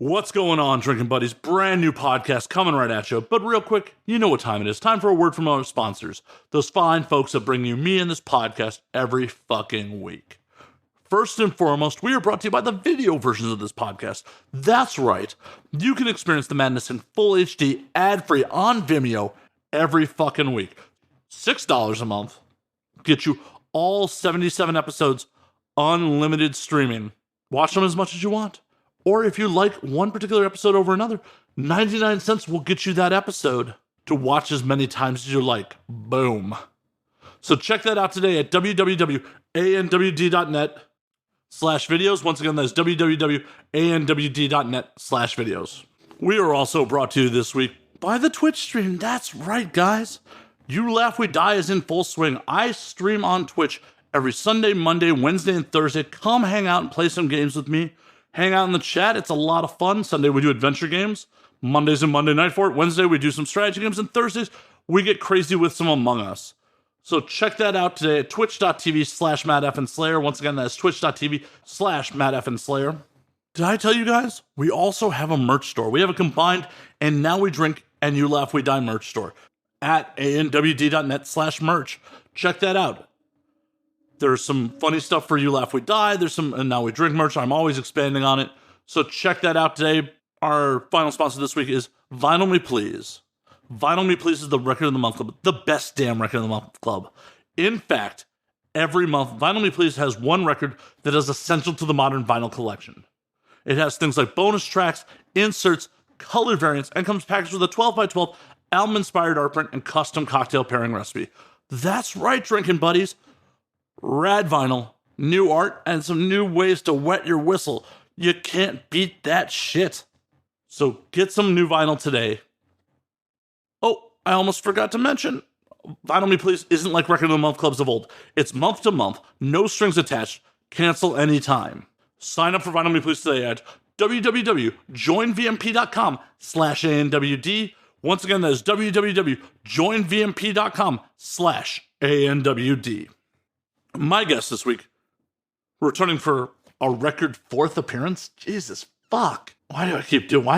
What's going on, Drinking Buddies? Brand new podcast coming right at you. But real quick, you know what time it is. Time for a word from our sponsors. Those fine folks that bring you me and this podcast every fucking week. First and foremost, we are brought to you by the video versions of this podcast. That's right. You can experience the madness in full HD, ad-free on Vimeo every fucking week. $6 a month. Get you all 77 episodes, unlimited streaming. Watch them as much as you want. Or if you like one particular episode over another, 99 cents will get you that episode to watch as many times as you like. Boom. So check that out today at www.anwd.net/videos. Once again, that's www.anwd.net/videos. We are also brought to you this week by the Twitch stream. That's right, guys. You Laugh, We Die is in full swing. I stream on Twitch every Sunday, Monday, Wednesday, and Thursday. Come hang out and play some games with me. Hang out in the chat. It's a lot of fun. Sunday, we do adventure games. Mondays and Monday Night Fort. Wednesday, we do some strategy games. And Thursdays, we get crazy with some Among Us. So check that out today at twitch.tv/MattFandSlayer. Once again, that's twitch.tv/MattFandSlayer. Did I tell you guys? We also have a merch store. We have a combined And Now We Drink and You Laugh, We Die merch store at ANWD.net/merch. Check that out. There's some funny stuff for You Laugh, We Die. There's some And Now We Drink merch. I'm always expanding on it. So check that out today. Our final sponsor this week is Vinyl Me Please. Vinyl Me Please is the Record of the Month Club. The best damn Record of the Month Club. In fact, every month, Vinyl Me Please has one record that is essential to the modern vinyl collection. It has things like bonus tracks, inserts, color variants, and comes packaged with a 12x12 album-inspired art print and custom cocktail pairing recipe. That's right, Drinking Buddies. Rad vinyl, new art, and some new ways to wet your whistle. You can't beat that shit. So get some new vinyl today. Oh, I almost forgot to mention, Vinyl Me Please isn't like Record of the Month clubs of old. It's month to month, no strings attached, cancel anytime. Sign up for Vinyl Me Please today at www.joinvmp.com/ANWD. Once again, that is www.joinvmp.com/ANWD. My guest this week, returning for a record 4th appearance. Jesus fuck. Why does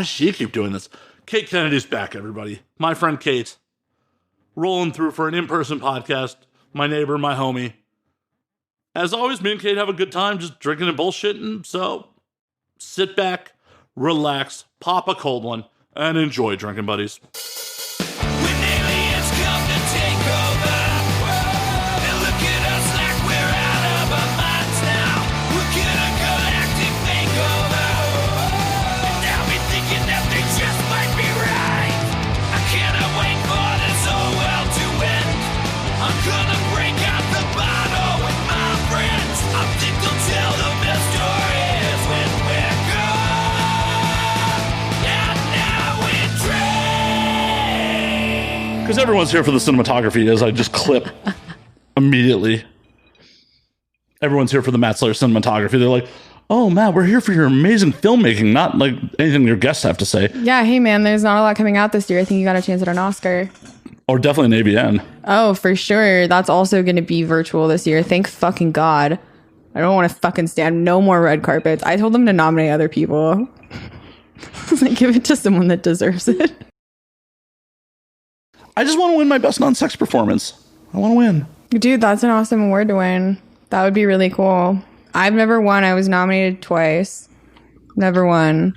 she keep doing this? Kate Kennedy's back, everybody. My friend Kate, rolling through for an in-person podcast. My neighbor, my homie. As always, me and Kate have a good time just drinking and bullshitting. So sit back, relax, pop a cold one, and enjoy, Drinking Buddies. Because everyone's here for the cinematography, as I just clip immediately. Everyone's here for the Matt Slayer cinematography. They're like, oh, Matt, we're here for your amazing filmmaking, not like anything your guests have to say. Yeah, hey, man, there's not a lot coming out this year. I think you got a chance at an Oscar. Or definitely an AVN. Oh, for sure. That's also going to be virtual this year. Thank fucking God. I don't want to fucking stand no more red carpets. I told them to nominate other people. Like, give it to someone that deserves it. I just want to win my best non-sex performance. I want to win. Dude, that's an awesome award to win. That would be really cool. I've never won. I was nominated twice. Never won.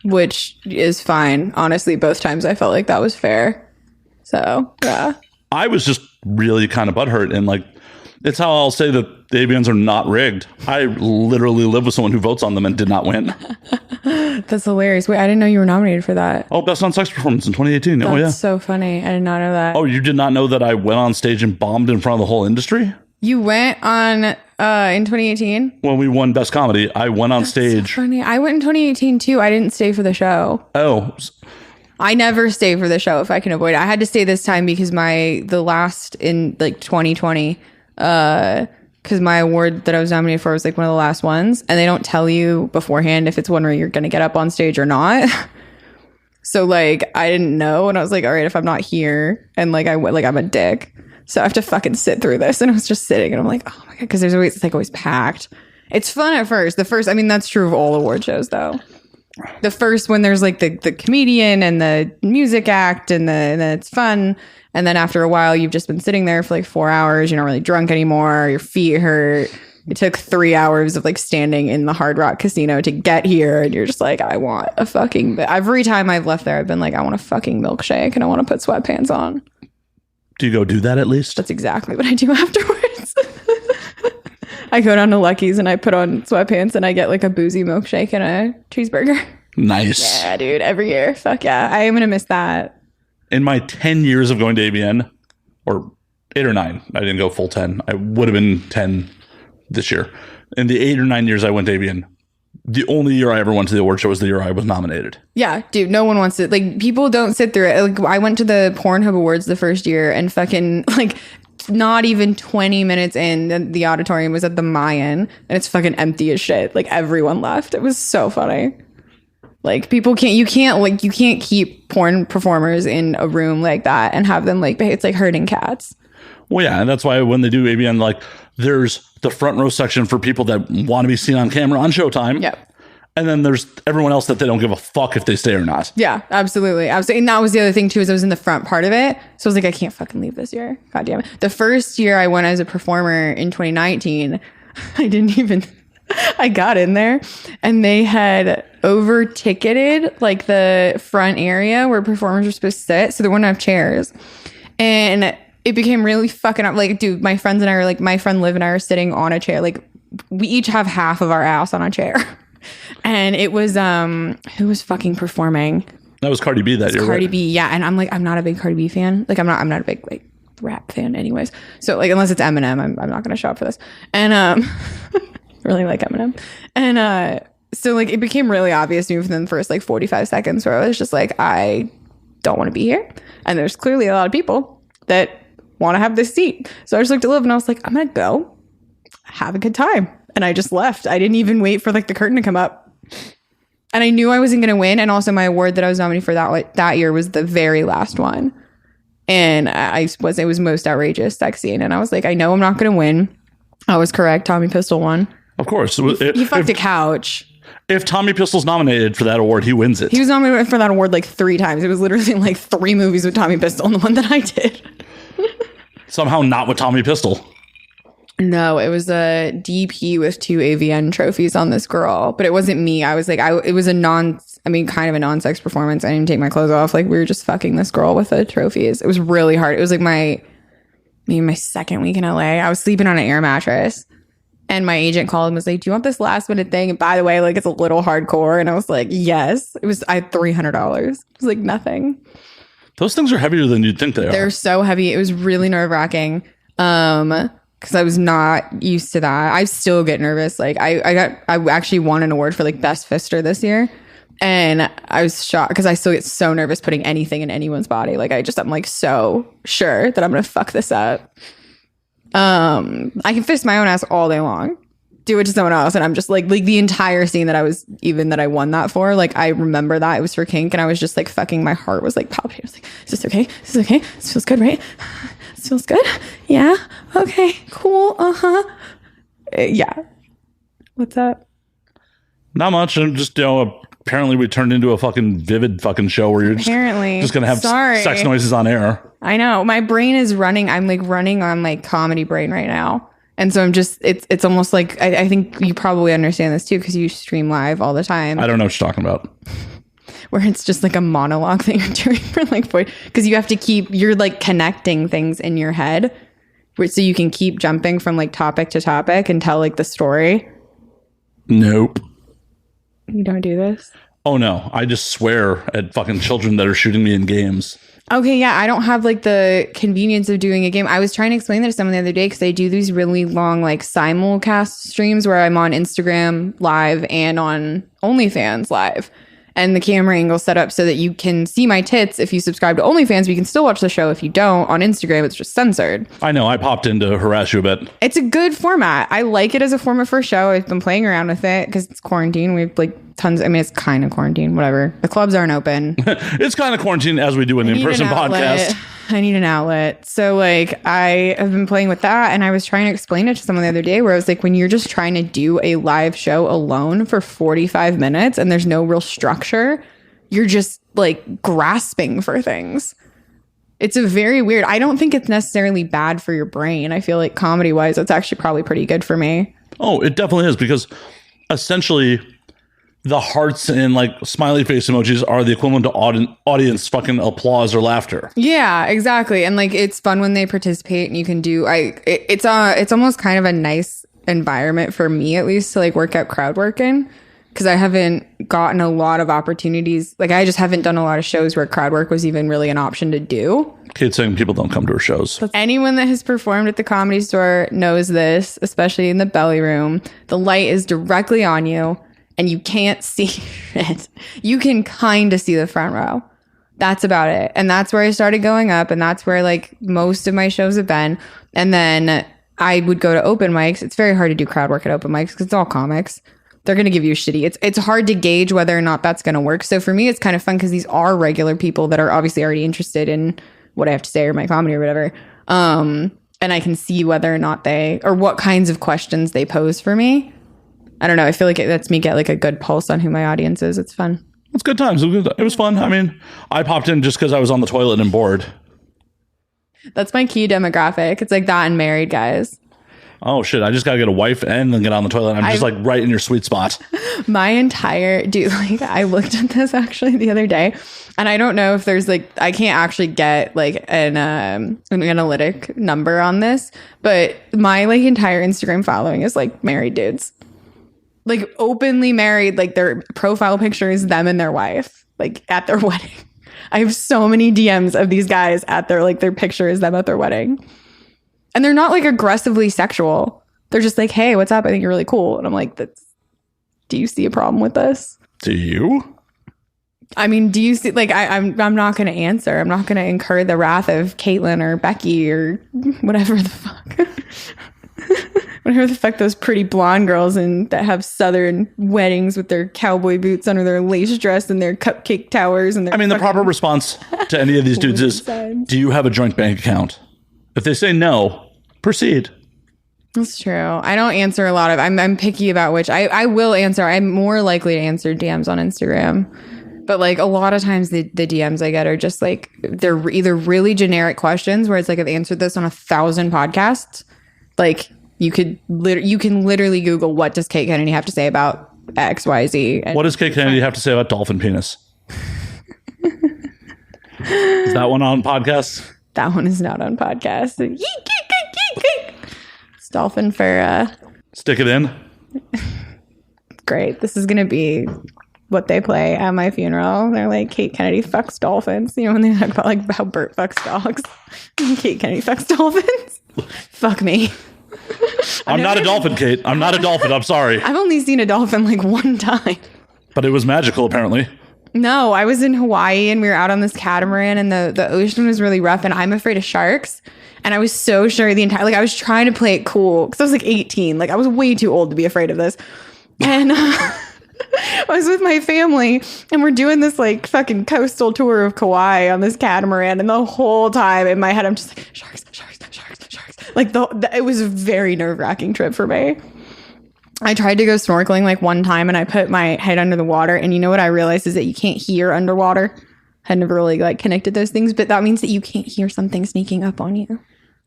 Which is fine. Honestly, both times I felt like that was fair. So, yeah. I was just really kind of butthurt, and like, it's how I'll say that the AVNs are not rigged. I literally live with someone who votes on them and did not win. That's hilarious. Wait, I didn't know you were nominated for that. Oh, Best Non-Sex Performance in 2018. That's oh, yeah. So funny. I did not know that. Oh, you did not know that I went on stage and bombed in front of the whole industry? You went on in 2018? When we won Best Comedy, I went on stage. So funny. I went in 2018 too. I didn't stay for the show. Oh. I never stay for the show if I can avoid it. I had to stay this time because the last in like 2020, because my award that I was nominated for was like one of the last ones, and they don't tell you beforehand if it's one where you're going to get up on stage or not. So like I didn't know, and I was like, all right, if I'm not here, and like I'm a dick, so I have to fucking sit through this. And I was just sitting, and I'm like, oh my god, because it's always packed, It's fun at first. I mean, that's true of all award shows, though. The first, when there's like the comedian and the music act, and then it's fun. And then after a while, you've just been sitting there for like 4 hours. You're not really drunk anymore. Your feet hurt. It took 3 hours of like standing in the Hard Rock Casino to get here. And you're just like, I want a fucking... Every time I've left there, I've been like, I want a fucking milkshake and I want to put sweatpants on. Do you go do that at least? That's exactly what I do afterwards. I go down to Lucky's and I put on sweatpants and I get like a boozy milkshake and a cheeseburger. Nice. Yeah, dude. Every year. Fuck yeah. I am going to miss that. In my 10 years of going to ABN, or 8 or 9, I didn't go full 10. I would have been 10 this year. In the 8 or 9 years I went to ABN, the only year I ever went to the award show was the year I was nominated. Yeah, dude, no one wants to, like, people don't sit through it. Like, I went to the Pornhub Awards the first year and fucking, like, not even 20 minutes in, the auditorium was at the Mayan and it's fucking empty as shit. Like, everyone left. It was so funny. Like, you can't keep porn performers in a room like that and have them, like, it's like herding cats. Well, yeah, and that's why when they do ABN, like, there's the front row section for people that want to be seen on camera on Showtime. Yep. And then there's everyone else that they don't give a fuck if they stay or not. Yeah, absolutely. Absolutely. And that was the other thing, too, is I was in the front part of it. So I was like, I can't fucking leave this year. God damn it. The first year I went as a performer in 2019, I got in there and they had over ticketed like the front area where performers were supposed to sit. So there wouldn't have chairs. And it became really fucking up. Like, dude, my friends and I were like, my friend Liv and I are sitting on a chair. Like, we each have half of our ass on a chair. And it was, who was fucking performing? That was Cardi B that year. Cardi B, yeah. And I'm like, I'm not a big Cardi B fan. Like, I'm not a big like rap fan anyways. So like, unless it's Eminem, I'm not going to show up for this. And, really like Eminem. And, so like, it became really obvious to me within the first like 45 seconds where I was just like, I don't want to be here. And there's clearly a lot of people that want to have this seat. So I just looked at Liv and I was like, I'm going to go have a good time. And I just left. I didn't even wait for like the curtain to come up. And I knew I wasn't going to win. And also my award that I was nominated for that year was the very last one. And it was most outrageous sex scene. And I was like, I know I'm not going to win. I was correct. Tommy Pistol won. Of course. He fucked a couch. If Tommy Pistol's nominated for that award, he wins it. He was nominated for that award like 3 times. It was literally like 3 movies with Tommy Pistol and the one that I did. Somehow not with Tommy Pistol. No, it was a DP with 2 AVN trophies on this girl, but it wasn't me. I was like, it was kind of a non-sex performance. I didn't even take my clothes off. Like, we were just fucking this girl with the trophies. It was really hard. It was like maybe my second week in LA. I was sleeping on an air mattress and my agent called and was like, do you want this last minute thing? And by the way, like, it's a little hardcore. And I was like, yes. I had $300. It was like nothing. Those things are heavier than you'd think they are. They're so heavy. It was really nerve-wracking. Because I was not used to that. I still get nervous. Like, I actually won an award for like best fister this year. And I was shocked because I still get so nervous putting anything in anyone's body. Like, I'm like so sure that I'm going to fuck this up. I can fist my own ass all day long, do it to someone else. And I'm just like the entire scene that I won that for, like, I remember that it was for kink and I was just like fucking, my heart was like palpitating. I was like, is this okay? Is this okay? This feels good, right? This feels good. Yeah. Okay, cool. Uh-huh. Yeah. What's up? Not much. I'm just, apparently we turned into a fucking Vivid fucking show where you're just going to have sex noises on air. I know. My brain is running. I'm like running on like comedy brain right now. And so I'm just, it's almost like, I think you probably understand this too because you stream live all the time. I don't know what you're talking about. Where it's just like a monologue thing you're doing for like, because you have to you're like connecting things in your head so you can keep jumping from like topic to topic and tell like the story. Nope. You don't do this? Oh no. I just swear at fucking children that are shooting me in games. Okay, yeah, I don't have like the convenience of doing a game. I was trying to explain that to someone the other day because I do these really long like simulcast streams where I'm on Instagram live and on OnlyFans live. And the camera angle set up so that you can see my tits if you subscribe to OnlyFans, but you can still watch the show if you don't. On Instagram, it's just censored. I know. I popped in to harass you a bit. It's a good format. I like it as a format for a show. I've been playing around with it because it's quarantine. We have like tons. I mean, it's kind of quarantine, whatever. The clubs aren't open. It's kind of quarantine as we do an in-person podcast. I need an outlet. So like I have been playing with that, and I was trying to explain it to someone the other day where I was like, when you're just trying to do a live show alone for 45 minutes and there's no real structure, you're just like grasping for things. It's a very weird. I don't think it's necessarily bad for your brain. I feel like comedy wise, it's actually probably pretty good for me. Oh, it definitely is, because essentially the hearts and like smiley face emojis are the equivalent to audience fucking applause or laughter. Yeah, exactly. And like it's fun when they participate, and you can do it's almost kind of a nice environment for me, at least, to like work out crowd work in, because I haven't gotten a lot of opportunities. Like I just haven't done a lot of shows where crowd work was even really an option to do. Kate saying people don't come to her shows. Anyone that has performed at the Comedy Store knows this, especially in the belly room. The light is directly on you and you can't see it. You can kind of see the front row. That's about it. And that's where I started going up, and that's where like most of my shows have been. And then I would go to open mics. It's very hard to do crowd work at open mics because it's all comics. They're going to give you shitty. It's hard to gauge whether or not that's going to work. So for me, it's kind of fun because these are regular people that are obviously already interested in what I have to say or my comedy or whatever. And I can see whether or not or what kinds of questions they pose for me. I don't know. I feel like it lets me get like a good pulse on who my audience is. It's fun. It's good times. It was fun. I mean, I popped in just because I was on the toilet and bored. That's my key demographic. It's like that and married guys. Oh shit, I just gotta get a wife and then get on the toilet. I'm just like right in your sweet spot. My entire dude, like I looked at this actually the other day, and I don't know if there's like, I can't actually get like an analytic number on this, but my like entire Instagram following is like married dudes. Like openly married, like their profile picture is them and their wife, like at their wedding. I have so many DMs of these guys at their picture is them at their wedding. And they're not like aggressively sexual. They're just like, hey, what's up? I think you're really cool. And I'm like, do you see a problem with this? Do you? I mean, do you see, like, I'm not going to answer. I'm not going to incur the wrath of Caitlin or Becky or whatever the fuck. Whatever the fuck those pretty blonde girls that have southern weddings with their cowboy boots under their lace dress and their cupcake towers. And their the proper response to any of these dudes is, do you have a joint bank account? If they say no, proceed. That's true. I don't answer a lot of. I'm picky about which. I will answer. I'm more likely to answer DMs on Instagram, but like a lot of times the DMs I get are just like, they're either really generic questions where it's like, I've answered this on 1,000 podcasts. Like you can literally Google, what does Kate Kennedy have to say about XYZ? And what does Kate Kennedy have to say about dolphin penis? Is that one on podcasts? That one is not on podcast. It's dolphin for stick it in. Great. This is gonna be what they play at my funeral. They're like, Kate Kennedy fucks dolphins. You know, when they talk about like how Bert fucks dogs. Kate Kennedy fucks dolphins. Fuck me. I'm not a dolphin, Kate. I'm not a dolphin. I'm sorry. I've only seen a dolphin like one time. But it was magical, apparently. No, I was in Hawaii and we were out on this catamaran and the ocean was really rough and I'm afraid of sharks. And I was so sure I was trying to play it cool because I was like 18. Like I was way too old to be afraid of this. And I was with my family and we're doing this like fucking coastal tour of Kauai on this catamaran. And the whole time in my head, I'm just like, sharks, sharks, sharks, sharks. Like it was a very nerve-wracking trip for me. I tried to go snorkeling like one time and I put my head under the water, and you know what I realized is that you can't hear underwater. Had never really like connected those things, but that means that you can't hear something sneaking up on you.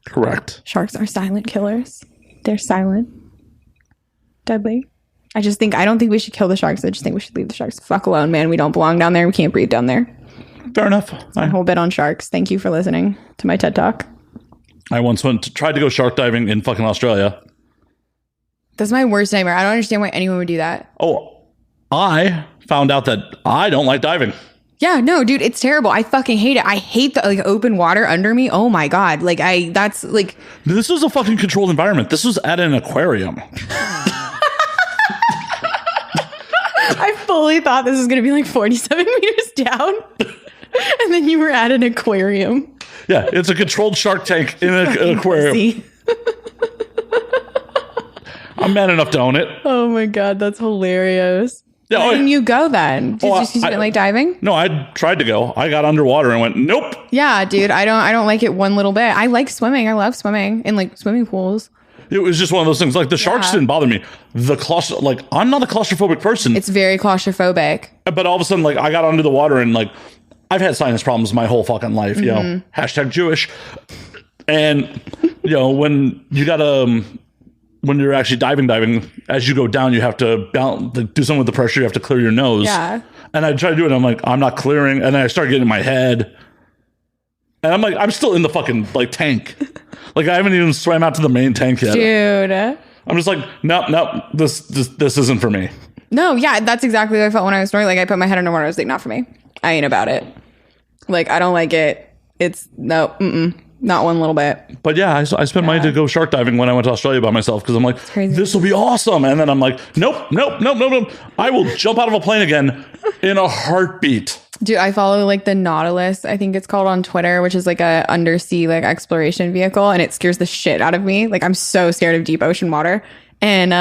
Correct. Sharks are silent killers. They're silent. Deadly. I don't think we should kill the sharks. I just think we should leave the sharks the fuck alone, man. We don't belong down there. We can't breathe down there. Fair enough. That's my whole bit on sharks. Thank you for listening to my TED Talk. I once tried to go shark diving in fucking Australia. That's my worst nightmare. I don't understand why anyone would do that. Oh, I found out that I don't like diving. Yeah, no, dude, it's terrible. I fucking hate it. I hate the like open water under me. Oh my God. Like that's like. This was a fucking controlled environment. This was at an aquarium. I fully thought this was going to be like 47 meters down. And then you were at an aquarium. Yeah, it's a controlled shark tank in an aquarium. I'm man enough to own it. Oh my God, that's hilarious. Yeah, Why didn't you go then? Did Oh, you didn't like diving? No, I tried to go. I got underwater and went, nope. Yeah, dude. I don't like it one little bit. I like swimming. I love swimming in like swimming pools. It was just one of those things. Like the sharks didn't bother me. Like I'm not a claustrophobic person. It's very claustrophobic. But all of a sudden, like I got under the water and like I've had sinus problems my whole fucking life. You know, hashtag Jewish. And you know when you gotta. When you're actually diving, as you go down, you have to do something with the pressure. You have to clear your nose. Yeah. And I try to do it. And I'm like, I'm not clearing. And then I start getting in my head. And I'm like, I'm still in the fucking like tank. Like I haven't even swam out to the main tank yet. Dude. I'm just like, no, this isn't for me. No, yeah, that's exactly what I felt when I was snorkeling. Like I put my head underwater. I was like, not for me. I ain't about it. Like I don't like it. It's no, not one little bit. But yeah, I spent money to go shark diving when I went to Australia by myself because I'm like, this will be awesome. And then I'm like, nope. I will jump out of a plane again in a heartbeat. Dude, I follow like the Nautilus, I think it's called, on Twitter, which is like a undersea like exploration vehicle, and it scares the shit out of me. Like I'm so scared of deep ocean water, and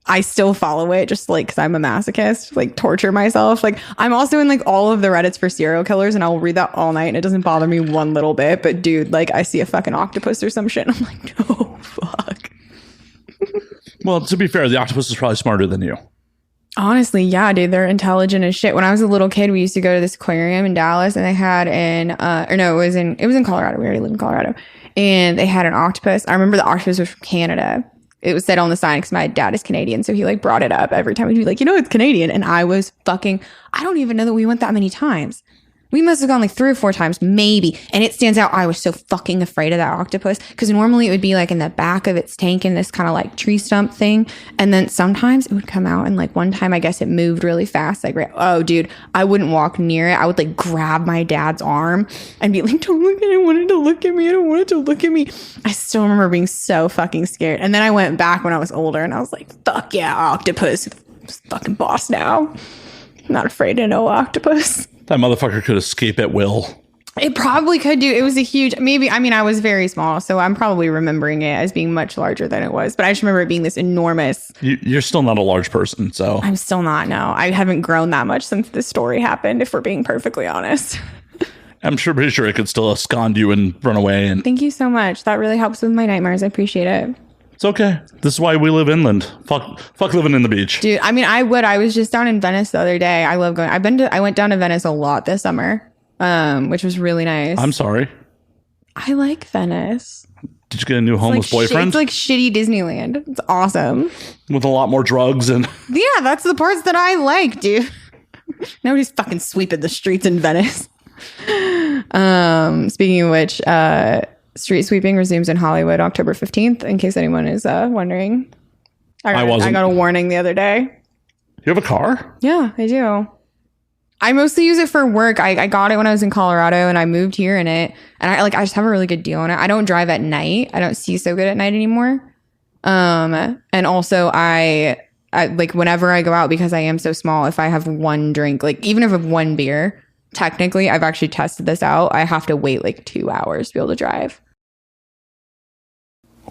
I still follow it just like because I'm a masochist, like torture myself. Like I'm also in like all of the Reddits for serial killers, and I'll read that all night, and it doesn't bother me one little bit. But dude, like I see a fucking octopus or some shit, and I'm like, no, fuck. Well, to be fair, the octopus is probably smarter than you. Honestly, yeah, dude, they're intelligent as shit. When I was a little kid, we used to go to this aquarium in Dallas, and they had it was in Colorado. We already lived in Colorado, and they had an octopus. I remember the octopus was from Canada. It was said on the sign because my dad is Canadian, so he like brought it up every time. He'd be like, it's Canadian, and I was fucking. I don't even know that we went that many times. We must have gone like 3 or 4 times, maybe. And it stands out. I was so fucking afraid of that octopus because normally it would be like in the back of its tank in this kind of like tree stump thing. And then sometimes it would come out. And like one time, I guess it moved really fast. Like, oh, dude, I wouldn't walk near it. I would like grab my dad's arm and be like, don't look at it. I wanted to look at me. I don't want it to look at me. I still remember being so fucking scared. And then I went back when I was older and I was like, fuck yeah, octopus. Fucking boss now. I'm not afraid of no octopus. That motherfucker could escape at will. It probably could do. It was a huge, I was very small, so I'm probably remembering it as being much larger than it was. But I just remember it being this enormous. You're still not a large person, so. I'm still not, no. I haven't grown that much since this story happened, if we're being perfectly honest. I'm pretty sure it could still abscond you and run away. And thank you so much. That really helps with my nightmares. I appreciate it. It's okay. This is why we live inland. Fuck living in the beach. Dude, I would. I was just down in Venice the other day. I love going. I went down to Venice a lot this summer, which was really nice. I'm sorry. I like Venice. Did you get a new homeless boyfriend? It's like shitty Disneyland. It's awesome. With a lot more drugs and... Yeah, that's the parts that I like, dude. Nobody's fucking sweeping the streets in Venice. Speaking of which, street sweeping resumes in Hollywood October 15th, in case anyone is wondering. I got a warning the other day. You have a car? Yeah, I do. I mostly use it for work. I got it when I was in Colorado and I moved here in it. And I just have a really good deal on it. I don't drive at night. I don't see so good at night anymore. And also I like whenever I go out, because I am so small, if I have one drink, like even if I have one beer, technically I've actually tested this out. I have to wait like 2 hours to be able to drive.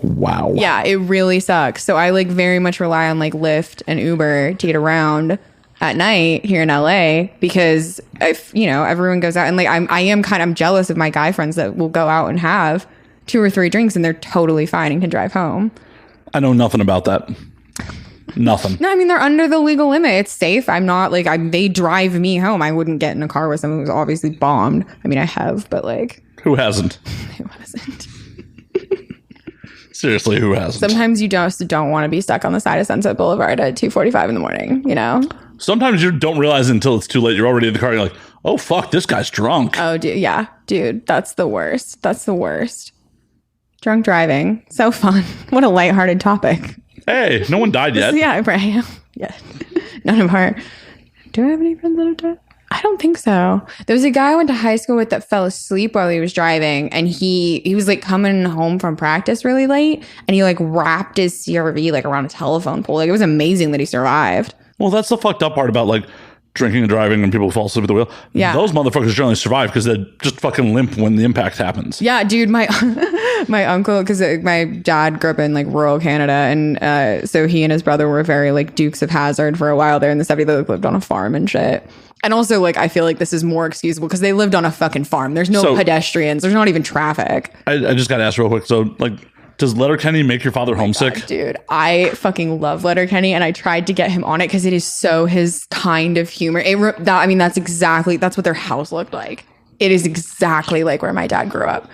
Wow. Yeah, it really sucks. So I like very much rely on like Lyft and Uber to get around at night here in LA, because if everyone goes out and like I'm jealous of my guy friends that will go out and have 2 or 3 drinks and they're totally fine and can drive home. I know nothing about that. Nothing. No, I mean, they're under the legal limit. It's safe. I'm not like they drive me home. I wouldn't get in a car with someone who's obviously bombed. I mean, I have, but like who hasn't? Who hasn't? Seriously, who hasn't? Sometimes you just don't want to be stuck on the side of Sunset Boulevard at 2:45 in the morning, Sometimes you don't realize until it's too late. You're already in the car. You're like, oh, fuck, this guy's drunk. Oh, dude. Yeah, dude. That's the worst. That's the worst. Drunk driving. So fun. What a lighthearted topic. Hey, no one died yet. Yeah, right. Yeah. None of our... Do I have any friends that have died? I don't think so. There was a guy I went to high school with that fell asleep while he was driving, and he was like coming home from practice really late, and he like wrapped his CRV like around a telephone pole. Like it was amazing that he survived. Well, that's the fucked up part about like drinking and driving and people fall asleep at the wheel. Yeah. Those motherfuckers generally survive because they just fucking limp when the impact happens. Yeah, dude, my uncle, because my dad grew up in like rural Canada, and so he and his brother were very like Dukes of Hazzard for a while there in the 70s. They lived on a farm and shit. And also, like, I feel like this is more excusable because they lived on a fucking farm. There's no pedestrians. There's not even traffic. I just got to ask real quick. So, like, does Letterkenny make your father homesick? God, dude, I fucking love Letterkenny, and I tried to get him on it because it is so his kind of humor. That's what their house looked like. It is exactly like where my dad grew up.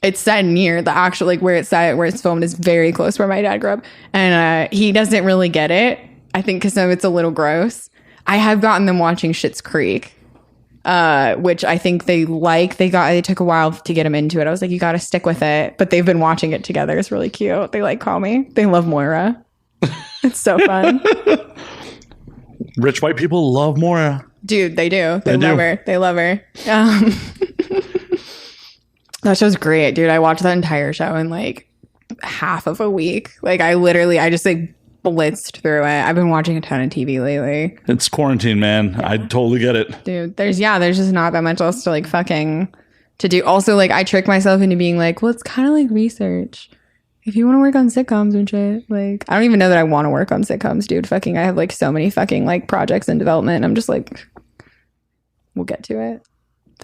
It's set near the actual, like, where it's filmed is very close where my dad grew up, and he doesn't really get it. I think because it's a little gross. I have gotten them watching Schitt's Creek, which I think they like. They took a while to get them into it. I was like, you got to stick with it. But they've been watching it together. It's really cute. They like call me. They love Moira. It's so fun. Rich white people love Moira. Dude, they do. They love her. They love her. That show's great, dude. I watched that entire show in like half of a week. Like I just like blitzed through it. I've been watching a ton of TV lately. It's quarantine, man. Yeah. I totally get it. Dude, there's just not that much else to like fucking to do. Also, like I trick myself into being like, well, it's kind of like research. If you want to work on sitcoms and shit, like I don't even know that I want to work on sitcoms, dude. Fucking I have like so many fucking like projects in development. And I'm just like, we'll get to it.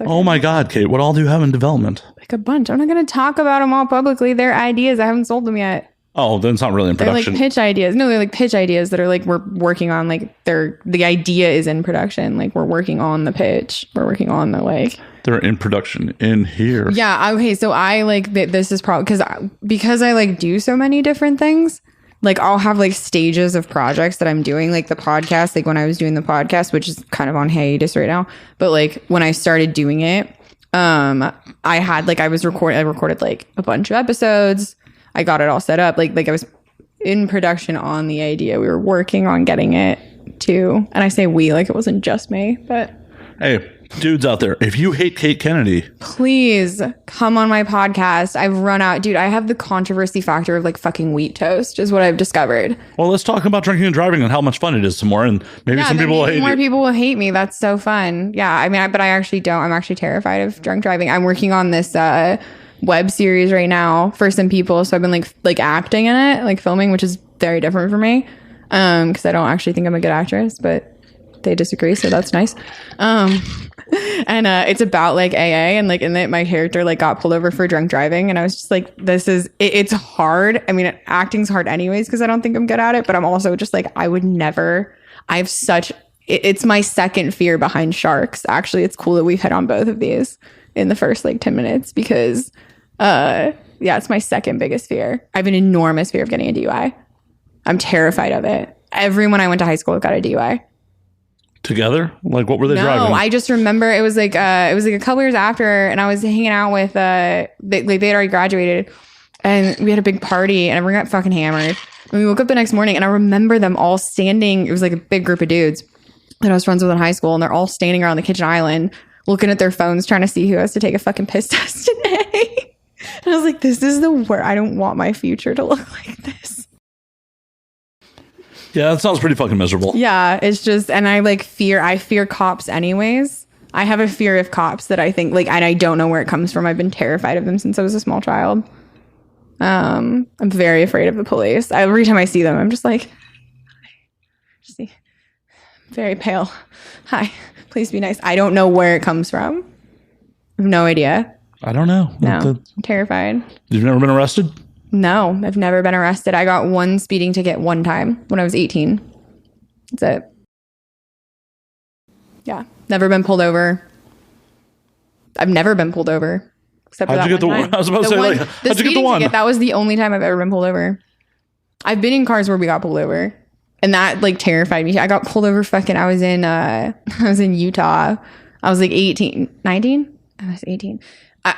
Okay. Oh my God, Kate, what all do you have in development? Like a bunch. I'm not going to talk about them all publicly. They're ideas. I haven't sold them yet. Oh, then it's not really in production. They're like pitch ideas. No, they're like pitch ideas that are like we're working on. Like the idea is in production. Like we're working on the pitch. We're working on the like. They're in production in here. Yeah. Okay. So I like this is probably because I like do so many different things. Like I'll have like stages of projects that I'm doing. Like the podcast. Like when I was doing the podcast, which is kind of on hiatus right now. But like when I started doing it, I recorded like a bunch of episodes. I got it all set up. Like I was in production on the idea. We were working on getting it too. And I say we, like it wasn't just me, but. Hey, dudes out there, if you hate Kate Kennedy, please come on my podcast. I've run out. Dude, I have the controversy factor of like fucking wheat toast is what I've discovered. Well, let's talk about drinking and driving and how much fun it is some more. And maybe some people will hate more you. People will hate me. That's so fun. Yeah. I mean, but I actually don't. I'm actually terrified of drunk driving. I'm working on this, web series right now for some people, so I've been like acting in it, like filming, which is very different for me because I don't actually think I'm a good actress, but they disagree, so that's nice. And it's about like AA, and like in it my character like got pulled over for drunk driving, and I was just like, it's hard. I mean, acting's hard anyways because I don't think I'm good at it, but I'm also just like it's my second fear behind sharks. Actually, it's cool that we've hit on both of these in the first like 10 minutes because it's my second biggest fear. I have an enormous fear of getting a DUI. I'm terrified of it. Everyone I went to high school got a DUI. Together? Like what were they driving? No, I just remember it was like a couple years after, and I was hanging out with they had already graduated, and we had a big party, and everyone got fucking hammered. And we woke up the next morning, and I remember them all standing. It was like a big group of dudes that I was friends with in high school, and they're all standing around the kitchen island looking at their phones, trying to see who has to take a fucking piss test today. And I was like, this is the worst. I don't want my future to look like this. Yeah, that sounds pretty fucking miserable. Yeah, it's just, and I fear cops anyways. I have a fear of cops that I think like, and I don't know where it comes from. I've been terrified of them since I was a small child. I'm very afraid of the police. Every time I see them, I'm just like, very pale. Hi, please be nice. I don't know where it comes from. I have no idea. I don't know. No, I'm terrified. You've never been arrested? No, I've never been arrested. I got one speeding ticket one time when I was 18. That's it. Yeah, never been pulled over. I've never been pulled over. Except for how'd you get the one? I was about to say, like, how'd you get the one? Ticket, that was the only time I've ever been pulled over. I've been in cars where we got pulled over. And that like terrified me. I got pulled over I was in Utah. I was like 19. I was 18.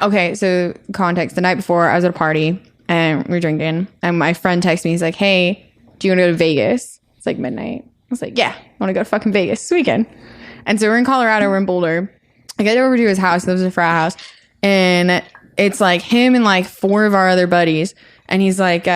Okay, so context. The night before I was at a party and we were drinking, and my friend texted me. He's like, hey, do you want to go to Vegas? It's like midnight. I was like, yeah, I want to go to fucking Vegas this weekend. And so we're in Colorado, we're in Boulder. I get over to his house. It was a frat house. And it's like him and like four of our other buddies. And he's like,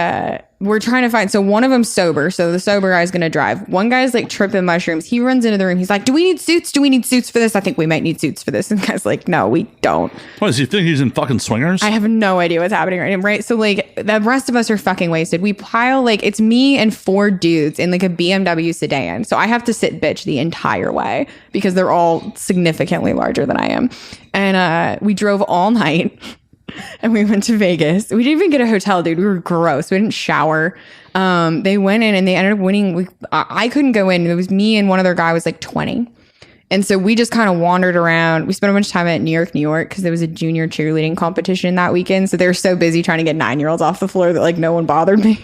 we're trying to find, so one of them's sober, so the sober guy's gonna drive. One guy's like tripping mushrooms. He runs into the room. He's like, do we need suits? Do we need suits for this? I think we might need suits for this. And the guy's like, no, we don't. What, does he think he's in fucking swingers? I have no idea what's happening right now, right? So like the rest of us are fucking wasted. We pile, like, it's me and 4 dudes in like a BMW sedan. So I have to sit bitch the entire way because they're all significantly larger than I am. And we drove all night. And we went to Vegas. We didn't even get a hotel, dude. We were gross. We didn't shower. They went in and they ended up winning. I couldn't go in. It was me and one other guy was like 20. And so we just kind of wandered around. We spent a bunch of time at New York, because there was a junior cheerleading competition that weekend. So they were so busy trying to get 9-year-olds off the floor that like no one bothered me.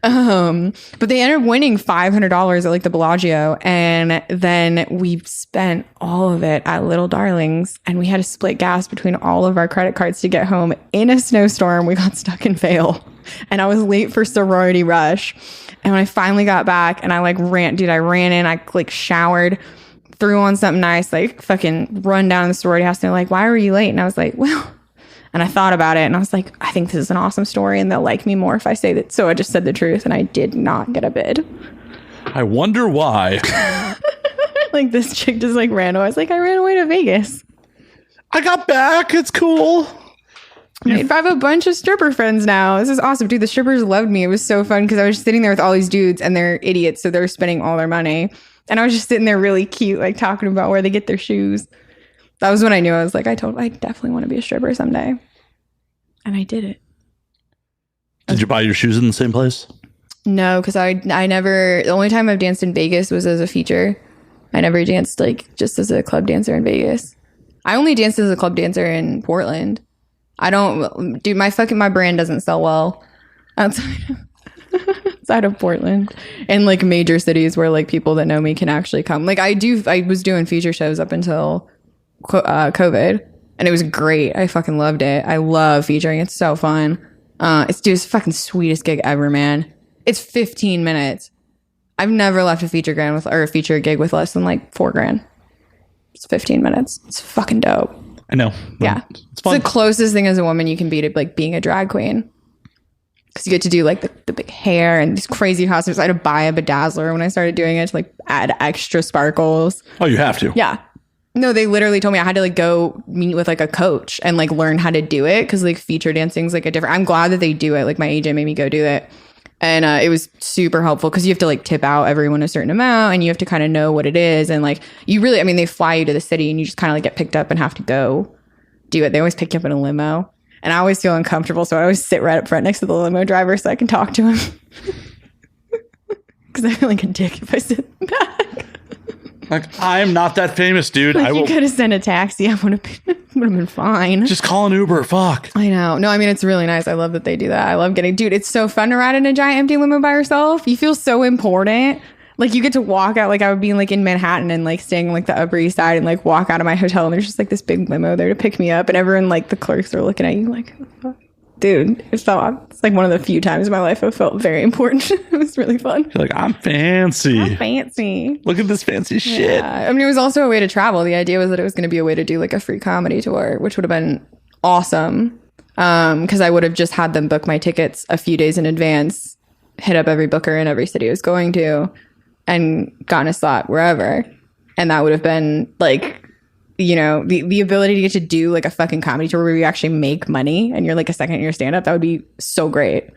But they ended up winning $500 at like the Bellagio. And then we spent all of it at Little Darlings, and we had to split gas between all of our credit cards to get home in a snowstorm. We got stuck in Vail, and I was late for sorority rush. And when I finally got back and I like ran in, I like showered, threw on something nice, like fucking run down to the sorority house. And they're like, why were you late? And I was like, well, and I thought about it and I was like, I think this is an awesome story and they'll like me more if I say that. So I just said the truth and I did not get a bid. I wonder why. Like this chick just like ran away. I was like, I ran away to Vegas. I got back. It's cool. I have a bunch of stripper friends now. This is awesome. Dude, the strippers loved me. It was so fun because I was sitting there with all these dudes and they're idiots. So they're spending all their money. And I was just sitting there really cute, like talking about where they get their shoes. That was when I knew. I was like, I definitely want to be a stripper someday. And I did it. Did you buy your shoes in the same place? No, because I never, the only time I've danced in Vegas was as a feature. I never danced like just as a club dancer in Vegas. I only danced as a club dancer in Portland. I don't, dude, my brand doesn't sell well outside of Portland and like major cities where like people that know me can actually come. Like I was doing feature shows up until COVID and it was great. I fucking loved it. I love featuring. It's so fun. It's the fucking sweetest gig ever, man. It's 15 minutes. I've never left a feature gig with less than like $4,000. It's 15 minutes. It's fucking dope. I know. Yeah. It's the closest thing as a woman you can be to like being a drag queen. Because you get to do like the big hair and these crazy costumes. I had to buy a bedazzler when I started doing it to like add extra sparkles. Oh, you have to? Yeah. No, they literally told me I had to like go meet with like a coach and like learn how to do it. Because like feature dancing is like a different. I'm glad that they do it. Like my agent made me go do it. And it was super helpful because you have to like tip out everyone a certain amount and you have to kind of know what it is. And like you really, I mean, they fly you to the city and you just kind of like get picked up and have to go do it. They always pick you up in a limo. And I always feel uncomfortable. So I always sit right up front next to the limo driver so I can talk to him. Because I feel like a dick if I sit back. Like, I'm not that famous, dude. Like you could have sent a taxi. I would have been fine. Just call an Uber. Fuck. I know. No, I mean, it's really nice. I love that they do that. I love dude, it's so fun to ride in a giant empty limo by yourself. You feel so important. Like you get to walk out. Like I would be like in Manhattan and like staying like the Upper East Side and like walk out of my hotel and there's just like this big limo there to pick me up and everyone like the clerks are looking at you like, dude, it's like one of the few times in my life I felt very important. It was really fun. You're like, I'm fancy. Look at this fancy shit. Yeah. I mean, it was also a way to travel. The idea was that it was going to be a way to do like a free comedy tour, which would have been awesome. Because I would have just had them book my tickets a few days in advance, hit up every booker in every city I was going to, and gotten a slot wherever. And that would have been like, you know, the ability to get to do like a fucking comedy tour where you actually make money and you're like a second year stand up. That would be so great.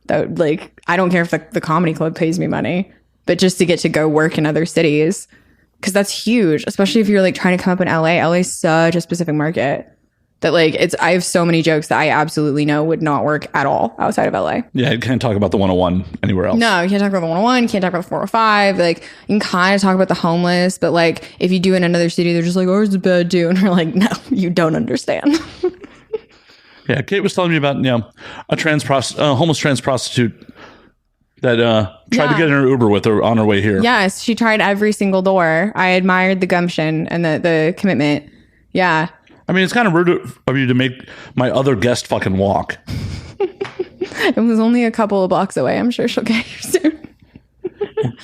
That would like, I don't care if the comedy club pays me money, but just to get to go work in other cities. Cause that's huge, especially if you're like trying to come up in LA. LA is such a specific market that like I have so many jokes that I absolutely know would not work at all outside of LA. Yeah, you can't talk about the 101 anywhere else. No, you can't talk about the 101, you can't talk about the 405. Like you can kind of talk about the homeless, but like if you do in another city, they're just like, oh, it's bad too. And we're like, no, you don't understand. Yeah, Kate was telling me about, you know, a homeless trans prostitute that tried to get in her Uber with her on her way here. Yes, she tried every single door. I admired the gumption and the commitment. Yeah. I mean, it's kind of rude of you to make my other guest fucking walk. It was only a couple of blocks away. I'm sure she'll get here soon.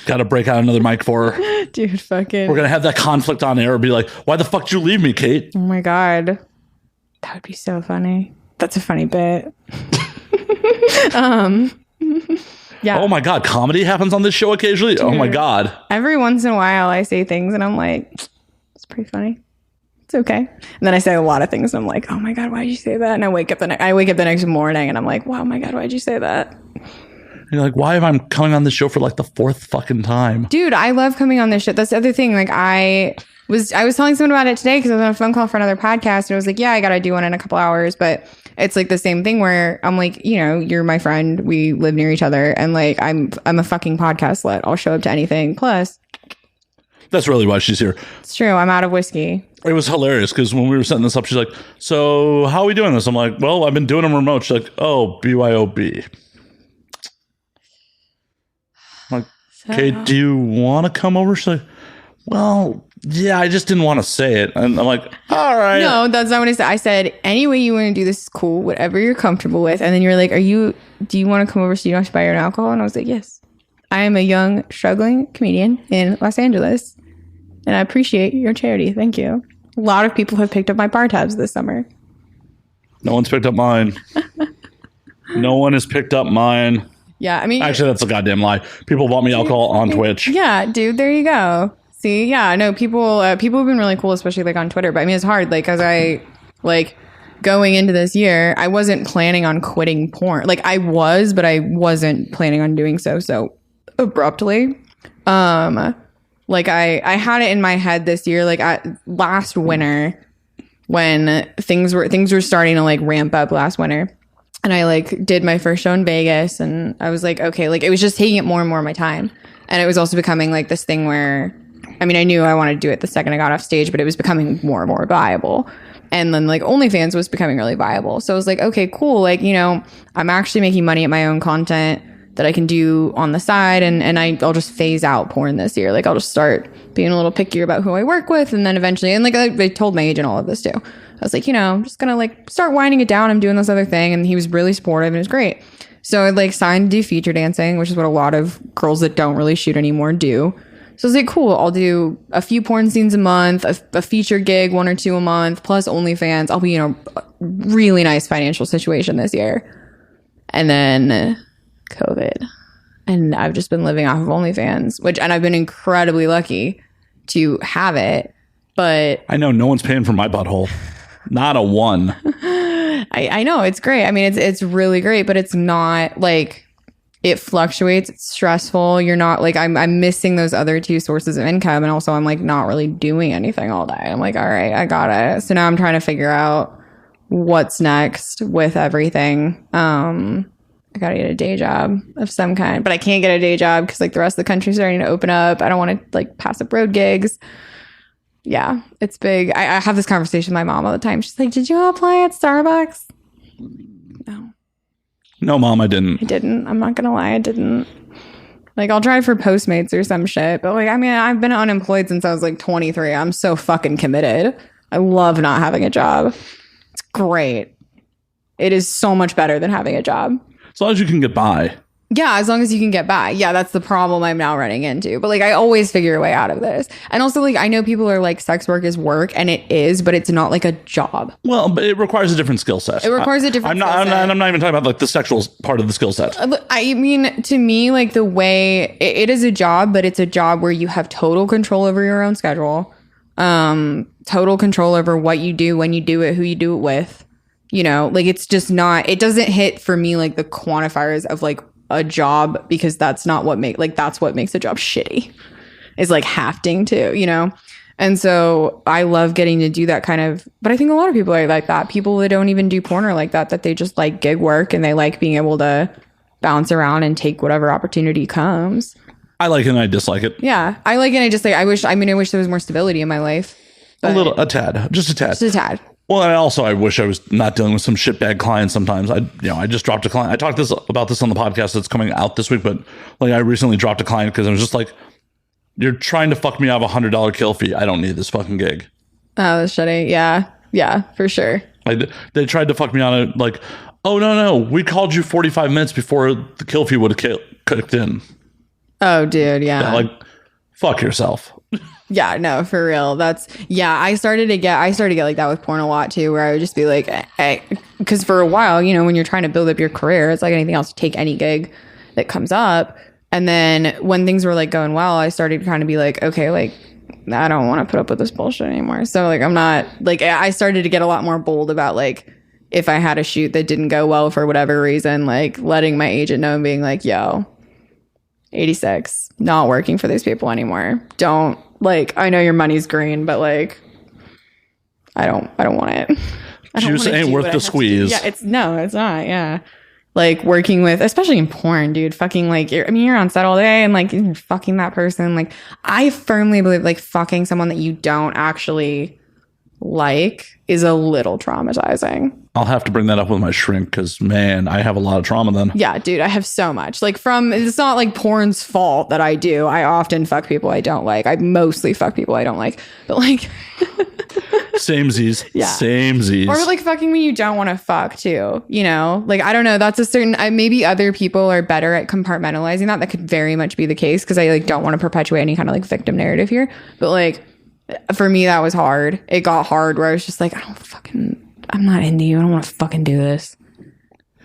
Got to break out another mic for her. Dude, fucking. We're going to have that conflict on air. Be like, why the fuck did you leave me, Kate? Oh my God. That would be so funny. That's a funny bit. Yeah. Oh my God, comedy happens on this show occasionally? Dude. Oh my God. Every once in a while I say things and I'm like, it's pretty funny. It's okay. And then I say a lot of things and I'm like, oh my God, why did you say that? And I wake up the next morning and I'm like, wow, my God, why did you say that? You're like, why am I coming on this show for like the 4th fucking time? Dude, I love coming on this shit. That's the other thing. Like I was telling someone about it today because I was on a phone call for another podcast and I was like, yeah, I got to do one in a couple hours. But it's like the same thing where I'm like, you know, you're my friend. We live near each other. And like, I'm a fucking podcast slut. I'll show up to anything. Plus, that's really why she's here. It's true. I'm out of whiskey. It was hilarious because when we were setting this up, she's like, so how are we doing this? I'm like, well, I've been doing them remote. She's like, oh, BYOB. I'm like, okay, do you want to come over? She's like, well, yeah, I just didn't want to say it. And I'm like, all right. No, that's not what I said. I said, any way you want to do this is cool, whatever you're comfortable with. And then you're like, do you want to come over so you don't have to buy your own alcohol? And I was like, yes. I am a young, struggling comedian in Los Angeles. And I appreciate your charity. Thank you. A lot of people have picked up my bar tabs this summer. No one's picked up mine. No one has picked up mine. Yeah, I mean... Actually, that's a goddamn lie. People bought me alcohol on Twitch. Yeah, dude, there you go. See, yeah, no, people have been really cool, especially like on Twitter. But I mean, it's hard, like, as I, like, going into this year, I wasn't planning on quitting porn. Like, I was, but I wasn't planning on doing so abruptly. Like, I had it in my head this year, like, last winter, when things were starting to, like, ramp up last winter. And I, like, did my first show in Vegas, and I was like, okay, like, it was just taking up more and more of my time. And it was also becoming, like, this thing where... I mean, I knew I wanted to do it the second I got off stage, but it was becoming more and more viable. And then like OnlyFans was becoming really viable. So I was like, okay, cool. Like, you know, I'm actually making money at my own content that I can do on the side. And I'll just phase out porn this year. Like I'll just start being a little pickier about who I work with. And then eventually, and like I told my agent all of this too. I was like, you know, I'm just going to like start winding it down. I'm doing this other thing. And he was really supportive and it was great. So I like signed to do feature dancing, which is what a lot of girls that don't really shoot anymore do. So I was like, cool, I'll do a few porn scenes a month, a feature gig, 1 or 2 a month, plus OnlyFans. I'll be in a really nice financial situation this year. And then COVID. And I've just been living off of OnlyFans, and I've been incredibly lucky to have it. But I know no one's paying for my butthole. Not a one. I know, it's great. I mean, it's really great, but it's not like... It fluctuates. It's stressful. You're not like I'm missing those other 2 sources of income, and also I'm like not really doing anything all day. I'm like, all right, I got it. So now I'm trying to figure out what's next with everything. I gotta get a day job of some kind, but I can't get a day job because like the rest of the country's starting to open up. I don't want to like pass up road gigs. Yeah, it's big. I have this conversation with my mom all the time. She's like, "Did you apply at Starbucks?" No. No, Mom, I didn't. I'm not gonna lie, I didn't. Like, I'll drive for Postmates or some shit. But like, I mean, I've been unemployed since I was like 23. I'm so fucking committed. I love not having a job. It's great. It is so much better than having a job. As long as you can get by. Yeah, as long as you can get by. Yeah, that's the problem I'm now running into. But like, I always figure a way out of this. And also, like, I know people are like, sex work is work, and it is, but it's not like a job. Well, but it requires a different skill set. It requires a different skill set. I'm not even talking about like the sexual part of the skill set. I mean, to me, like the way it is a job, but it's a job where you have total control over your own schedule, total control over what you do, when you do it, who you do it with. You know, like it's just not. It doesn't hit for me like the quantifiers of like a job, because that's not what that's what makes a job shitty, is like hafting to, you know. And so I love getting to do that kind of, but I think a lot of people are like that. People that don't even do porn are like that they just like gig work and they like being able to bounce around and take whatever opportunity comes. I like it and I dislike it. Yeah, I like it. I just like, I wish there was more stability in my life. A tad. Just a tad. Well, and also I wish I was not dealing with some shitbag clients sometimes. I just dropped a client. I talked about this on the podcast that's coming out this week, but like I recently dropped a client because I was just like, you're trying to fuck me out of $100 kill fee. I don't need this fucking gig. Oh, that's shitty. Yeah, for sure. They tried to fuck me out of like, oh, no. We called you 45 minutes before the kill fee would have kicked in. Oh, dude, yeah. Like, fuck yourself. Yeah, no, for real. I started to get like that with porn a lot too, where I would just be like, hey, because for a while, you know, when you're trying to build up your career, it's like anything else, take any gig. that comes up. And then when things were like going well, I started to kind of be like, okay, like I don't want to put up with this bullshit anymore. So like I'm not like, I started to get a lot more bold about like if I had a shoot that didn't go well for whatever reason, like letting my agent know and being like, yo, 86, not working for these people anymore. Don't like, I know your money's green, but like I don't want it. Juice ain't worth the squeeze. Yeah, it's not. Yeah. Like working with, especially in porn, dude, fucking like, you're on set all day and like you're fucking that person. Like I firmly believe like fucking someone that you don't actually like is a little traumatizing. I'll have to bring that up with my shrink because, man, I have a lot of trauma then. Yeah, dude, I have so much. Like it's not like porn's fault that I do. I often fuck people I don't like. I mostly fuck people I don't like. But like... Samesies. Yeah. Samesies. Or like fucking me you don't want to fuck too. You know? Like, I don't know. That's a certain... maybe other people are better at compartmentalizing that. That could very much be the case because I like don't want to perpetuate any kind of like victim narrative here. But like, for me, that was hard. It got hard where I was just like, I'm not into you. I don't want to fucking do this.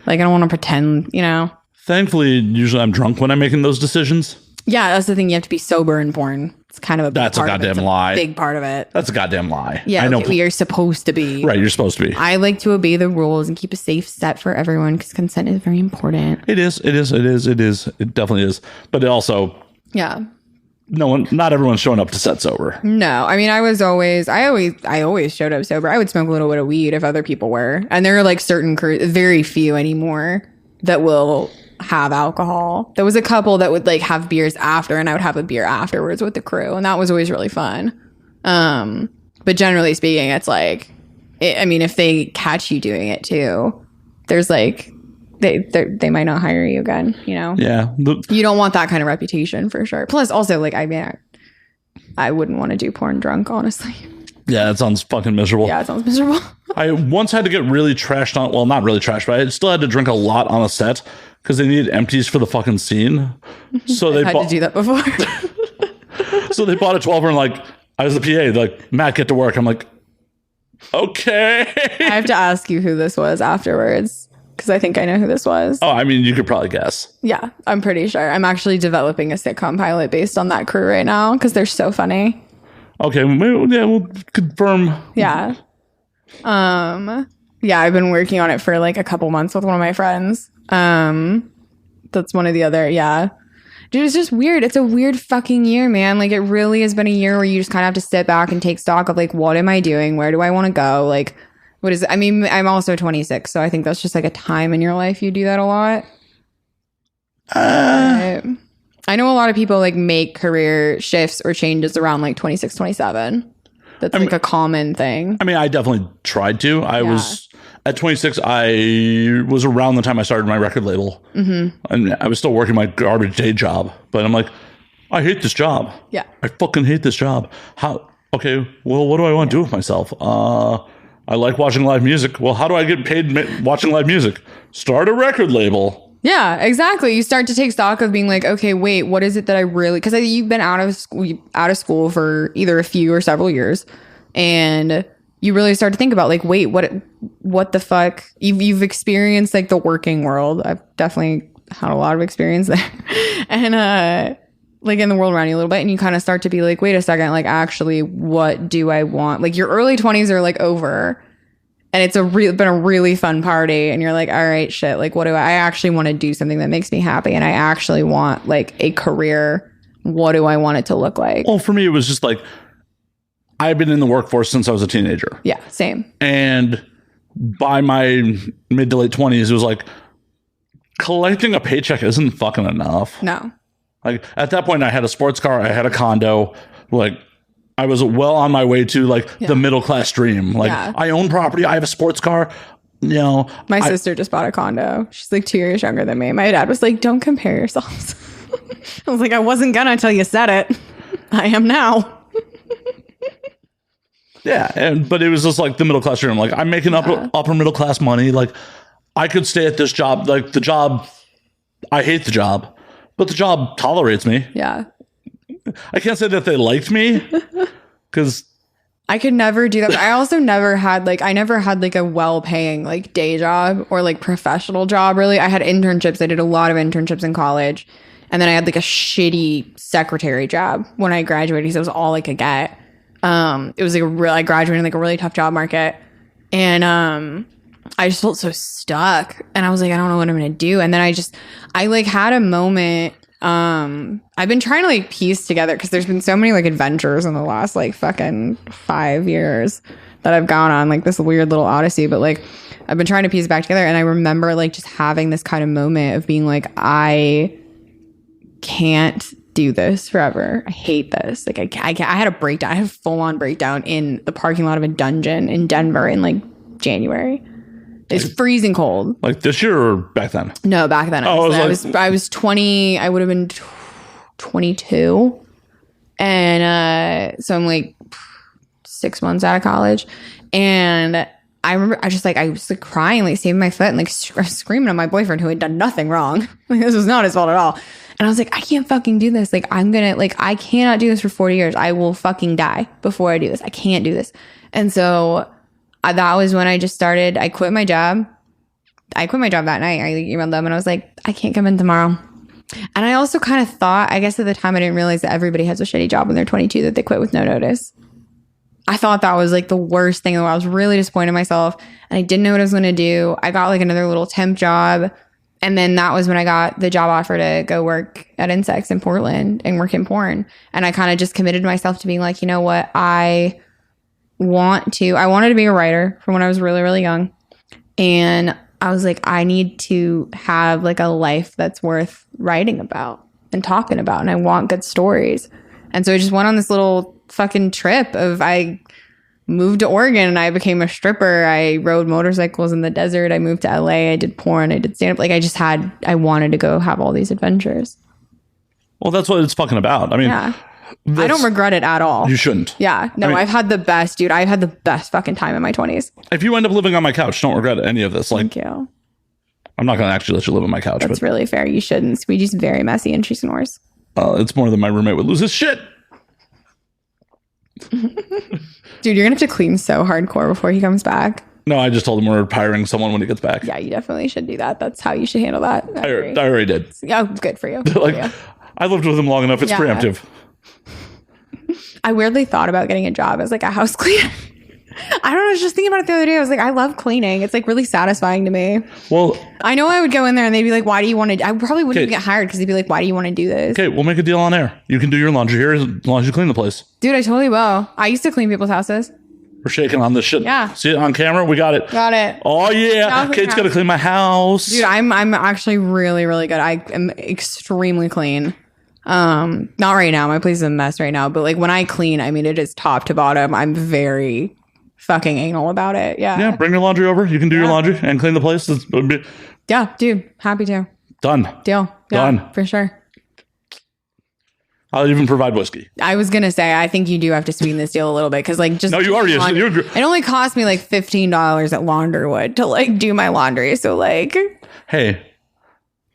Like, I don't want to pretend, you know? Thankfully, usually I'm drunk when I'm making those decisions. Yeah, that's the thing. You have to be sober in porn. It's kind of a big That's part a goddamn of it. lie. Big part of it. That's a goddamn lie. Yeah, I know. you're supposed to be. Right, you're supposed to be. I like to obey the rules and keep a safe set for everyone because consent is very important. It is. It definitely is. But it also... Yeah. Not everyone's showing up to set sober. No, I mean, I always showed up sober. I would smoke a little bit of weed if other people were. And there are like certain very few anymore that will have alcohol. There was a couple that would like have beers after, and I would have a beer afterwards with the crew, and that was always really fun. But generally speaking, it's like, I mean, if they catch you doing it too, there's like, they might not hire you again, you know? Yeah. You don't want that kind of reputation for sure. Plus, also, like, I mean, I wouldn't want to do porn drunk, honestly. Yeah, that sounds fucking miserable. Yeah, it sounds miserable. I once had to get really trashed on, well, not really trashed, but I still had to drink a lot on a set because they needed empties for the fucking scene. So they had to do that before. So they bought a 12er and like, I was the PA, they're like, Matt, get to work. I'm like, okay. I have to ask you who this was afterwards. Because I think I know who this was. Oh, I mean, you could probably guess. Yeah, I'm pretty sure. I'm actually developing a sitcom pilot based on that crew right now because they're so funny. Okay, we'll confirm. Yeah. Yeah, I've been working on it for like a couple months with one of my friends. That's one of the other, yeah. Dude, it's just weird. It's a weird fucking year, man. Like, it really has been a year where you just kind of have to sit back and take stock of like, what am I doing? Where do I want to go? Like, what is it? I mean, I'm also 26, so I think that's just like a time in your life you do that a lot. I know a lot of people like make career shifts or changes around like 26, 27. That's like a common thing. I mean, I definitely tried to. I was at 26. I was around the time I started my record label, and I was still working my garbage day job. But I'm like, I hate this job. Yeah, I fucking hate this job. How? Okay, well, what do I want to do with myself? I like watching live music. Well, how do I get paid watching live music? Start a record label. Yeah, exactly. You start to take stock of being like, okay, wait, what is it that I really... Because you've been out of school for either a few or several years. And you really start to think about like, wait, what the fuck? You've experienced like the working world. I've definitely had a lot of experience there. And like in the world around you a little bit. And you kind of start to be like, wait a second, like actually, what do I want? Like your early 20s are like over. And it's been a really fun party. And you're like, all right, shit. Like, what do I actually want to do something that makes me happy? And I actually want like a career. What do I want it to look like? Well, for me, it was just like, I've been in the workforce since I was a teenager. Yeah, same. And by my mid to late 20s, it was like, collecting a paycheck isn't fucking enough. No. Like at that point, I had a sports car. I had a condo. Like I was well on my way to like the middle class dream. Like I own property. I have a sports car. You know, my sister just bought a condo. She's like 2 years younger than me. My dad was like, "Don't compare yourselves." I was like, "I wasn't gonna until you said it. I am now." Yeah, but it was just like the middle class dream. Like I'm making upper middle class money. Like I could stay at this job. Like the job, I hate the job. But the job tolerates me. Yeah. I can't say that they liked me because I could never do that. But I also never had like a well-paying like day job or like professional job really. I had internships. I did a lot of internships in college. And then I had like a shitty secretary job when I graduated because it was all I could get. It was like I graduated in like a really tough job market. And I just felt so stuck. And I was like, I don't know what I'm going to do. And then I like had a moment. I've been trying to like piece together because there's been so many like adventures in the last like fucking 5 years that I've gone on like this weird little odyssey. But like I've been trying to piece it back together. And I remember like just having this kind of moment of being like, I can't do this forever. I hate this. Like I had a breakdown. I had a full-on breakdown in the parking lot of a dungeon in Denver in like January. It's freezing cold. Like this year or back then? No, back then. I was 20. I would have been 22. And so I'm like 6 months out of college. And I remember I was like crying, like saving my foot and like screaming at my boyfriend who had done nothing wrong. Like this was not his fault at all. And I was like, I can't fucking do this. Like I cannot do this for 40 years. I will fucking die before I do this. I can't do this. And so that was when I just started. I quit my job. I quit my job that night. I emailed them and I was like, I can't come in tomorrow. And I also kind of thought, I guess at the time I didn't realize that everybody has a shitty job when they're 22 that they quit with no notice. I thought that was like the worst thing in the world. I was really disappointed in myself and I didn't know what I was going to do. I got like another little temp job. And then that was when I got the job offer to go work at Insects in Portland and work in porn. And I kind of just committed myself to being like, you know what? I wanted to be a writer from when I was really, really young. And I was like, I need to have like a life that's worth writing about and talking about. And I want good stories. And so I just went on this little fucking trip of I moved to Oregon and I became a stripper. I rode motorcycles in the desert. I moved to LA. I did porn. I did stand-up. Like I wanted to go have all these adventures. Well, that's what it's fucking about. I mean, yeah. I don't regret it at all. You shouldn't. Yeah. No, I mean, I've had the best, dude. I've had the best fucking time in my 20s. If you end up living on my couch, don't regret any of this. Like, thank you. I'm not going to actually let you live on my couch. That's really fair. You shouldn't. Squeegee's very messy and she snores. It's more than my roommate would lose his shit. Dude, you're going to have to clean so hardcore before he comes back. No, I just told him we're hiring someone when he gets back. Yeah, you definitely should do that. That's how you should handle that. I already did. Yeah, good for you. I lived with him long enough. It's preemptive. I weirdly thought about getting a job as like a house cleaner. I don't know. I was just thinking about it the other day. I was like, I love cleaning. It's like really satisfying to me. Well, I know I would go in there and they'd be like, why do you want to? I probably wouldn't even get hired because they'd be like, why do you want to do this? Okay, we'll make a deal on air. You can do your laundry here as long as you clean the place. Dude, I totally will. I used to clean people's houses. We're shaking on this shit. Yeah. See it on camera? We got it. Got it. Oh, yeah. Kate's going to clean my house. Dude, I'm actually really, really good. I am extremely clean. Not right now. My place is a mess right now. But like when I clean, I mean, it is top to bottom. I'm very fucking anal about it. Yeah. Yeah. Bring your laundry over. You can do your laundry and clean the place. Yeah, dude. Happy to. Done. Deal. Yeah, done. For sure. I'll even provide whiskey. I was going to say, I think you do have to sweeten this deal a little bit. Cause like just. No, you already. It only cost me like $15 at Launderwood to like do my laundry. So like. Hey.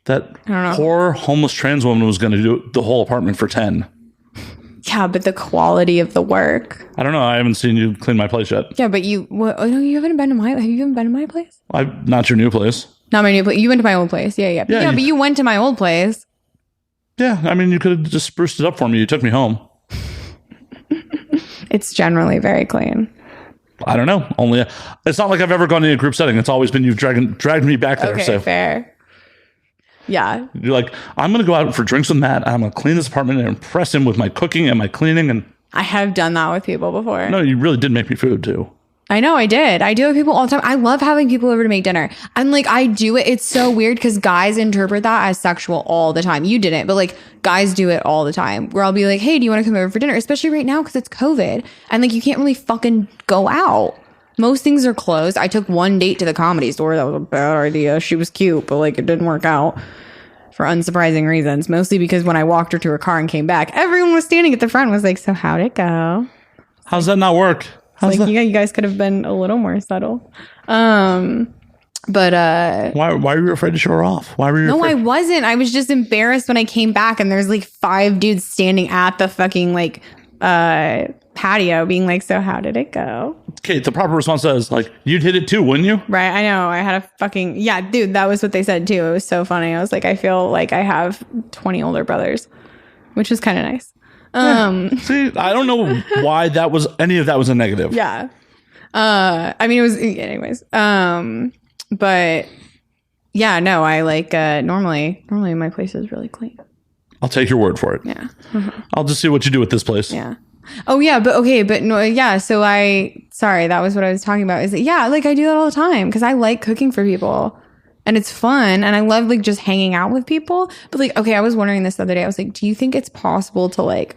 That poor homeless trans woman was going to do the whole apartment for 10. Yeah, but the quality of the work. I don't know. I haven't seen you clean my place yet. Yeah, but you haven't been to my. Have you even been to my place? Not your new place. Not my new place. You went to my old place. Yeah. But you went to my old place. Yeah, I mean, you could have just spruced it up for me. You took me home. It's generally very clean. I don't know. It's not like I've ever gone in a group setting. It's always been you've dragged me back there. Okay, so fair. Yeah. You're like, I'm going to go out for drinks with Matt. I'm going to clean this apartment and impress him with my cooking and my cleaning. And I have done that with people before. No, you really did make me food too. I know I did. I do it with people all the time. I love having people over to make dinner. And like, I do it. It's so weird because guys interpret that as sexual all the time. You didn't, but like guys do it all the time where I'll be like, hey, do you want to come over for dinner? Especially right now because it's COVID. And like, you can't really fucking go out. Most things are closed. I took one date to the Comedy Store. That was a bad idea. She was cute, but like it didn't work out. For unsurprising reasons, mostly because when I walked her to her car and came back, everyone was standing at the front and was like, so how'd it go? How's that not work? Yeah, you guys could have been a little more subtle. But why were you afraid to show her off? Why were you afraid? I wasn't. I was just embarrassed when I came back and there's like 5 dudes standing at the fucking like patio being like, so how did it go? Kate, the proper response is like, you'd hit it too, wouldn't you? Right. I know. I had a fucking, yeah, dude, that was what they said too. It was so funny. I was like, I feel like I have 20 older brothers, which was kind of nice. See, I don't know why any of that was a negative. Yeah. I mean, it was, anyways. But yeah, no, I like, normally my place is really clean. I'll take your word for it. Yeah. I'll just see what you do with this place. Yeah. Oh yeah, but okay, but no, yeah. So sorry, that was what I was talking about. Is that, yeah, like I do that all the time because I like cooking for people, and it's fun, and I love like just hanging out with people. But like, okay, I was wondering this the other day. I was like, do you think it's possible to like,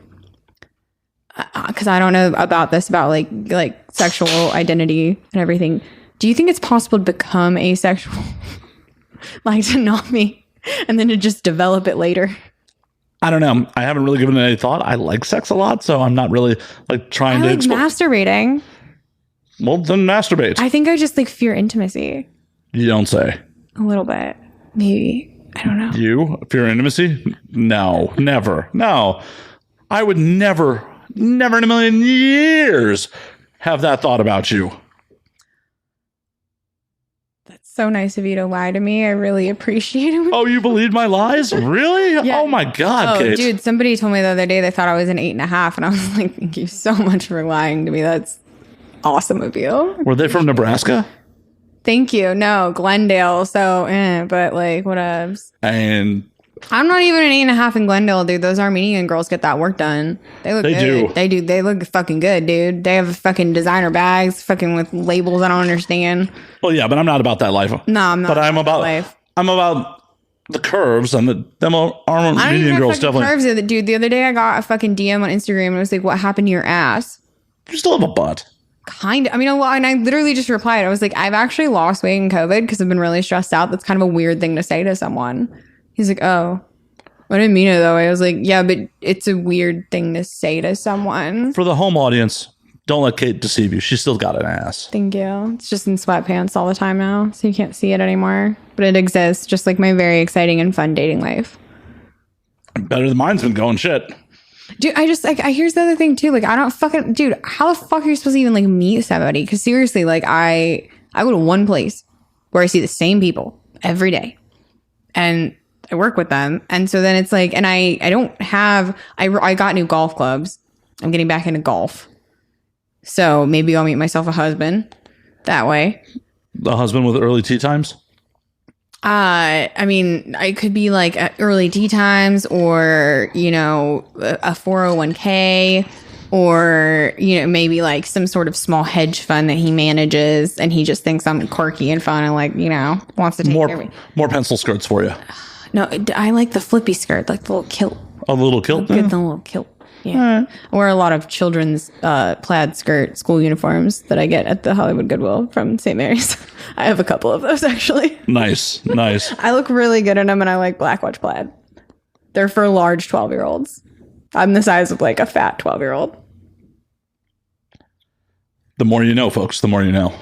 because I don't know about this about like sexual identity and everything. Do you think it's possible to become asexual, like to not be, and then to just develop it later? I don't know. I haven't really given it any thought. I like sex a lot, so I'm not really like trying to masturbating. Well, then masturbate. I think I just like fear intimacy. You don't say. A little bit, maybe. I don't know. You fear intimacy? No, never. No, I would never in a million years have that thought about you. So nice of you to lie to me. I really appreciate it. Oh, you believed my lies? Really? Yeah. Oh my God, Kate. Dude, somebody told me the other day they thought I was an 8.5, and I was like, thank you so much for lying to me. That's awesome of you. Were they from Nebraska? Thank you. No, Glendale. So, but like, whatevs. And I'm not even an 8.5 in Glendale, dude. Those Armenian girls get that work done. They look good. They do. They look fucking good, dude. They have fucking designer bags, fucking with labels I don't understand. Well, yeah, but I'm not about that life. No, I'm not. But I'm about life. I'm about the curves and them Armenian girls definitely. Curves, dude. The other day I got a fucking DM on Instagram and it was like, "What happened to your ass?" You still have a butt. Kind of. I mean, a lot. And I literally just replied. I was like, "I've actually lost weight in COVID because I've been really stressed out." That's kind of a weird thing to say to someone. He's like, "Oh." I didn't mean it that way. I was like, yeah, but it's a weird thing to say to someone. For the home audience, don't let Kate deceive you. She's still got an ass. Thank you. It's just in sweatpants all the time now, so you can't see it anymore. But it exists, just like my very exciting and fun dating life. Better than mine's been going shit. Dude, I just, like, here's the other thing, too. Like, I don't fucking, dude, how the fuck are you supposed to even, like, meet somebody? Because seriously, like, I go to one place where I see the same people every day. And I work with them. And so then it's like, and I don't have, I got new golf clubs. I'm getting back into golf. So maybe I'll meet myself a husband that way. The husband with early tea times? I mean, I could be like at early tea times or, you know, a 401k or, you know, maybe like some sort of small hedge fund that he manages and he just thinks I'm quirky and fun and like, you know, wants to take care of me. More pencil skirts for you. No, I like the flippy skirt, like the little kilt. Oh, the little kilt? Get the little kilt. Yeah. I wear a lot of children's plaid skirt school uniforms that I get at the Hollywood Goodwill from St. Mary's. I have a couple of those, actually. Nice. I look really good in them, and I like black watch plaid. They're for large 12-year-olds. I'm the size of like a fat 12-year-old. The more you know, folks, the more you know.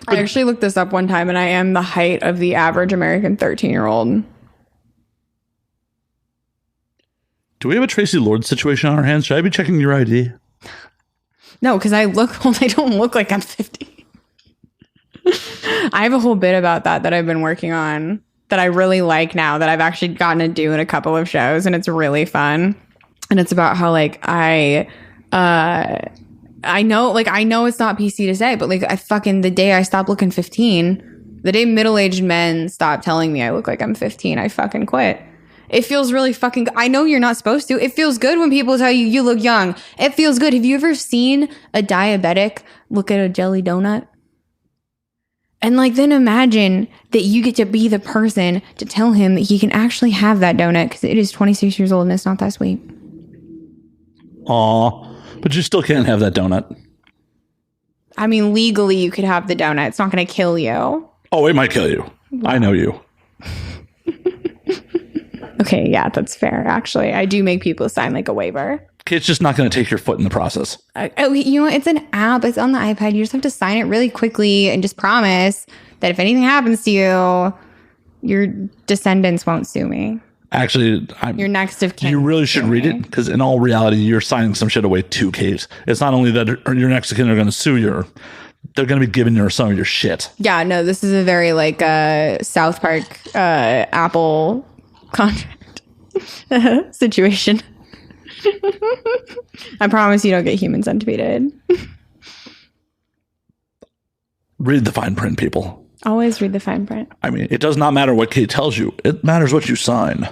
I actually looked this up one time, and I am the height of the average American 13-year-old. Do we have a Tracy Lord situation on our hands? Should I be checking your ID? No, because I don't look like I'm 50. I have a whole bit about that I've been working on that I really like now that I've actually gotten to do in a couple of shows, and it's really fun. And it's about how like I know it's not PC to say, but like the day I stopped looking 15, the day middle-aged men stop telling me I look like I'm 15, I fucking quit. It feels really fucking good. I know you're not supposed to. It feels good when people tell you look young. It feels good. Have you ever seen a diabetic look at a jelly donut? And like, then imagine that you get to be the person to tell him that he can actually have that donut because it is 26 years old and it's not that sweet. Aw, but you still can't have that donut. I mean, legally you could have the donut. It's not going to kill you. Oh, it might kill you. Wow. I know you. Okay, yeah, that's fair. Actually, I do make people sign like a waiver. It's just not going to take your foot in the process. You know, it's an app. It's on the iPad. You just have to sign it really quickly and just promise that if anything happens to you, your descendants won't sue me. Actually, Your next of kin. you really should read it, because in all reality, you're signing some shit away to Kate. It's not only that your next of kin are going to sue you, they're going to be giving you some of your shit. Yeah, no, this is a very like South Park Apple contract situation. I promise you don't get human centipeted. Read the fine print, people. Always read the fine print. I mean, it does not matter what Kate tells you. It matters what you sign.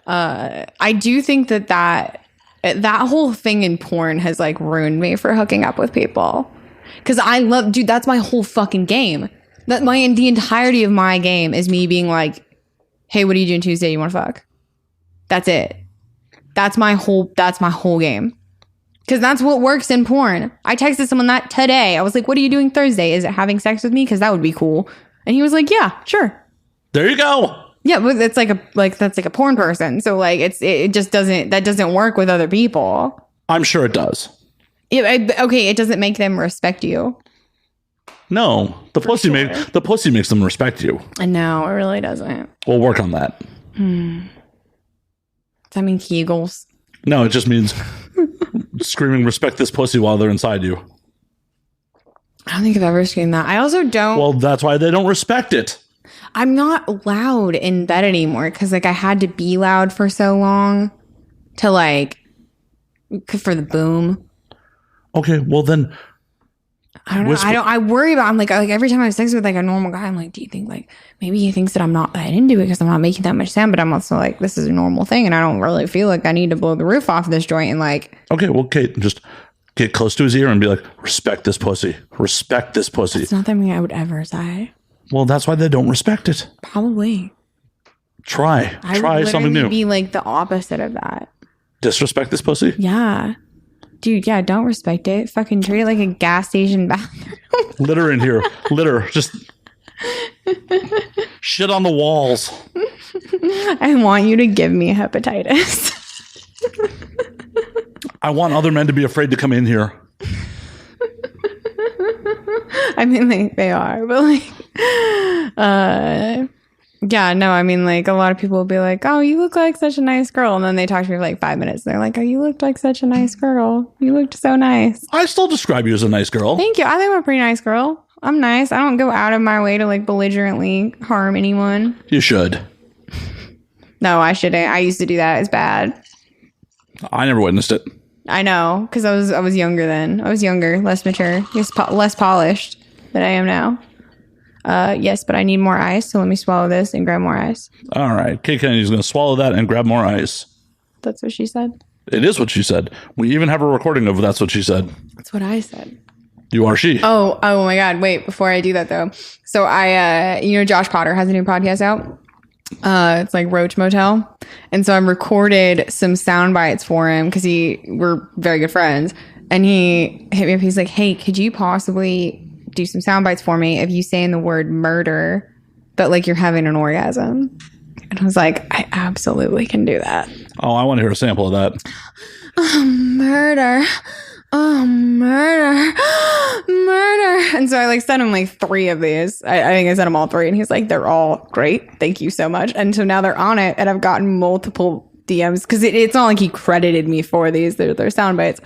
I do think that whole thing in porn has like ruined me for hooking up with people. Because I love, dude, that's my whole fucking game. The entirety of my game is me being like, hey, what are you doing Tuesday? You want to fuck? That's it. That's my whole game. Because that's what works in porn. I texted someone that today. I was like, what are you doing Thursday? Is it having sex with me? Because that would be cool. And he was like, yeah, sure. There you go. Yeah, but it's that's like a porn person. So like it just doesn't work with other people. I'm sure it does. Okay, it doesn't make them respect you. No, the pussy makes them respect you. No, it really doesn't. We'll work on that. Does that mean Kegels? No, it just means screaming respect this pussy while they're inside you. I don't think I've ever screamed that. I also don't. Well, that's why they don't respect it. I'm not loud in bed anymore because like I had to be loud for so long to like for the boom. Okay, well then I don't know. I worry about. I'm like every time I have sex with like a normal guy, I'm like, do you think like maybe he thinks that I'm not that into it because I'm not making that much sound? But I'm also like, this is a normal thing, and I don't really feel like I need to blow the roof off this joint. And like, okay, well, Kate, just get close to his ear and be like, respect this pussy. Respect this pussy. It's not something I would ever say. Well, that's why they don't respect it. Probably. Try something new. Be like the opposite of that. Disrespect this pussy? Yeah. Dude, yeah, don't respect it. Fucking treat it like a gas station bathroom. Litter in here. Litter. Just shit on the walls. I want you to give me hepatitis. I want other men to be afraid to come in here. I mean, they are, but like, yeah, no, I mean, like, a lot of people will be like, oh, you look like such a nice girl. And then they talk to me for like 5 minutes. And they're like, oh, you looked like such a nice girl. You looked so nice. I still describe you as a nice girl. Thank you. I think I'm a pretty nice girl. I'm nice. I don't go out of my way to like belligerently harm anyone. You should. No, I shouldn't. I used to do that. It's bad. I never witnessed it. I know, because I was younger then. I was younger, less mature, less polished than I am now. Yes, but I need more ice, so let me swallow this and grab more ice. All right. Kate Kennedy's going to swallow that and grab more ice. That's what she said. It is what she said. We even have a recording of that's what she said. That's what I said. You are she. Oh my God. Wait, before I do that though. So Josh Potter has a new podcast out. It's like Roach Motel. And so I recorded some sound bites for him because we're very good friends. And he hit me up. He's like, hey, could you possibly do some sound bites for me if you say in the word murder, but like you're having an orgasm? And I was like, I absolutely can do that. Oh, I want to hear a sample of that. Murder. Oh, murder. Murder. And so I like sent him like 3 of these. I think I sent him all 3. And he's like, they're all great. Thank you so much. And so now they're on it. And I've gotten multiple DMs because it's not like he credited me for these. They're sound bites.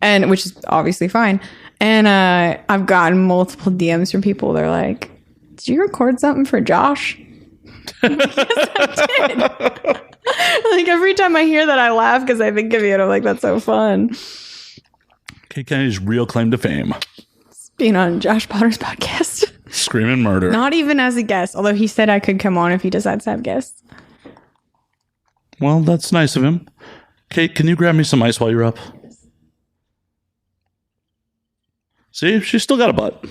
And which is obviously fine. And I've gotten multiple DMs from people. They're like, did you record something for Josh? Yes, I did. Like every time I hear that, I laugh because I think of you. And I'm like, that's so fun. Kate Kennedy's real claim to fame. Being on Josh Potter's podcast. Screaming murder. Not even as a guest, although he said I could come on if he decides to have guests. Well, that's nice of him. Kate, can you grab me some ice while you're up? See, she's still got a butt.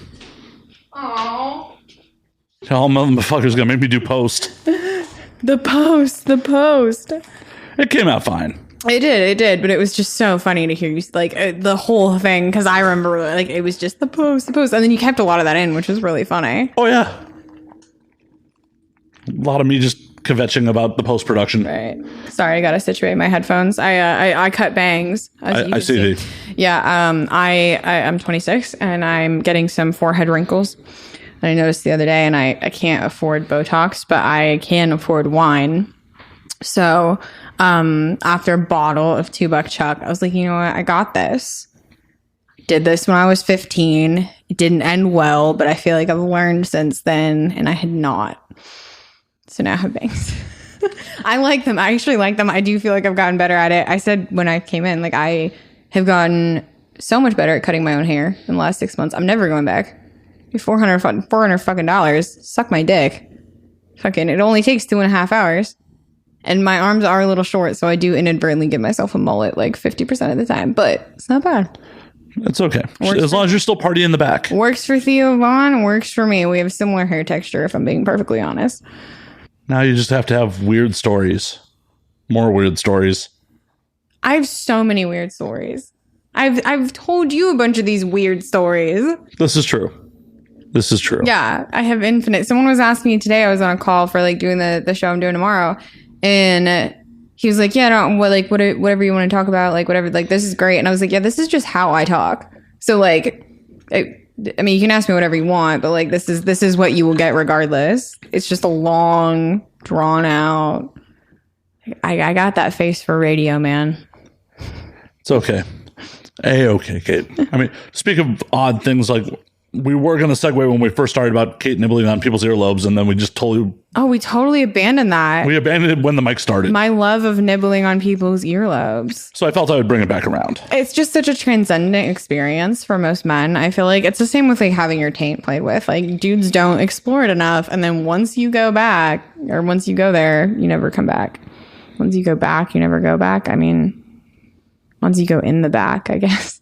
Aww. All motherfuckers gonna make me do post. The post. It came out fine. It did, but it was just so funny to hear you like the whole thing because I remember like it was just the post, and then you kept a lot of that in, which was really funny. Oh yeah, a lot of me just kvetching about the post production. Right. Sorry, I gotta situate my headphones. I cut bangs. I see these. Yeah. I'm 26 and I'm getting some forehead wrinkles. And I noticed the other day, and I can't afford Botox, but I can afford wine. So after a bottle of $2 Chuck, I was like, you know what? I got this. Did this when I was 15. It didn't end well, but I feel like I've learned since then, and I had not. So now I have bangs. I like them. I actually like them. I do feel like I've gotten better at it. I said when I came in, like, I have gotten so much better at cutting my own hair in the last 6 months. I'm never going back. $400 fucking dollars. Suck my dick. Fucking, it only takes 2.5 hours. And my arms are a little short, so I do inadvertently give myself a mullet like 50% of the time. But it's not bad. It's okay. As long as you're still partying in the back. Works for Theo Vaughn, works for me. We have similar hair texture, if I'm being perfectly honest. Now you just have to have weird stories. More weird stories. I have so many weird stories. I've told you a bunch of these weird stories. This is true. This is true. Yeah, I have infinite. Someone was asking me today, I was on a call for like doing the show I'm doing tomorrow. And he was like, yeah, whatever you want to talk about, like whatever, like this is great. And I was like, yeah, this is just how I talk. So like, I mean, you can ask me whatever you want, but like this is what you will get regardless. It's just a long, drawn out. I got that face for radio, man. It's okay. Okay, Kate. I mean, speak of odd things, like we were going to segue when we first started about Kate nibbling on people's earlobes, and then we just totally... Oh, we totally abandoned that. We abandoned it when the mic started. My love of nibbling on people's earlobes. So I felt I would bring it back around. It's just such a transcendent experience for most men. I feel like it's the same with like having your taint played with. Like dudes don't explore it enough, and then once you go back, or once you go there, you never come back. Once you go back, you never go back. I mean, once you go in the back, I guess.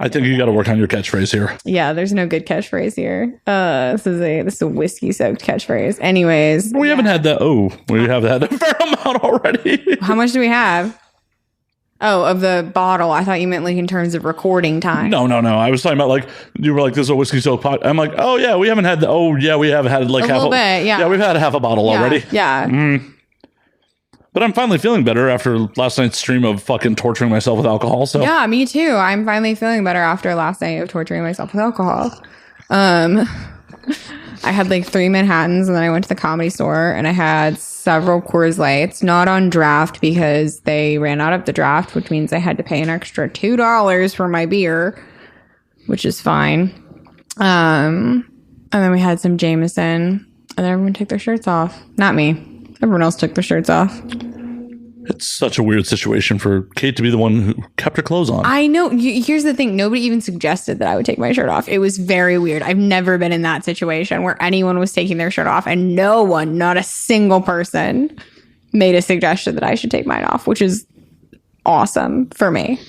I think you got to work on your catchphrase here. Yeah, there's no good catchphrase here. This is a whiskey soaked catchphrase. Anyways, we haven't had that. Oh, we have had a fair amount already. How much do we have? Oh, of the bottle. I thought you meant like in terms of recording time. No. I was talking about like you were like, "This is a whiskey soaked pot." I'm like, "Oh yeah, we haven't had the." Oh yeah, we have had like a little bit. Yeah, we've had half a bottle already. Yeah. But I'm finally feeling better after last night's stream of fucking torturing myself with alcohol. So yeah, me too. I'm finally feeling better after last night of torturing myself with alcohol. I had like 3 Manhattans, and then I went to the Comedy Store and I had several Coors Lights, not on draft because they ran out of the draft, which means I had to pay an extra $2 for my beer, which is fine. And then we had some Jameson, and then everyone took their shirts off. Not me. Everyone else took their shirts off. It's such a weird situation for Kate to be the one who kept her clothes on. I know. Here's the thing. Nobody even suggested that I would take my shirt off. It was very weird. I've never been in that situation where anyone was taking their shirt off, and no one, not a single person, made a suggestion that I should take mine off, which is awesome for me.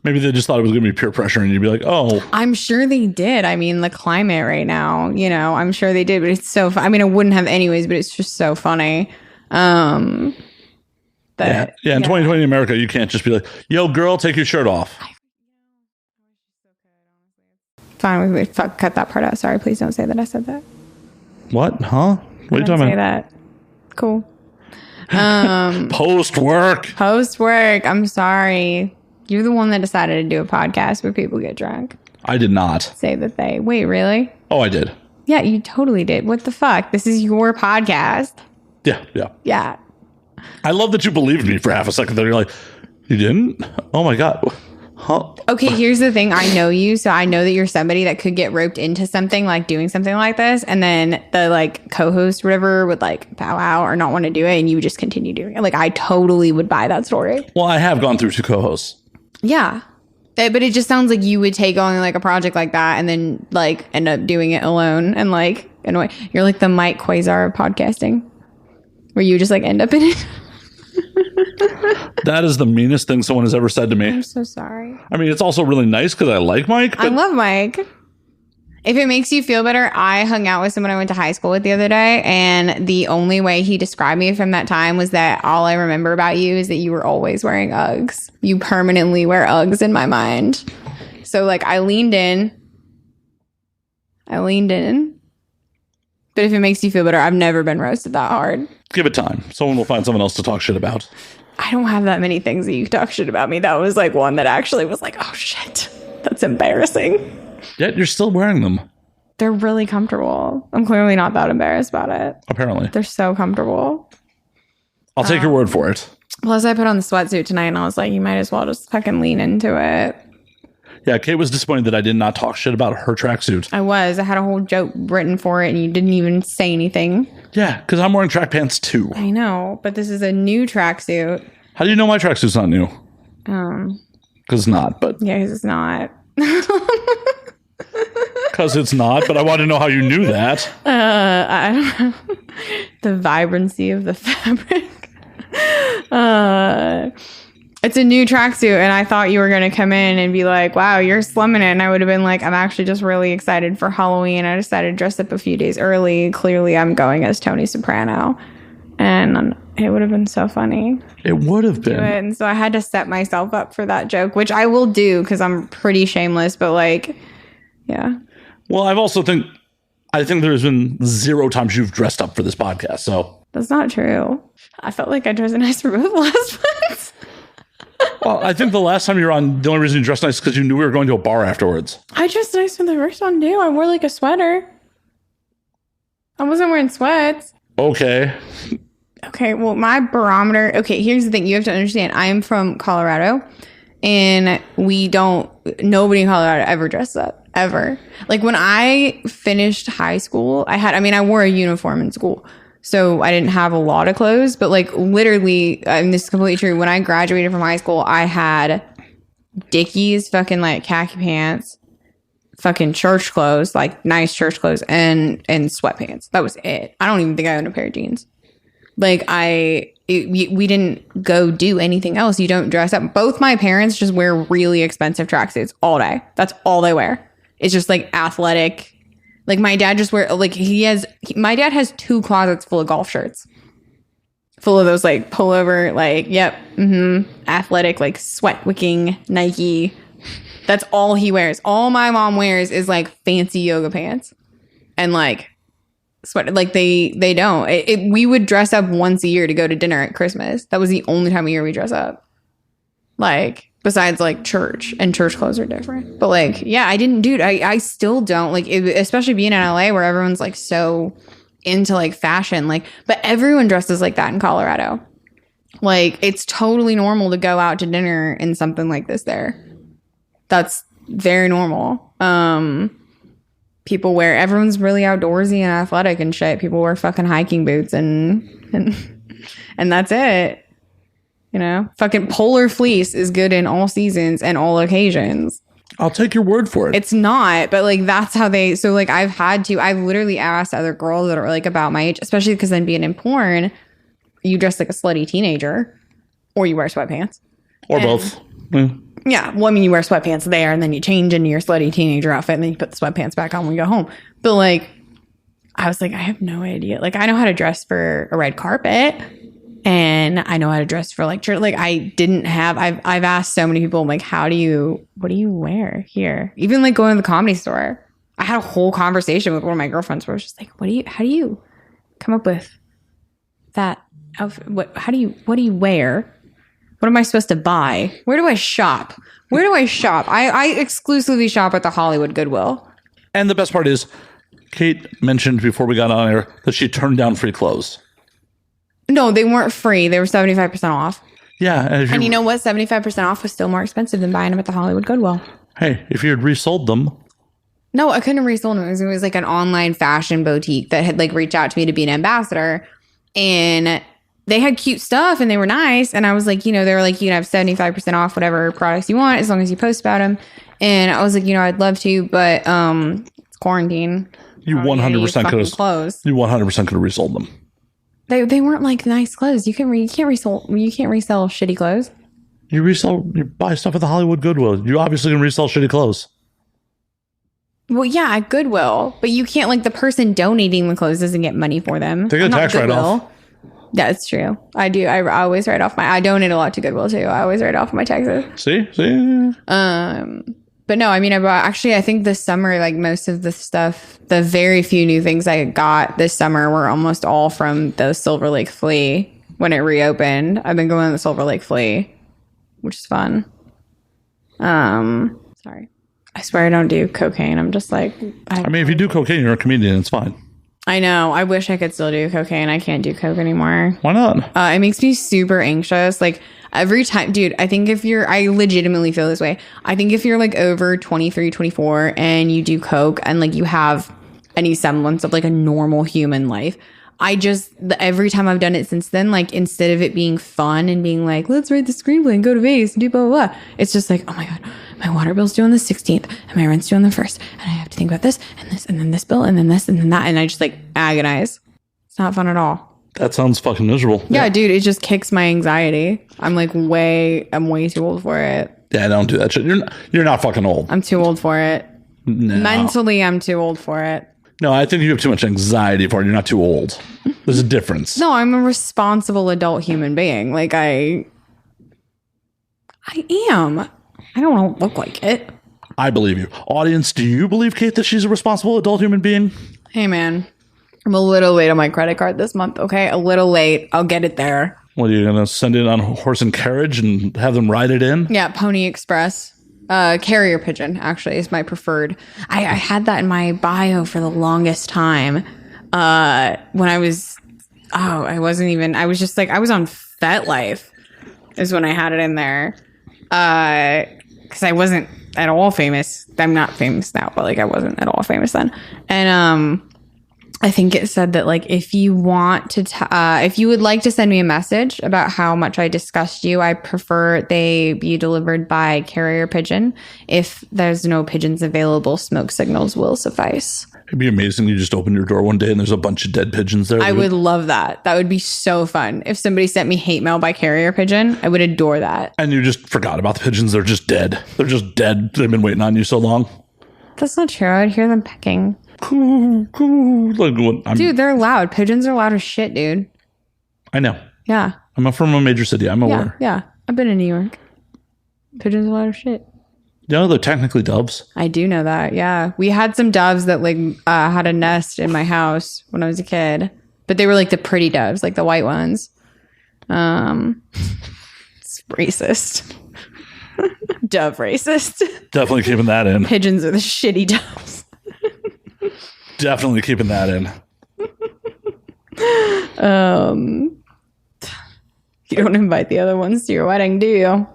Maybe they just thought it was going to be peer pressure, and you'd be like, oh. I'm sure they did. I mean, the climate right now, you know, I'm sure they did, but it's so I mean, I wouldn't have anyways, but it's just so funny. In 2020 America, you can't just be like, yo, girl, take your shirt off. Fine, we cut that part out. Sorry, please don't say that I said that. What? Huh? What are you talking about? That. Cool. Post work. I'm sorry. You're the one that decided to do a podcast where people get drunk. I did not. Say that they... Wait, really? Oh, I did. Yeah, you totally did. What the fuck? This is your podcast. Yeah. I love that you believed me for half a second. Then you're like, you didn't? Oh my God. Huh? Okay, here's the thing. I know you, so I know that you're somebody that could get roped into something like doing something like this, and then the like co-host or whatever would like bow out or not want to do it, and you would just continue doing it. Like, I totally would buy that story. Well, I have gone through 2 co-hosts. Yeah. But it just sounds like you would take on like a project like that and then like end up doing it alone and like annoy. You're like the Mike Quasar of podcasting, where you just like end up in it. That is the meanest thing someone has ever said to me. I'm so sorry. I mean, it's also really nice because I like Mike. I love Mike. If it makes you feel better, I hung out with someone I went to high school with the other day, and the only way he described me from that time was that all I remember about you is that you were always wearing Uggs. You permanently wear Uggs in my mind. So like I leaned in. But if it makes you feel better, I've never been roasted that hard. Give it time. Someone will find someone else to talk shit about. I don't have that many things that you talk shit about me. That was like one that actually was like, oh shit, that's embarrassing. Yet you're still wearing them. They're really comfortable. I'm clearly not that embarrassed about it. Apparently. They're so comfortable. I'll take your word for it. Plus, I put on the sweatsuit tonight, and I was like, you might as well just fucking lean into it. Yeah, Kate was disappointed that I did not talk shit about her tracksuit. I had a whole joke written for it, and you didn't even say anything. Yeah, because I'm wearing track pants too. I know, but this is a new tracksuit. How do you know my tracksuit's not new? Because it's not, but... Yeah, because it's not. Because it's not, but I want to know how you knew that. I don't know. The vibrancy of the fabric. It's a new tracksuit, and I thought you were going to come in and be like, wow, you're slumming it. And I would have been like, I'm actually just really excited for Halloween. I decided to dress up a few days early. Clearly, I'm going as Tony Soprano. And it would have been so funny. It would have been. And so I had to set myself up for that joke, which I will do because I'm pretty shameless. But like, yeah. Well, I think there's been 0 times you've dressed up for this podcast. So that's not true. I felt like I dressed nice for both last months. Well, I think the last time you were on, the only reason you dressed nice is because you knew we were going to a bar afterwards. I dressed nice for the first one, too. I wore like a sweater. I wasn't wearing sweats. Okay. Okay, well, my barometer... Okay, here's the thing. You have to understand. I'm from Colorado, and nobody in Colorado ever dresses up. Ever. Like, when I finished high school, I wore a uniform in school. So I didn't have a lot of clothes, but like literally, and this is completely true. When I graduated from high school, I had Dickies, fucking like khaki pants, fucking church clothes, like nice church clothes, and sweatpants. That was it. I don't even think I owned a pair of jeans. Like we didn't go do anything else. You don't dress up. Both my parents just wear really expensive tracksuits all day. That's all they wear. It's just like athletic. Like my dad just my dad has 2 closets full of golf shirts. Full of those like pullover, like, athletic, like sweat wicking Nike. That's all he wears. All my mom wears is like fancy yoga pants. And like sweat, like they don't. We would dress up once a year to go to dinner at Christmas. That was the only time of year we dress up. Like, besides like church, and church clothes are different. But like, yeah, I didn't, dude, I still don't like it, especially being in LA where everyone's like so into like fashion, like, but everyone dresses like that in Colorado. Like it's totally normal to go out to dinner in something like this there. That's very normal. Everyone's really outdoorsy and athletic and shit. People wear fucking hiking boots and that's it. You know, fucking polar fleece is good in all seasons and all occasions. I'll take your word for it. It's not, but like that's how so like I've literally asked other girls that are like about my age, especially because then being in porn, you dress like a slutty teenager or you wear sweatpants. Or both. Yeah. Well, I mean, you wear sweatpants there and then you change into your slutty teenager outfit and then you put the sweatpants back on when you go home. But like, I was like, I have no idea. Like, I know how to dress for a red carpet. And I know how to dress for like church. Like I've asked so many people, like, what do you wear here? Even like going to the Comedy Store. I had a whole conversation with one of my girlfriends where I was just like, how do you come up with that outfit? What do you wear? What am I supposed to buy? Where do I shop? I exclusively shop at the Hollywood Goodwill. And the best part is, Kate mentioned before we got on air that she turned down free clothes. No, they weren't free. They were 75% off. Yeah. And you know what? 75% off was still more expensive than buying them at the Hollywood Goodwill. Hey, if you had resold them. No, I couldn't have resold them. It was like an online fashion boutique that had like reached out to me to be an ambassador. And they had cute stuff and they were nice. And I was like, they were like, you can have 75% off whatever products you want as long as you post about them. And I was like, I'd love to, but it's quarantine. You 100% could have clothes. You 100% could have resold them. They weren't like nice clothes. You can't resell shitty clothes. You buy stuff at the Hollywood Goodwill. You obviously can resell shitty clothes. Well, yeah, at Goodwill, but you can't, like, the person donating the clothes doesn't get money for them. They get a tax write-off. Yeah, it's true. I do. I always write off I donate a lot to Goodwill too. I always write off my taxes. See. But no, I mean, I think this summer, like most of the stuff, the very few new things I got this summer were almost all from the Silver Lake Flea when it reopened. I've been going to the Silver Lake Flea, which is fun. Sorry. I swear I don't do cocaine. I'm just like... I mean, if you do cocaine, you're a comedian. It's fine. I know. I wish I could still do cocaine. I can't do coke anymore. Why not? It makes me super anxious. Like every time, dude, I think if you're, I legitimately feel this way. I think if you're like over 23, 24 and you do coke and like you have any semblance of like a normal human life, every time I've done it since then, like instead of it being fun and being like, let's write the screenplay and go to Vegas and do blah, blah, blah. It's just like, oh my God, my water bill's due on the 16th and my rent's due on the 1st. And I have to think about this and then this bill and then this and then that. And I just like agonize. It's not fun at all. That sounds fucking miserable. Yeah, dude, it just kicks my anxiety. I'm way too old for it. Yeah, don't do that shit. You're not fucking old. I'm too old for it. No. Mentally, I'm too old for it. No, I think you have too much anxiety for it. You're not too old. There's a difference. No, I'm a responsible adult human being. Like I am. I don't look like it. I believe you. Audience, do you believe, Kate, that she's a responsible adult human being? Hey, man. I'm a little late on my credit card this month, okay? A little late. I'll get it there. What, are you going to send it on horse and carriage and have them ride it in? Yeah, Pony Express. Carrier pigeon, actually, is my preferred. I had that in my bio for the longest time. When I was... I was just like... I was on FetLife is when I had it in there. Because I wasn't at all famous. I'm not famous now, but like I wasn't at all famous then. And I think it said that like if you want to if you would like to send me a message about how much I discussed you, I prefer they be delivered by carrier pigeon. If there's no pigeons available, smoke signals will suffice. It'd be amazing. You just open your door one day and there's a bunch of dead pigeons there. I would love that. That would be so fun. If somebody sent me hate mail by carrier pigeon, I would adore that. And you just forgot about the pigeons. They're just dead. They're just dead. They've been waiting on you so long. That's not true. I'd hear them pecking. Cool. Like, dude, they're loud. Pigeons are loud as shit, dude. I know. Yeah. I'm from a major city. I'm aware. Yeah. I've been in New York. Pigeons are loud as shit. You know, they're technically doves. I do know that. Yeah. We had some doves that like had a nest in my house when I was a kid, but they were like the pretty doves, like the white ones. It's racist. Dove racist. Definitely keeping that in. Pigeons are the shitty doves. Definitely keeping that in. You don't invite the other ones to your wedding, do you?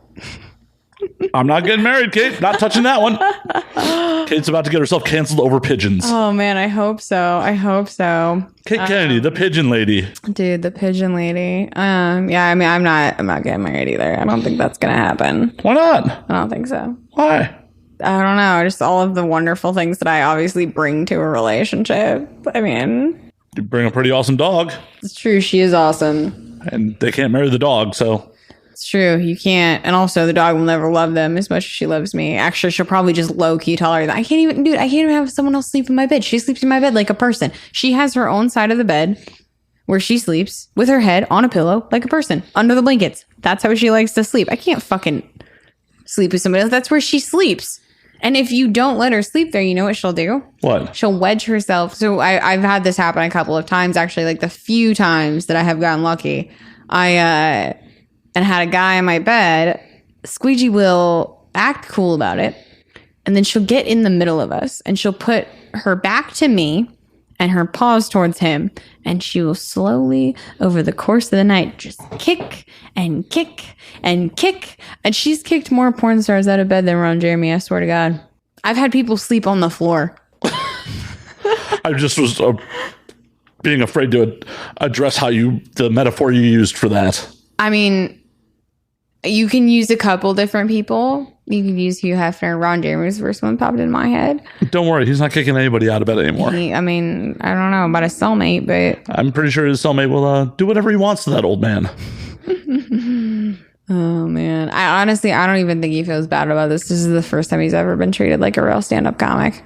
I'm not getting married, Kate. Not touching that one. Kate's about to get herself canceled over pigeons. Oh, man. I hope so. Kate Kennedy, the pigeon lady. Dude, the pigeon lady. Yeah, I mean, I'm not getting married either. I don't think that's going to happen. Why not? I don't think so. Why? I don't know. Just all of the wonderful things that I obviously bring to a relationship. I mean, you bring a pretty awesome dog. It's true. She is awesome. And they can't marry the dog, so. It's true. You can't. And also, the dog will never love them as much as she loves me. Actually, she'll probably just low-key tolerate that. I can't even have someone else sleep in my bed. She sleeps in my bed like a person. She has her own side of the bed where she sleeps with her head on a pillow like a person under the blankets. That's how she likes to sleep. I can't fucking sleep with somebody else. That's where she sleeps. And if you don't let her sleep there, you know what she'll do? What? She'll wedge herself. So I've had this happen a couple of times, actually, like the few times that I have gotten lucky. And had a guy in my bed. Squeegee will act cool about it. And then she'll get in the middle of us and she'll put her back to me and her paws towards him. And she will slowly, over the course of the night, just kick and kick and kick. And she's kicked more porn stars out of bed than Ron Jeremy, I swear to God. I've had people sleep on the floor. I just was being afraid to address the metaphor you used for that. I mean, you can use a couple different people. You can use Hugh Hefner. Ron Jeremy's first one popped in my head. Don't worry, he's not kicking anybody out of bed anymore. I mean, I don't know about a cellmate, but I'm pretty sure his cellmate will do whatever he wants to that old man. Oh man, I don't even think he feels bad about this. This is the first time he's ever been treated like a real stand-up comic.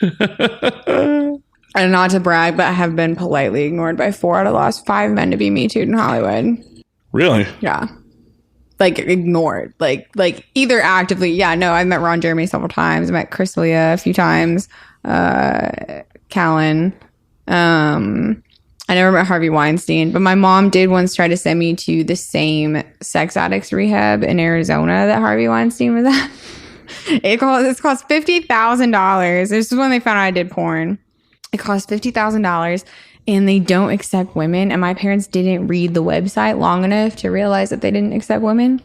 And not to brag, but I have been politely ignored by 4 out of the last 5 men to be Me Too'd in Hollywood. Really? Yeah. Like ignored, like either actively. Yeah, no, I've met Ron Jeremy several times. I met Chris D'Elia a few times. Callan. I never met Harvey Weinstein, but my mom did once try to send me to the same sex addicts rehab in Arizona that Harvey Weinstein was at. It cost $50,000. This is when they found out I did porn. It cost $50,000 and they don't accept women. And my parents didn't read the website long enough to realize that they didn't accept women.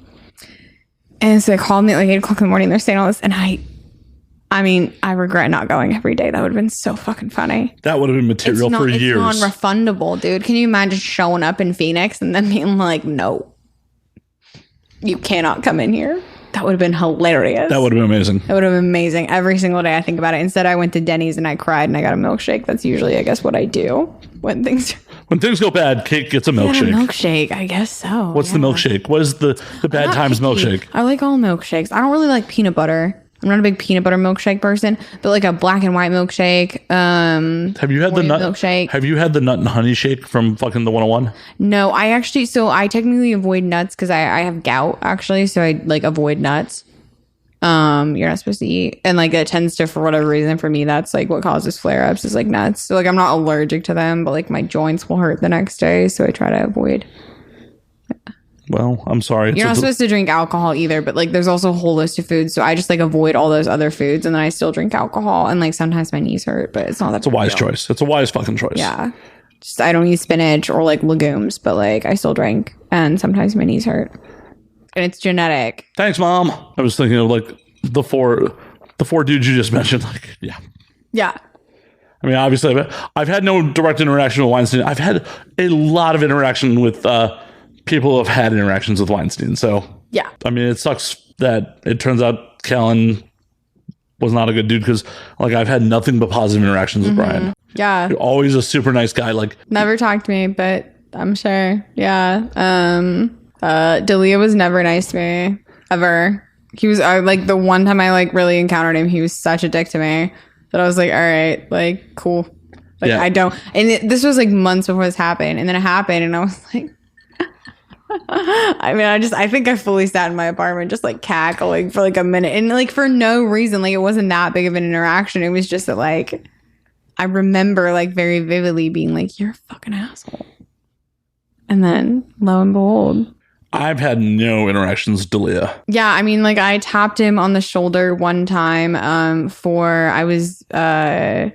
And so they called me at like 8 o'clock in the morning. They're saying all this. And I mean, I regret not going every day. That would have been so fucking funny. That would have been material for years. It's non-refundable, dude. Can you imagine showing up in Phoenix and then being like, no, you cannot come in here? That would have been hilarious. That would have been amazing. That would have been amazing. Every single day I think about it. Instead, I went to Denny's and I cried and I got a milkshake. That's usually, I guess, what I do when things go bad. Kate gets a milkshake. Milkshake, I guess so. What's the milkshake? What is the bad times milkshake? I like all milkshakes. I don't really like peanut butter. I'm not a big peanut butter milkshake person, but like a black and white milkshake. Have you had the nut milkshake? Have you had the nut and honey shake from fucking the 101? No, I technically avoid nuts because I have gout actually, so I like avoid nuts. You're not supposed to eat, and like it tends to, for whatever reason, for me that's like what causes flare-ups is like nuts. So like I'm not allergic to them, but like my joints will hurt the next day, so I try to avoid. Well, I'm sorry. You're not supposed to drink alcohol either, but like there's also a whole list of foods. So I just like avoid all those other foods and then I still drink alcohol. And like sometimes my knees hurt, but it's not that. It's a wise choice. It's a wise fucking choice. Yeah. Just I don't eat spinach or like legumes, but like I still drink and sometimes my knees hurt. And it's genetic. Thanks, Mom. I was thinking of like the four dudes you just mentioned. Like, yeah. Yeah. I mean, obviously, I've had no direct interaction with Weinstein. I've had a lot of interaction with people who have had interactions with Weinstein. So, yeah. I mean, it sucks that it turns out Callan was not a good dude because, like, I've had nothing but positive interactions with Brian. Yeah. You're always a super nice guy. Like, never talked to me, but I'm sure. Yeah. Dalia was never nice to me ever. He was like the one time I like really encountered him, he was such a dick to me that I was like, all right, like, cool. Like, yeah. I don't. And this was like months before this happened. And then it happened and I was like, I mean, I think I fully sat in my apartment just like cackling for like a minute and like for no reason. Like it wasn't that big of an interaction. It was just that like I remember like very vividly being like, you're a fucking asshole. And then lo and behold, I've had no interactions with Dalia. Yeah, I mean, like I tapped him on the shoulder one time I was should I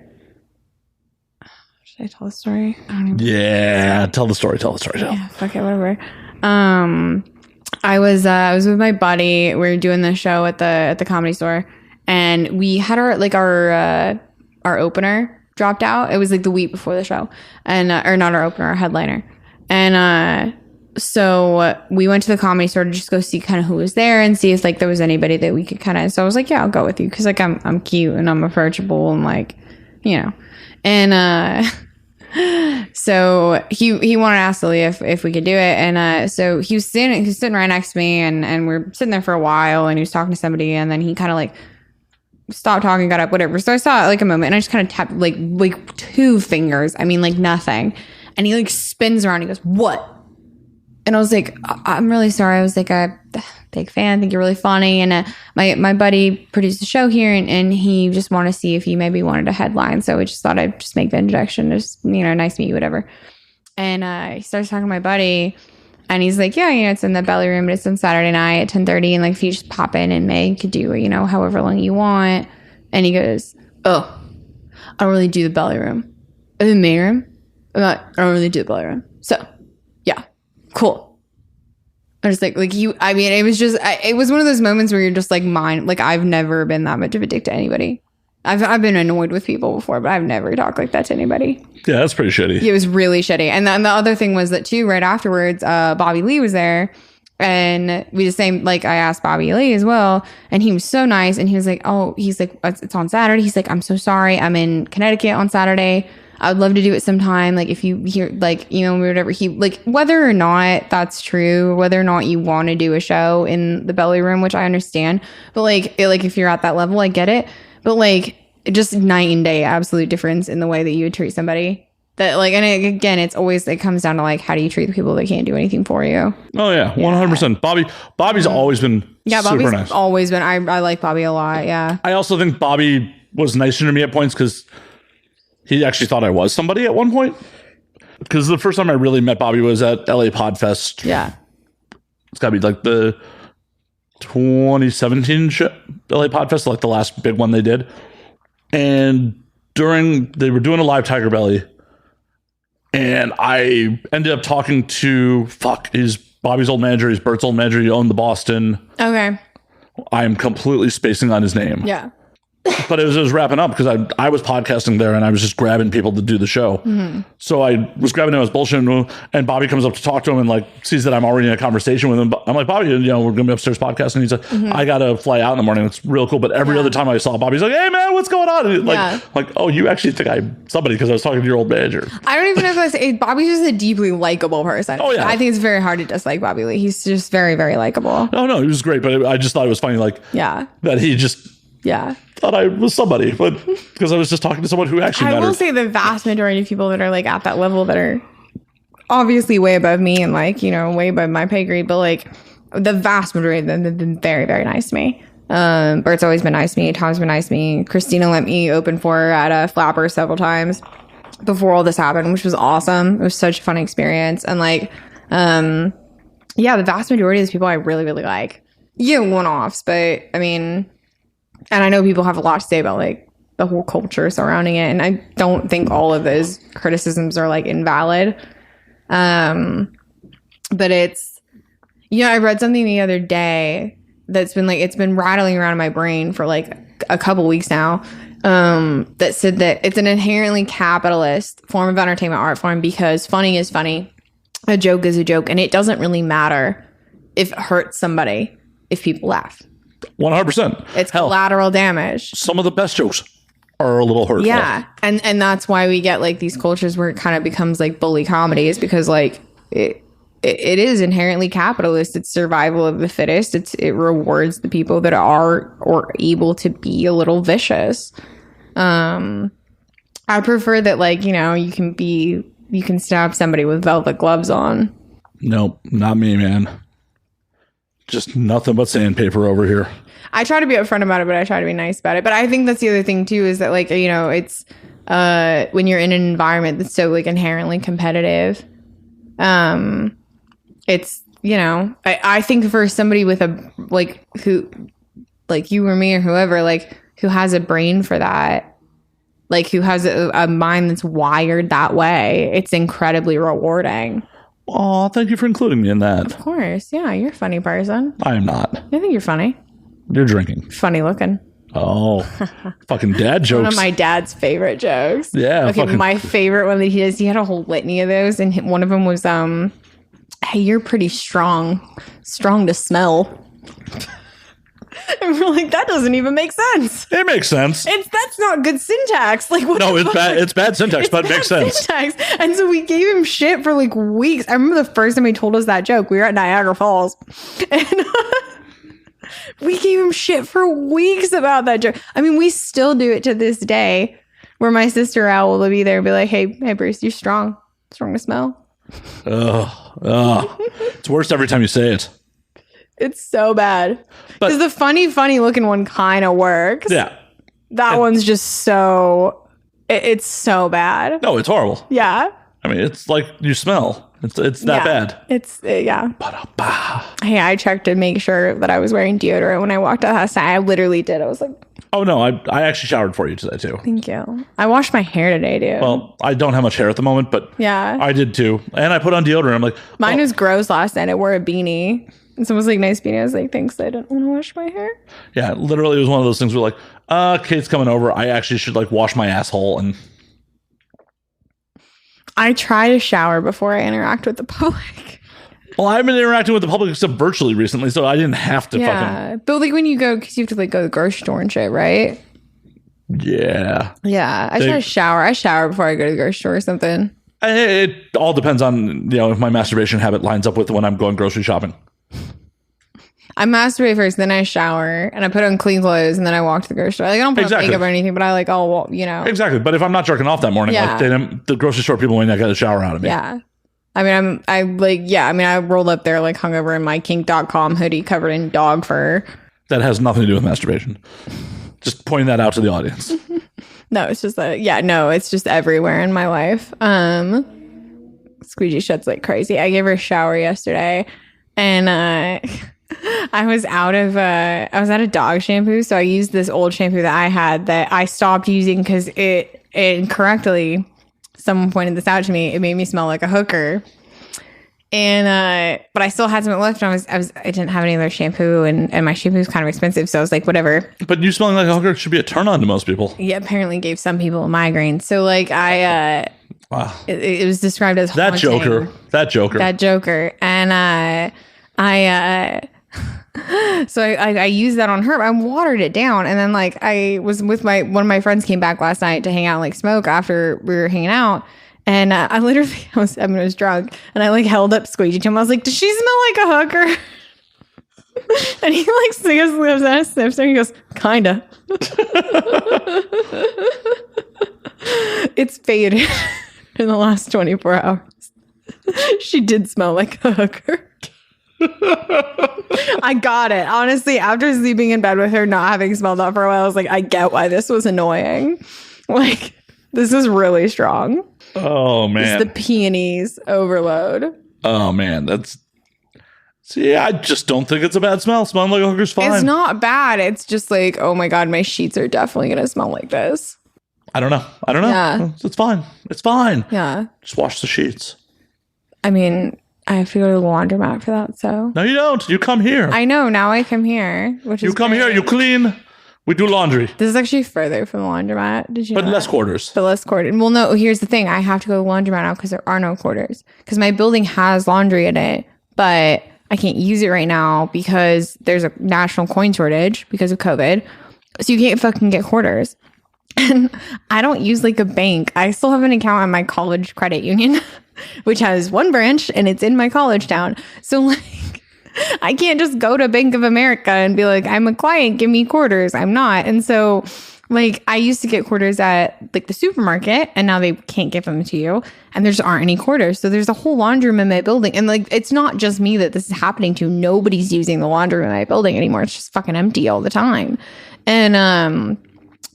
tell the story? I don't even yeah, tell the story. Yeah, fuck it, whatever. I was with my buddy. We were doing the show at the Comedy Store, and we had our opener dropped out. It was like the week before the show, and or not our opener, our headliner, and so we went to the Comedy Store to just go see kind of who was there and see if like there was anybody that we could kind of. So I was like, yeah, I'll go with you because like I'm cute and I'm approachable and like, you know, and so he wanted to ask Lily if we could do it, and so he was sitting right next to me, and we're sitting there for a while, and he was talking to somebody, and then he kind of like stopped talking, got up, whatever. So I saw it like a moment, and I just kind of tapped like 2 fingers. I mean, like nothing, and he like spins around. He goes, "What?" And I was like, I'm really sorry. I was like, I'm a big fan. I think you're really funny. And my buddy produced a show here, and he just wanted to see if you maybe wanted a headline. So we just thought I'd just make the introduction. Just, you know, nice to meet you, whatever. And he starts talking to my buddy, and he's like, yeah, you know, it's in the Belly Room, but it's on Saturday night at 10:30. And like, if you just pop in May, you could do, you know, however long you want. And he goes, oh, I don't really do the Belly Room. The May Room? I don't really do the Belly Room. So, yeah. Cool. I was like you, I mean, it was just, it was one of those moments where you're just like like I've never been that much of a dick to anybody. I've been annoyed with people before, but I've never talked like that to anybody. Yeah, that's pretty shitty. It was really shitty. And then the other thing was that too, right afterwards, Bobby Lee was there, and we just same, like I asked Bobby Lee as well, and he was so nice, and he was like, oh, he's like, it's on Saturday. He's like, I'm so sorry. I'm in Connecticut on Saturday. I would love to do it sometime. Like if you hear, like, you know, whatever he, like, whether or not that's true, whether or not you want to do a show in the Belly Room, which I understand, but like if you're at that level, I get it. But like just night and day, absolute difference in the way that you would treat somebody. That like, and again, it's always, it comes down to like, how do you treat the people that can't do anything for you? Oh yeah, 100%. Bobby's always been super nice. Always been. I like Bobby a lot. Yeah. I also think Bobby was nicer to me at points because he actually thought I was somebody at one point. Because the first time I really met Bobby was at LA Podfest. Yeah. It's got to be like the 2017 LA Podfest, like the last big one they did. And they were doing a live Tiger Belly. And I ended up talking to, he's Bobby's old manager. He's Bert's old manager. He owned the Boston. Okay. I'm completely spacing on his name. Yeah. But it was wrapping up because I was podcasting there and I was just grabbing people to do the show. Mm-hmm. So I was grabbing him, I was bullshitting him, and Bobby comes up to talk to him and like sees that I'm already in a conversation with him. I'm like, Bobby, we're going to be upstairs podcasting. He's like, I got to fly out in the morning. It's real cool. But every other time I saw Bobby, he's like, hey man, what's going on? And like, oh, you actually think I'm somebody because I was talking to your old manager. I don't even know if Bobby's just a deeply likable person. Oh yeah. I think it's very hard to dislike Bobby Lee. He's just very, very likable. No, he was great. But I just thought it was funny, like that he just... Yeah. Thought I was somebody, but because I was just talking to someone who actually mattered. I will say the vast majority of people that are like at that level that are obviously way above me and like, way above my pay grade, but like the vast majority of them have been very, very nice to me. Bert's always been nice to me. Tom's been nice to me. Christina let me open for her at a Flapper several times before all this happened, which was awesome. It was such a fun experience. And like, the vast majority of these people I really, really like. You get one-offs, but I mean... And I know people have a lot to say about like the whole culture surrounding it. And I don't think all of those criticisms are like invalid. But it's, I read something the other day that's been like, it's been rattling around in my brain for like a couple weeks now. That said that it's an inherently capitalist form of entertainment art form because funny is funny. A joke is a joke. And it doesn't really matter if it hurts somebody if people laugh. 100%. It's collateral damage. Some of the best jokes are a little hurtful. Yeah. And that's why we get like these cultures where it kind of becomes like bully comedies because like it is inherently capitalist. It's survival of the fittest. It rewards the people that are or able to be a little vicious. I prefer that like, you can stab somebody with velvet gloves on. Nope, not me, man. Just nothing but sandpaper over here. I try to be upfront about it, but I try to be nice about it. But I think that's the other thing too, is that like, it's when you're in an environment that's so like inherently competitive, it's, I think for somebody with a, like who, like you or me or whoever, like who has a brain for that, like who has a mind that's wired that way, it's incredibly rewarding. Oh, thank you for including me in that. Of course. Yeah, you're a funny person. I am not. I think you're funny. You're drinking. Funny looking. Oh, fucking dad jokes. One of my dad's favorite jokes. Yeah. Okay, my favorite one that he does, he had a whole litany of those, and one of them was, hey, you're pretty strong to smell. And we're like, that doesn't even make sense. It makes sense. That's not good syntax. Like, what? No, it's bad. It's bad syntax, but it makes sense. Syntax. And so we gave him shit for like weeks. I remember the first time he told us that joke. We were at Niagara Falls, and we gave him shit for weeks about that joke. I mean, we still do it to this day, where my sister Owl will be there and be like, "Hey, Bruce, you're strong to smell." It's worse every time you say it. It's so bad. Because the funny looking one kind of works. Yeah. That one's just so... It's so bad. No, it's horrible. Yeah. I mean, it's like you smell. It's that bad. It's, yeah. Ba-da-ba. Hey, I checked to make sure that I was wearing deodorant when I walked out last night. I literally did. I was like... Oh, no. I actually showered for you today, too. Thank you. I washed my hair today, dude. Well, I don't have much hair at the moment, but... Yeah. I did, too. And I put on deodorant. I'm like... Mine was gross last night. I wore a beanie. And someone was like, nice beanie. I was like, thanks. I didn't want to wash my hair. Yeah, literally, it was one of those things where like, Kate's coming over. I actually should like wash my asshole. And I try to shower before I interact with the public. Well, I've been interacting with the public except virtually recently, so I didn't have to fucking... But like when you go, because you have to like go to the grocery store and shit, right? Yeah. Yeah, I try to shower. I shower before I go to the grocery store or something. It all depends on, if my masturbation habit lines up with when I'm going grocery shopping. I masturbate first, then I shower, and I put on clean clothes, and then I walk to the grocery store. Like, I don't put on makeup or anything, but I like, Exactly. But if I'm not jerking off that morning, the grocery store people may not get a shower out of me. Yeah. I mean, I rolled up there like hungover in my kink.com hoodie covered in dog fur. That has nothing to do with masturbation. Just pointing that out to the audience. No, it's just it's just everywhere in my life. Squeegee shuts like crazy. I gave her a shower yesterday, and I was out of dog shampoo, so I used this old shampoo that I had that I stopped using because it incorrectly, someone pointed this out to me. It made me smell like a hooker. And but I still had some left, and I didn't have any other shampoo, and my shampoo was kind of expensive, so I was like, whatever. But you smelling like a hooker should be a turn on to most people. Yeah, apparently gave some people a migraine. So like wow. It was described as that haunting. That Joker. And so I used that on her. I watered it down, and then like I was with one of my friends came back last night to hang out and like smoke after we were hanging out. And I literally, I was drunk, and I like held up Squeegee to him. I was like, "Does she smell like a hooker?" And he like sniffs her, and he goes, "Kinda." It's faded in the last 24 hours. She did smell like a hooker. I got it. Honestly, after sleeping in bed with her, not having smelled that for a while, I was like, I get why this was annoying. Like, this is really strong. Oh, man. It's the peonies overload. Oh, man. I just don't think it's a bad smell. Smelling like a hooker's fine. It's not bad. It's just like, oh my God, my sheets are definitely going to smell like this. I don't know. Yeah. It's fine. It's fine. Yeah. Just wash the sheets. I mean, I have to go to the laundromat for that, so. No, you don't. You come here. I know. Now I come here, which is You come great. here. You clean. We do laundry. This is actually further from the laundromat. Did you know less that? quarters. But less quarters. Well, no, here's the thing. I have to go to the laundromat now because there are no quarters. Because my building has laundry in it, but I can't use it right now because there's a national coin shortage because of COVID. So you can't fucking get quarters. And I don't use like a bank. I still have an account at my college credit union, which has one branch and it's in my college town. So like, I can't just go to Bank of America and be like, I'm a client, give me quarters. I'm not. And so like I used to get quarters at like the supermarket, and now they can't give them to you, and there just aren't any quarters. So there's a whole laundry room in my building, and like it's not just me that this is happening to. Nobody's using the laundry room in my building anymore. It's just fucking empty all the time. And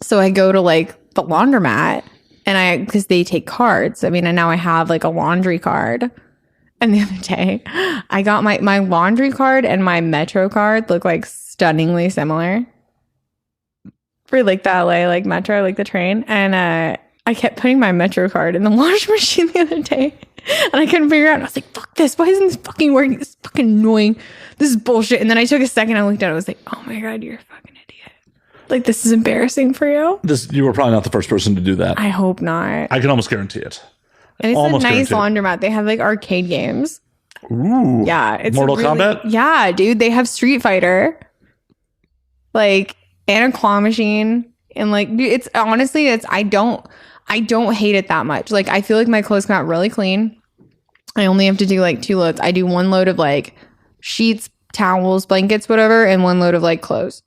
so I go to like the laundromat, and because they take cards. I mean, and now I have like a laundry card. And the other day, I got my laundry card and my Metro card look like stunningly similar. For like the LA, like Metro, like the train. And I kept putting my Metro card in the washing machine the other day. And I couldn't figure it out. And I was like, fuck this. Why isn't this fucking working? This is fucking annoying. This is bullshit. And then I took a second and looked at it. I was like, oh my God, you're a fucking idiot. Like, this is embarrassing for you. You were probably not the first person to do that. I hope not. I can almost guarantee it. And it's almost a nice guaranteed. laundromat. They have like arcade games. Ooh. Yeah. It's Mortal Kombat? Yeah, dude. They have Street Fighter. Like, and a claw machine. And like, dude, it's honestly, I don't hate it that much. Like, I feel like my clothes come out really clean. I only have to do like 2 loads. I do 1 load of like sheets, towels, blankets, whatever, and 1 load of like clothes.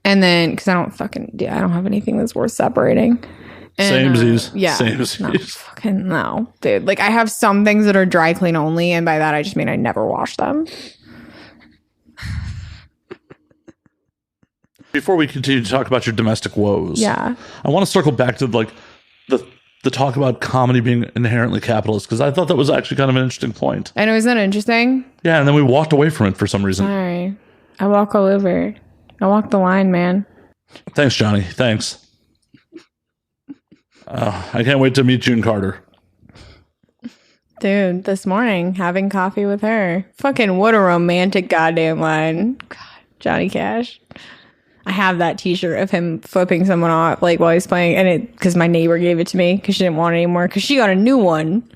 And then, because I don't have anything that's worth separating. And, Samesies. Yeah. Samesies. No, fucking no, dude. Like, I have some things that are dry clean only, and by that I just mean I never wash them. Before we continue to talk about your domestic woes, Yeah. I want to circle back to like the talk about comedy being inherently capitalist, because I thought that was actually kind of an interesting point. I know, isn't that interesting? Yeah, and then we walked away from it for some reason. Sorry. I walk all over. I walk the line, man. Thanks, Johnny. Thanks. I can't wait to meet June Carter. Dude, this morning, having coffee with her. Fucking what a romantic goddamn line. God, Johnny Cash. I have that t-shirt of him flipping someone off like while he's playing, and it because my neighbor gave it to me because she didn't want it anymore because she got a new one.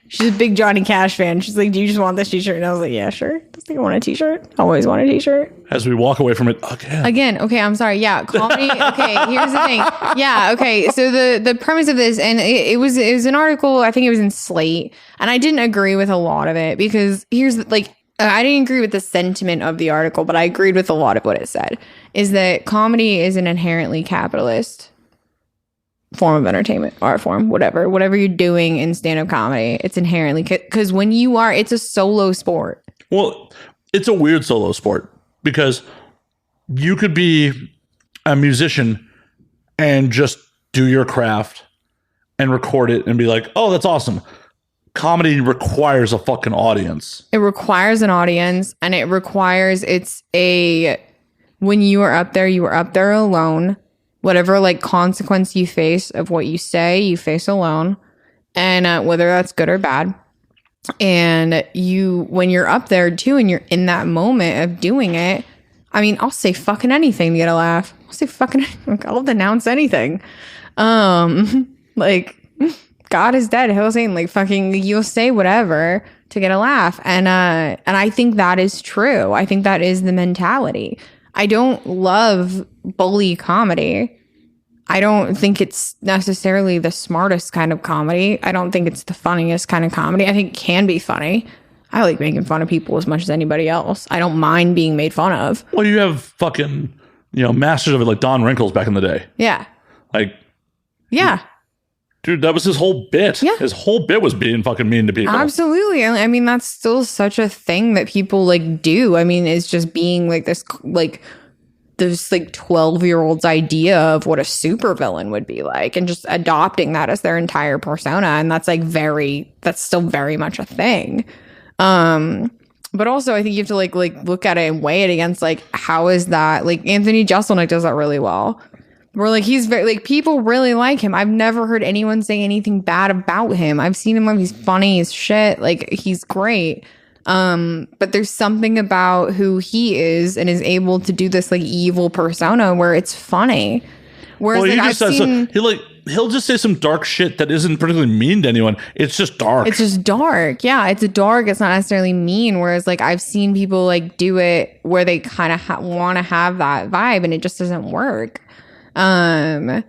She's a big Johnny Cash fan. She's like, do you just want this t-shirt? And I was like, yeah, sure. I think I want a t-shirt. I always want a t-shirt. As we walk away from it again. Okay, I'm sorry. Yeah, comedy. Okay, here's the thing. Yeah, okay. So the premise of this, and it was an article, I think it was in Slate, and I didn't agree with a lot of it because I didn't agree with the sentiment of the article, but I agreed with a lot of what it said, is that comedy is an inherently capitalist form of entertainment, art form, whatever you're doing in stand-up comedy, it's inherently, because when it's a solo sport. Well, it's a weird solo sport because you could be a musician and just do your craft and record it and be like, oh, that's awesome. comedy requires a fucking audience. It requires an audience, and it requires when you are up there alone. Whatever like consequence you face of what you say, you face alone, and whether that's good or bad. And when you're up there too, and you're in that moment of doing it, I mean, I'll say fucking anything to get a laugh. I'll denounce anything. Like God is dead, Hossein, like fucking, you'll say whatever to get a laugh. And I think that is true. I think that is the mentality. I don't love bully comedy. I don't think it's necessarily the smartest kind of comedy. I don't think it's the funniest kind of comedy. I think it can be funny. I like making fun of people as much as anybody else. I don't mind being made fun of. Well, you have fucking, masters of it like Don Rickles back in the day. Yeah. Like, yeah. Dude, that was his whole bit. Yeah. His whole bit was being fucking mean to people. Absolutely. I mean, that's still such a thing that people like do. I mean, it's just being like this 12-year-old's idea of what a supervillain would be like, and just adopting that as their entire persona. And that's that's still very much a thing. But also I think you have to like look at it and weigh it against like, how is that, like Anthony Jeselnik does that really well. Where like he's very like, people really like him. I've never heard anyone say anything bad about him. I've seen him, he's funny as shit, like he's great. But there's something about who he is and is able to do this like evil persona where it's funny. Whereas he'll just say some dark shit that isn't particularly mean to anyone. It's just dark. It's just dark. Yeah, it's dark. It's not necessarily mean. Whereas like I've seen people like do it where they kind of want to have that vibe, and it just doesn't work. And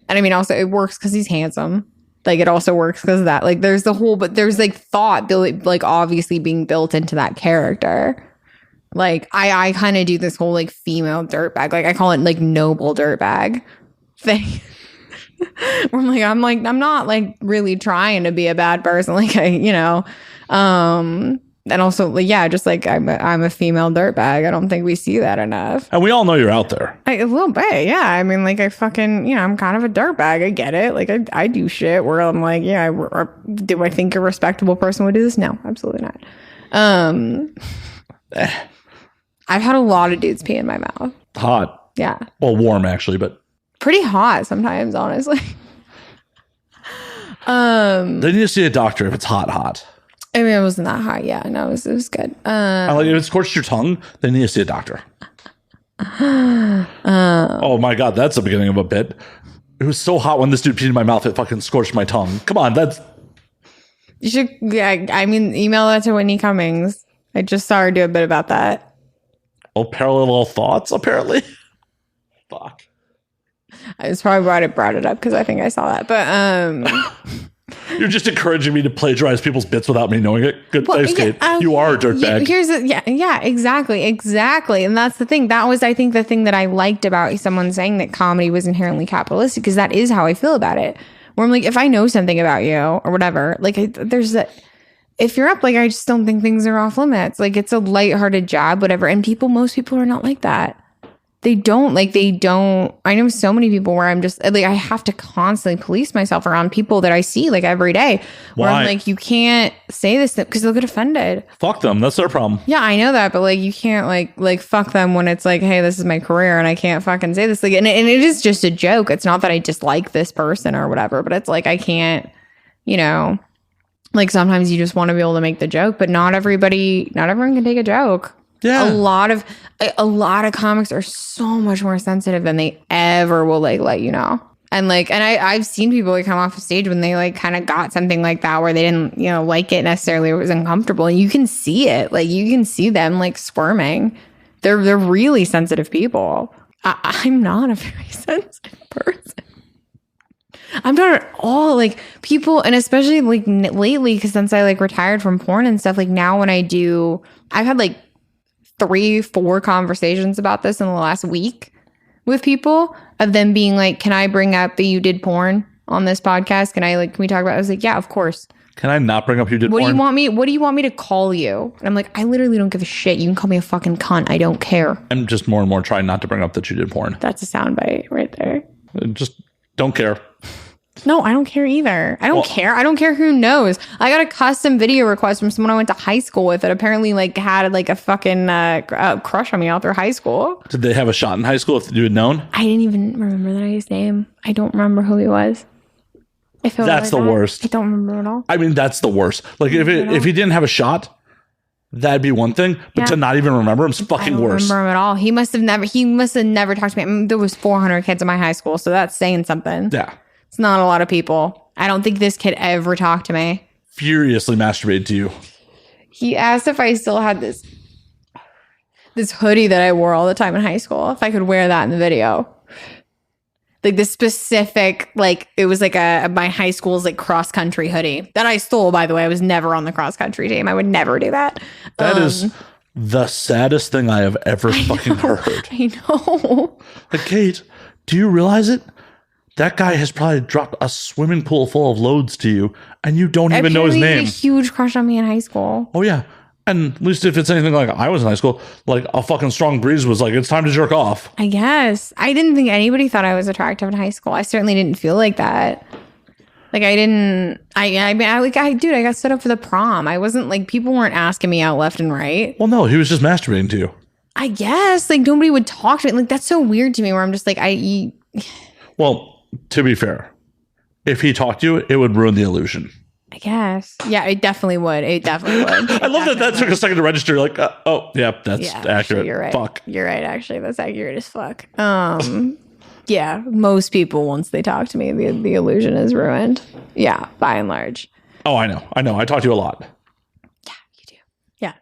I mean, also it works because he's handsome. Like it also works because of that. Like there's there's like thought like obviously being built into that character. Like I kind of do this whole like female dirtbag. Like I call it like noble dirtbag thing. Where I'm not like really trying to be a bad person. Like and also like, yeah, just like I'm a female dirtbag. I don't think we see that enough. And we all know you're out there. A little bit, yeah. I mean, like I fucking, I'm kind of a dirtbag. I get it. Like I do shit where I'm like, yeah, do I think a respectable person would do this? No, absolutely not. I've had a lot of dudes pee in my mouth. Hot. Yeah. Well, warm actually, but pretty hot sometimes, honestly. They need to see a doctor if it's hot. I mean, it wasn't that hot. Yeah, no, it was good. Like if it scorched your tongue, they need to see a doctor. Oh my God, that's the beginning of a bit. It was so hot when this dude peed in my mouth, it fucking scorched my tongue. Come on, you should, yeah, I mean, email that to Whitney Cummings. I just saw her do a bit about that. Oh, parallel thoughts, apparently. Fuck. It's probably why I brought it up, because I think I saw that. But you're just encouraging me to plagiarize people's bits without me knowing it. Good thanks, Kate. You are a dirtbag. Yeah, exactly. And that's the thing. That was, I think, the thing that I liked about someone saying that comedy was inherently capitalistic, because that is how I feel about it. Where I'm like, if I know something about you or whatever, like if you're up, like I just don't think things are off limits. Like it's a lighthearted job, whatever. And most people are not like that. They don't. I know so many people where I'm just like, I have to constantly police myself around people that I see like every day. Where Why? I'm like, you can't say this because they'll get offended. Fuck them. That's their problem. Yeah, I know that, but like you can't like fuck them when it's like, hey, this is my career and I can't fucking say this. Like, and it is just a joke. It's not that I dislike this person or whatever, but it's like I can't, like sometimes you just want to be able to make the joke, but not everyone can take a joke. Yeah. A lot of comics are so much more sensitive than they ever will like let you know. And like, and I've seen people like come off a stage when they like kind of got something like that where they didn't, like it necessarily, or it was uncomfortable. And you can see it. Like you can see them like squirming. They're really sensitive people. I'm not a very sensitive person. I'm not at all. Like people, and especially like lately, because since I like retired from porn and stuff, like now when I've had like 3-4 conversations about this in the last week with people, of them being like, can I bring up that you did porn on this podcast? Can we talk about it? I was like, yeah, of course. Can I not bring up you did porn? What do you want me to call you? And I'm like, I literally don't give a shit. You can call me a fucking cunt. I don't care. I'm just more and more trying not to bring up that you did porn. That's a soundbite right there. Just don't care. No, I don't care either. I don't care. I don't care who knows. I got a custom video request from someone I went to high school with that apparently like had like a fucking crush on me all through high school. Did they have a shot in high school if you had known? I didn't even remember the guy's name. I don't remember who he was. That's the worst. I don't remember at all. I mean, that's the worst. Like if he didn't have a shot, that'd be one thing, but to not even remember him is fucking worse. I don't remember him at all. He must have never talked to me. I mean, there was 400 kids in my high school, so that's saying something. Yeah. It's not a lot of people. I don't think this kid ever talked to me. Furiously masturbated to you. He asked if I still had this hoodie that I wore all the time in high school, if I could wear that in the video. Like this specific, like it was like my high school's like cross country hoodie that I stole, by the way. I was never on the cross country team. I would never do that. That is the saddest thing I have ever fucking heard. I know. Like, Kate, do you realize it? That guy has probably dropped a swimming pool full of loads to you, and you don't even know his name. He had a huge crush on me in high school. Oh, yeah. And at least if it's anything like I was in high school, like a fucking strong breeze was like, it's time to jerk off. I guess. I didn't think anybody thought I was attractive in high school. I certainly didn't feel like that. Like I got set up for the prom. I wasn't like, people weren't asking me out left and right. Well, no, he was just masturbating to you. I guess. Like nobody would talk to me. Like that's so weird to me where I'm just like, Well, to be fair, if he talked to you, it would ruin the illusion. I guess. Yeah, it definitely would. It definitely would. I love that took a second to register. Like, oh, yeah, that's accurate. Actually, you're right. Fuck. You're right, actually. That's accurate as fuck. Yeah, most people, once they talk to me, the illusion is ruined. Yeah, by and large. Oh, I know. I talk to you a lot. Yeah, you do. Yeah.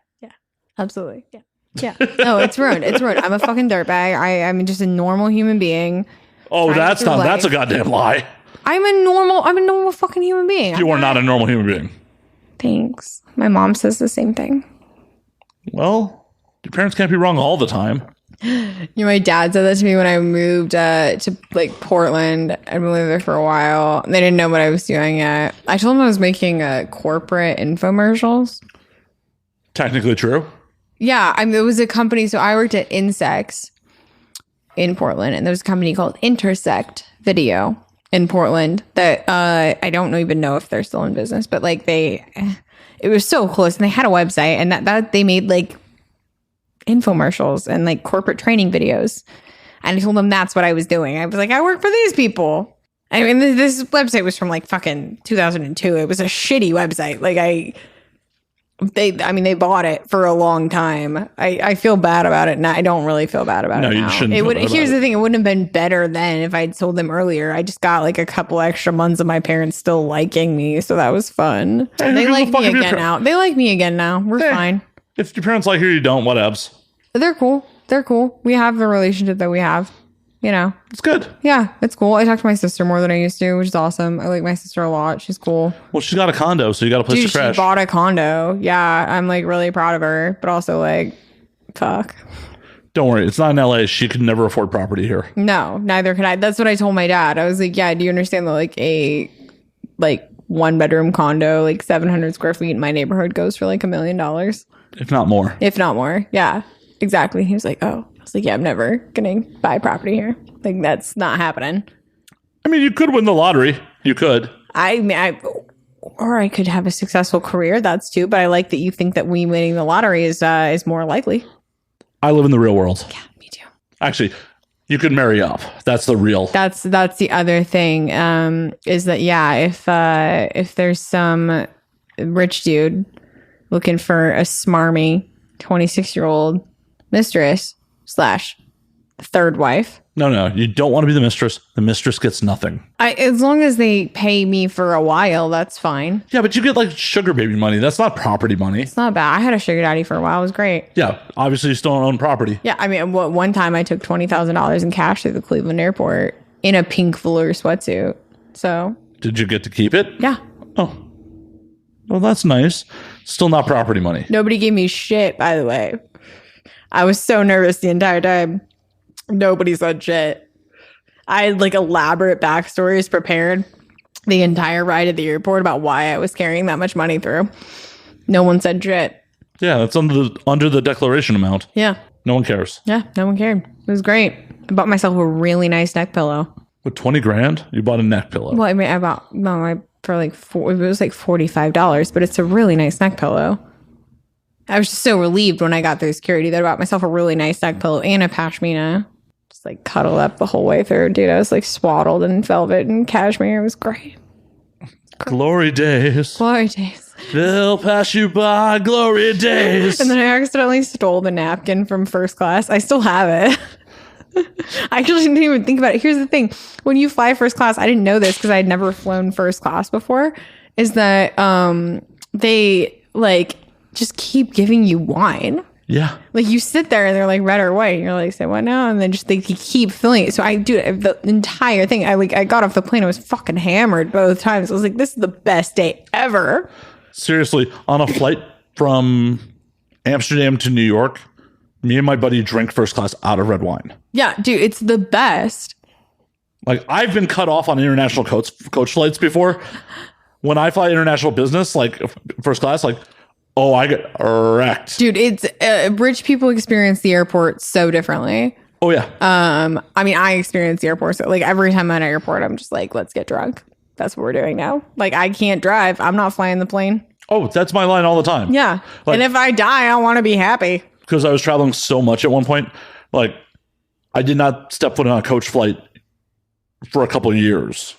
Absolutely. Yeah. No, it's ruined. I'm a fucking dirtbag. I'm just a normal human being. Oh, that's a goddamn lie. I'm a normal fucking human being. You are not a normal human being. Thanks. My mom says the same thing. Well, your parents can't be wrong all the time. My dad said that to me when I moved to like Portland. I've been living there for a while. They didn't know what I was doing yet. I told them I was making corporate infomercials. Technically true. Yeah, it was a company. So I worked at Insects in Portland, and there was a company called Intersect Video in Portland that I don't even know if they're still in business, but like it was so close, and they had a website, and that they made like infomercials and like corporate training videos. And I told them that's what I was doing. I was like, I work for these people. I mean, this website was from like fucking 2002. It was a shitty website. Like they bought it for a long time. I feel bad about it, and I don't really feel bad about it now. No, you shouldn't. Here's the thing: it wouldn't have been better then if I'd told them earlier. I just got like a couple extra months of my parents still liking me, so that was fun. Hey, they like me again now. They like me again now. We're fine. If your parents like you, you don't. Whatevs. They're cool. We have the relationship that we have. You know, it's good. Yeah, it's cool. I talk to my sister more than I used to, which is awesome. I like my sister a lot. She's cool. Well, she's got a condo, so you got a place to crash. She bought a condo. Yeah, I'm like really proud of her, but also like, fuck. Don't worry, it's not in LA. She could never afford property here. No, neither can I. That's what I told my dad. I was like, yeah, do you understand that like a one bedroom condo, like 700 square feet in my neighborhood goes for like $1 million? If not more. Yeah, exactly. He was like, oh. I was like, yeah, I'm never gonna buy property here. Like, that's not happening. I mean, you could win the lottery. You could. Or I could have a successful career. That's too. But I like that you think that we winning the lottery is more likely. I live in the real world. Yeah, me too. Actually, you could marry up. That's the real. That's the other thing. Is that if there's some rich dude looking for a smarmy 26-year-old mistress / third wife. No, you don't want to be the mistress. The mistress gets nothing. As long as they pay me for a while, that's fine. Yeah, but you get like sugar baby money. That's not property money. It's not bad. I had a sugar daddy for a while. It was great. Yeah, obviously you still don't own property. Yeah, I mean, one time I took $20,000 in cash through the Cleveland airport in a pink velour sweatsuit. So. Did you get to keep it? Yeah. Oh. Well, that's nice. Still not property money. Nobody gave me shit, by the way. I was so nervous the entire time. Nobody said shit. I had like elaborate backstories prepared the entire ride at the airport about why I was carrying that much money through. No one said shit. Yeah, that's under the declaration amount. Yeah. No one cares. Yeah, no one cared. It was great. I bought myself a really nice neck pillow. With 20 grand, you bought a neck pillow. Well, I mean, I bought my for like it was like $45, but it's a really nice neck pillow. I was just so relieved when I got through security that I bought myself a really nice neck pillow and a pashmina. Just like cuddle up the whole way through. Dude, I was like swaddled in velvet and cashmere. It was great. Glory days. Glory days. They'll pass you by, glory days. And then I accidentally stole the napkin from first class. I still have it. I actually didn't even think about it. Here's the thing. When you fly first class, I didn't know this because I had never flown first class before, is that they like just keep giving you wine. Yeah. Like you sit there and they're like red or white. And you're like, say what now? And then just they keep filling it. So I do the entire thing. I got off the plane. I was fucking hammered both times. I was like, this is the best day ever. Seriously, on a flight from Amsterdam to New York, me and my buddy drank first class out of red wine. Yeah, dude, it's the best. Like, I've been cut off on international coach flights before. When I fly international business, like first class, like, oh, I get wrecked. Dude, it's rich people experience the airport so differently. Oh, yeah. I mean, I experience the airport. So, like, every time I'm at an airport, I'm just like, let's get drunk. That's what we're doing now. Like, I can't drive. I'm not flying the plane. Oh, that's my line all the time. Yeah. Like, and if I die, I want to be happy. Because I was traveling so much at one point. Like, I did not step foot on a coach flight for a couple of years.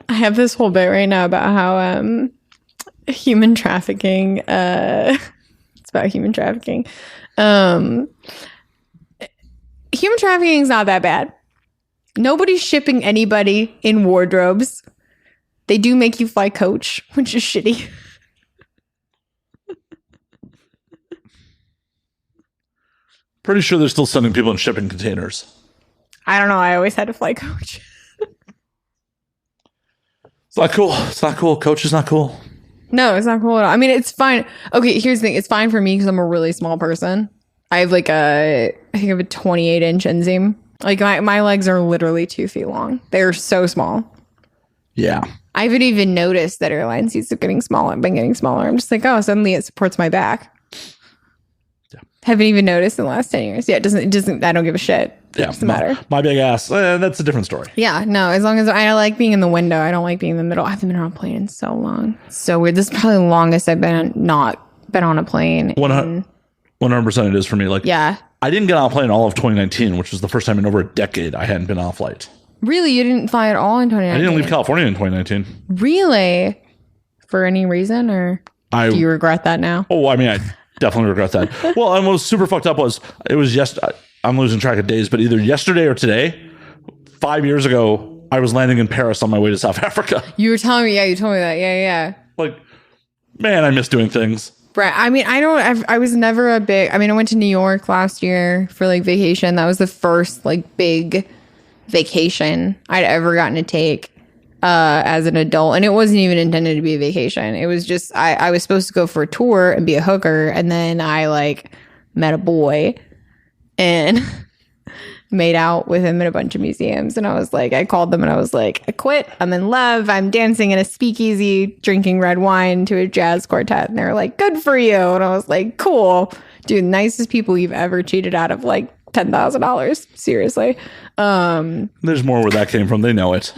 I have this whole bit right now about how human trafficking, it's about human trafficking. Human trafficking is not that bad. Nobody's shipping anybody in wardrobes. They do make you fly coach, which is shitty. Pretty sure they're still sending people in shipping containers. I don't know. I always had to fly coach. It's not cool. It's not cool. Coach is not cool. No, it's not cool at all. I mean, it's fine. Okay, here's the thing. It's fine for me because I'm a really small person. I have like I think I have a 28-inch inseam. Like my legs are literally 2 feet long. They're so small. Yeah. I haven't even noticed that airline seats are getting smaller. I've been getting smaller. I'm just like, oh, suddenly it supports my back. Yeah. Haven't even noticed in the last 10 years. Yeah, it doesn't, I don't give a shit. It doesn't matter. My big ass, that's a different story. Yeah, no, as long as I like being in the window, I don't like being in the middle. I haven't been on a plane in so long. So weird. This is probably the longest I've not been on a plane. 100% it is for me. Like, yeah. I didn't get on a plane all of 2019, which was the first time in over a decade I hadn't been on a flight. Really? You didn't fly at all in 2019? I didn't leave California in 2019. Really? For any reason, or do you regret that now? Oh, I mean, I definitely regret that. Well, and what was super fucked up was, it was I'm losing track of days, but either yesterday or today, 5 years ago, I was landing in Paris on my way to South Africa. You were telling me, yeah, you told me that. Yeah. Like, man, I miss doing things. Right. I mean, I was never I went to New York last year for like vacation. That was the first like big vacation I'd ever gotten to take as an adult. And it wasn't even intended to be a vacation. It was just, I was supposed to go for a tour and be a hooker. And then I like met a boy and made out with him in a bunch of museums. And I was like, I called them and I was like, I quit. I'm in love. I'm dancing in a speakeasy, drinking red wine to a jazz quartet. And they were like, good for you. And I was like, cool. Dude, nicest people you've ever cheated out of like $10,000. Seriously. There's more where that came from. They know it.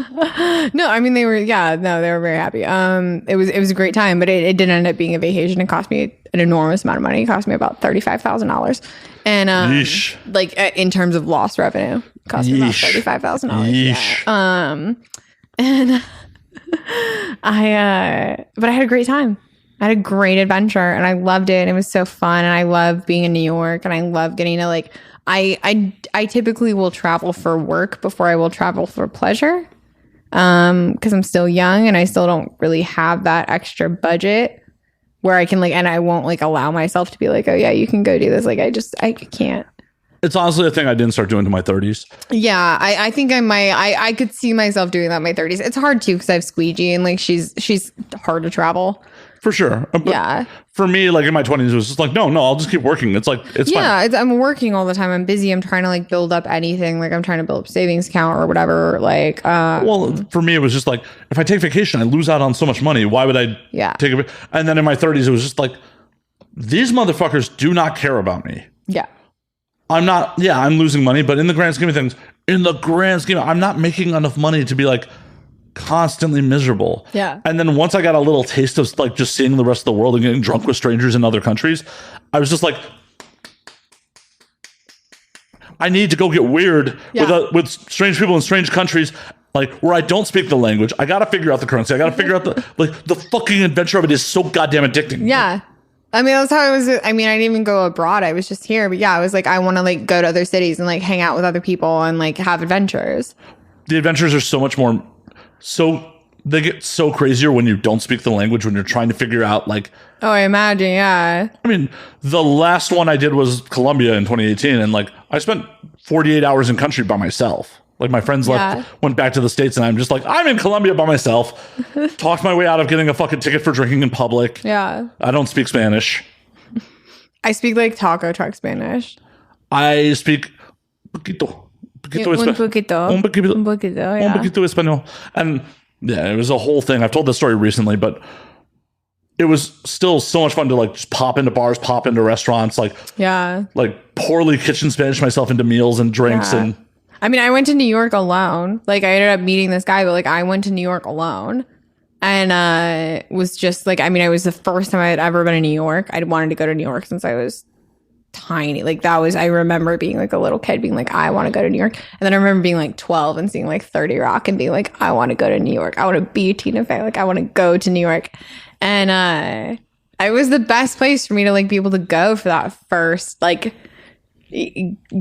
No, I mean, they were very happy. It was a great time, but it didn't end up being a vacation. It cost me an enormous amount of money. It cost me about $35,000. And like in terms of lost revenue, it cost me about $35,000. Yeah. And but I had a great time. I had a great adventure and I loved it. And it was so fun. And I love being in New York and I love getting to like, I typically will travel for work before I will travel for pleasure. Because I'm still young and I still don't really have that extra budget where I can like, and I won't like allow myself to be like, oh yeah, you can go do this. Like I can't. It's honestly a thing I didn't start doing in my 30s. Yeah, I think I could see myself doing that in my 30s. It's hard too because I have squeegee and like she's hard to travel. For sure. But yeah. For me, like in my 20s, it was just like, no, I'll just keep working. It's like, it's fine. I'm working all the time. I'm busy. I'm trying to like build up anything. Like I'm trying to build up savings account or whatever. Like, well, for me, it was just like, if I take vacation, I lose out on so much money. Why would I take it? And then in my 30s, it was just like, these motherfuckers do not care about me. Yeah. I'm losing money, but in the grand scheme of things, in the grand scheme, I'm not making enough money to be like constantly miserable. Yeah. And then once I got a little taste of like just seeing the rest of the world and getting drunk with strangers in other countries, I was just like, I need to go get weird with strange people in strange countries, like where I don't speak the language. I got to figure out the currency. I got to figure out the fucking adventure of it is so goddamn addicting. Yeah. I mean, that's how it was. I mean, I didn't even go abroad. I was just here. But yeah, I was like, I want to like go to other cities and like hang out with other people and like have adventures. The adventures are so much more, they get so crazier when you don't speak the language, when you're trying to figure out like. Oh, I imagine. Yeah. I mean, the last one I did was Colombia in 2018. And like, I spent 48 hours in country by myself. Like my friends went back to the States and I'm just like, I'm in Colombia by myself. Talked my way out of getting a fucking ticket for drinking in public. Yeah. I don't speak Spanish. I speak like taco truck Spanish. I speak poquito. Un poquito. Un poquito. Un poquito, yeah. Un poquito español. And yeah, it was a whole thing. I've told this story recently, but it was still so much fun to like just pop into bars, pop into restaurants, like poorly kitchen Spanish myself into meals and drinks and. I mean, I went to New York alone. Like, I ended up meeting this guy, but like, I went to New York alone, and was just like, I mean, it was the first time I had ever been in New York. I'd wanted to go to New York since I was tiny. Like, that was, I remember being like a little kid, being like, I want to go to New York, and then I remember being like 12 and seeing like 30 Rock and being like, I want to go to New York. I want to be Tina Fey. Like, I want to go to New York, and it was the best place for me to like be able to go for that first like.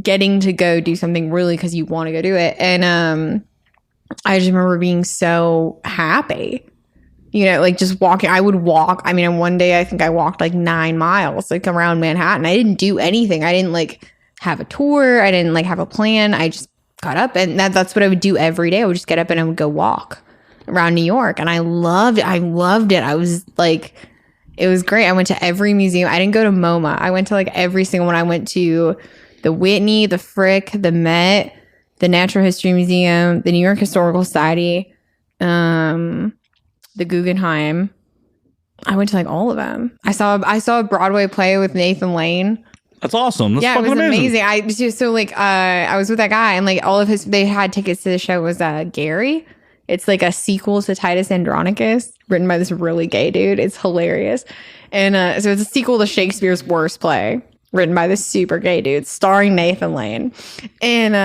Getting to go do something really because you want to go do it. And I just remember being so happy, you know, like just walking. I would walk. I mean, one day I think I walked like 9 miles like around Manhattan. I didn't do anything. I didn't like have a tour. I didn't like have a plan. I just got up, and that's what I would do every day. I would just get up and I would go walk around New York, and I loved it. I was like, it was great. I went to every museum. I didn't go to MoMA. I went to like every single one. I went to the Whitney, the Frick, the Met, the Natural History Museum, the New York Historical Society, the Guggenheim. I went to like all of them. I saw a Broadway play with Nathan Lane. That's awesome. That's it was amazing. I was with that guy, and like all of they had tickets to the show. Was Gary. It's like a sequel to Titus Andronicus, written by this really gay dude. It's hilarious. And so it's a sequel to Shakespeare's worst play, written by this super gay dude, starring Nathan Lane. And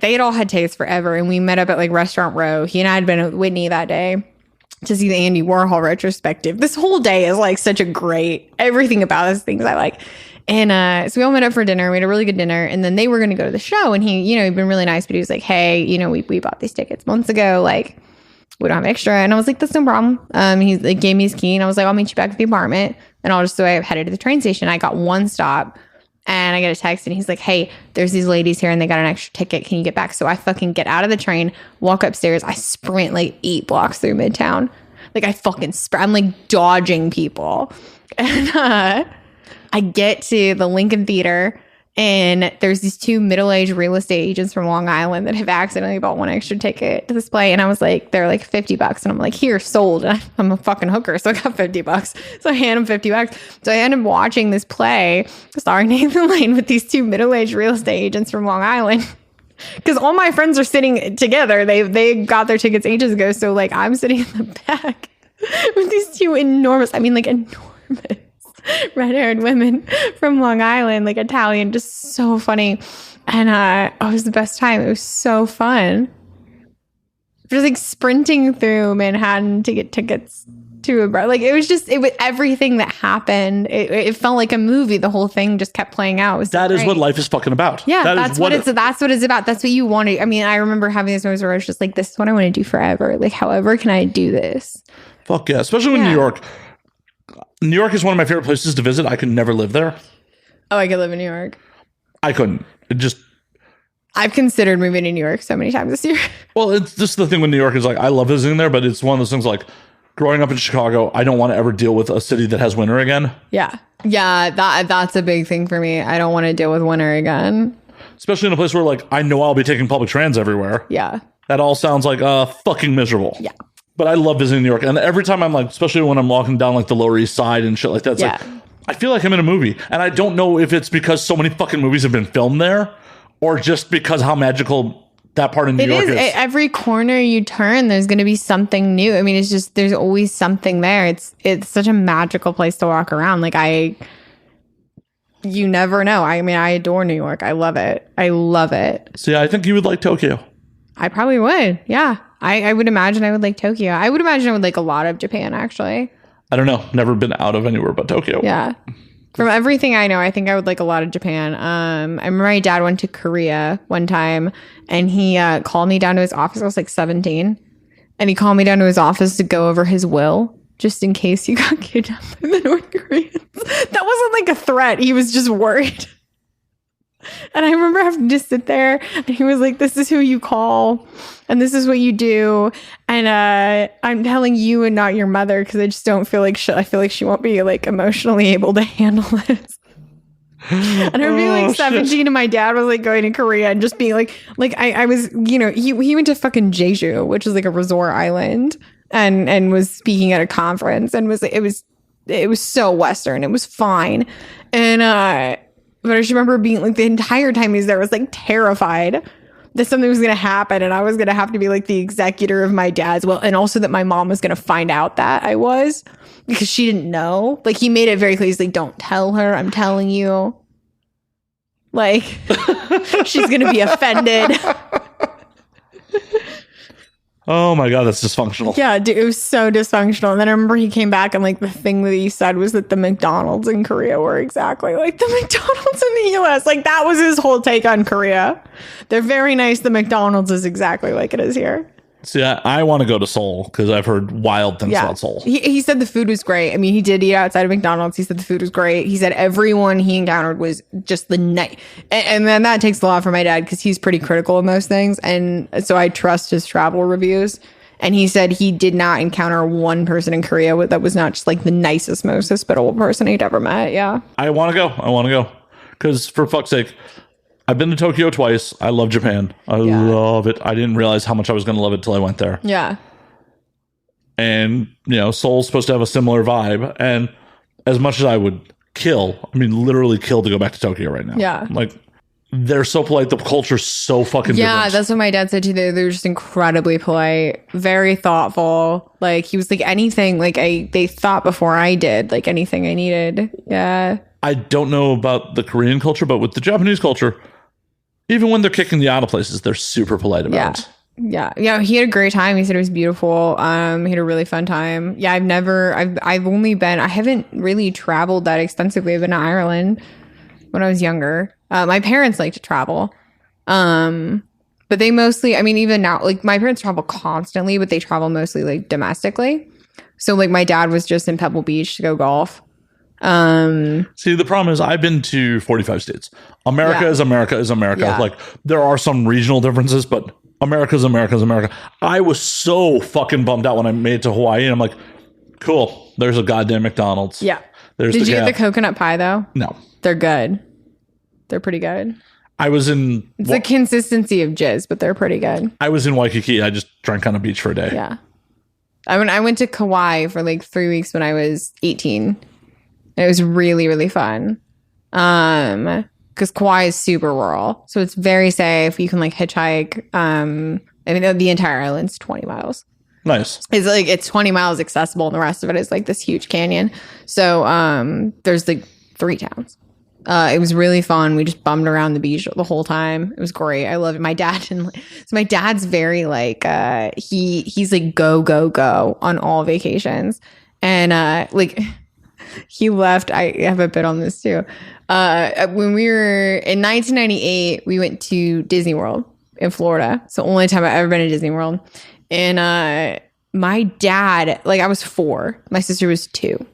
they had all had tickets forever. And we met up at like Restaurant Row. He and I had been with Whitney that day to see the Andy Warhol retrospective. This whole day is like such a great, everything about this things I like. And so we all met up for dinner. We had a really good dinner. And then they were going to go to the show. And he, you know, he'd been really nice, but he was like, hey, you know, we bought these tickets months ago. Like, we don't have extra. And I was like, that's no problem. He like gave me his key, and I was like, I'll meet you back at the apartment. And so I headed to the train station. I got one stop, and I get a text, and he's like, hey, there's these ladies here and they got an extra ticket. Can you get back? So I fucking get out of the train, walk upstairs. I sprint like 8 blocks through Midtown. Like I fucking I'm like dodging people. And I get to the Lincoln Theater, and there's these 2 middle-aged real estate agents from Long Island that have accidentally bought one extra ticket to this play. And I was like, they're like $50. And I'm like, here, sold. And I'm a fucking hooker, so I got $50. So I hand them $50. So I ended up watching this play starring Nathan Lane with these 2 middle-aged real estate agents from Long Island. Because all my friends are sitting together. They got their tickets ages ago. So like I'm sitting in the back with these 2 enormous red-haired women from Long Island, like Italian, just so funny. And it was the best time. It was so fun. Just like sprinting through Manhattan to get tickets to a bar. Like it was everything that happened. It felt like a movie. The whole thing just kept playing out. That is what life is fucking about. Yeah, that's what it's about. That's what you wanted. I mean, I remember having this moment where I was just like, this is what I want to do forever. Like, however can I do this? Fuck yeah. Especially in New York. New York is one of my favorite places to visit. I could never live there. Oh, I could live in New York. I couldn't. I've considered moving to New York so many times this year. Well, it's just the thing with New York is like, I love visiting there, but it's one of those things like growing up in Chicago, I don't want to ever deal with a city that has winter again. Yeah. Yeah, that's a big thing for me. I don't want to deal with winter again. Especially in a place where like, I know I'll be taking public trans everywhere. Yeah. That all sounds like fucking miserable. Yeah. But I love visiting New York. And every time I'm like, especially when I'm walking down like the Lower East Side and shit like that, it's like, I feel like I'm in a movie. And I don't know if it's because so many fucking movies have been filmed there or just because how magical that part of New It York is. Every corner you turn, there's going to be something new. I mean, it's just, there's always something there. It's such a magical place to walk around. Like you never know. I mean, I adore New York. I love it. I love it. See, I think you would like Tokyo. I probably would. Yeah. I would imagine I would like Tokyo. I would imagine I would like a lot of Japan, actually. I don't know. Never been out of anywhere but Tokyo. Yeah. From everything I know, I think I would like a lot of Japan. I remember my dad went to Korea one time and he called me down to his office. I was like 17. And he called me down to his office to go over his will, just in case he got kidnapped by the North Koreans. That wasn't like a threat. He was just worried. And I remember having to sit there and he was like, this is who you call and this is what you do. And I'm telling you and not your mother because I just don't feel like I feel like she won't be like emotionally able to handle this. And I remember being like 17 shit. And my dad was like going to Korea and just being like I was, you know, he went to fucking Jeju, which is like a resort island, and was speaking at a conference and it was so Western. It was fine. And but I just remember being like the entire time he was there was like terrified that something was going to happen and I was going to have to be like the executor of my dad's will, and also that my mom was going to find out that I was, because she didn't know. Like he made it very clear. He's like, don't tell her, I'm telling you. Like she's going to be offended. Oh my God, that's dysfunctional. Yeah, dude, it was so dysfunctional. And then I remember he came back and like the thing that he said was that the McDonald's in Korea were exactly like the McDonald's in the US. Like that was his whole take on Korea. They're very nice. The McDonald's is exactly like it is here. See, I want to go to Seoul because I've heard wild things about Seoul. He said the food was great. I mean, he did eat outside of McDonald's. He said the food was great. He said everyone he encountered was just the night. And then that takes a lot for my dad because he's pretty critical in those things. And so I trust his travel reviews. And he said he did not encounter one person in Korea that was not just like the nicest, most hospitable person he'd ever met. Yeah. I want to go. Because for fuck's sake, I've been to Tokyo twice. I love Japan. I love it. I didn't realize how much I was going to love it till I went there. Yeah. And, you know, Seoul's supposed to have a similar vibe. And as much as I would literally kill to go back to Tokyo right now. Yeah. Like, they're so polite. The culture's so fucking different. Yeah, that's what my dad said too. They're just incredibly polite, very thoughtful. Like, he was like, anything, like, they thought before I did, like, anything I needed. Yeah. I don't know about the Korean culture, but with the Japanese culture, even when they're kicking you out of places, they're super polite about it. Yeah. He had a great time. He said it was beautiful. He had a really fun time. Yeah, I haven't really traveled that extensively. I've been to Ireland when I was younger. My parents like to travel. But they mostly, I mean, even now, like my parents travel constantly, but they travel mostly like domestically. So like my dad was just in Pebble Beach to go golf. See, the problem is I've been to 45 states. America is America. Yeah. Like there are some regional differences, but America's America. I was so fucking bummed out when I made it to Hawaii, and I'm like, cool, there's a goddamn McDonald's. Yeah. Did you get the coconut pie though? No. They're good. They're pretty good. It's the consistency of jizz, but they're pretty good. I was in Waikiki. I just drank on a beach for a day. Yeah. I went to Kauai for like 3 weeks when I was 18. It was really, really fun. Because Kauai is super rural. So it's very safe. You can like hitchhike. I mean, the entire island's 20 miles. Nice. It's 20 miles accessible, and the rest of it is like this huge canyon. So there's like 3 towns. It was really fun. We just bummed around the beach the whole time. It was great. I love it. My dad's very like he's like go on all vacations, and like he left. I have a bit on this too. When we were in 1998, we went to Disney World in Florida. So only time I've ever been to Disney World. And my dad, like I was 4, my sister was 2.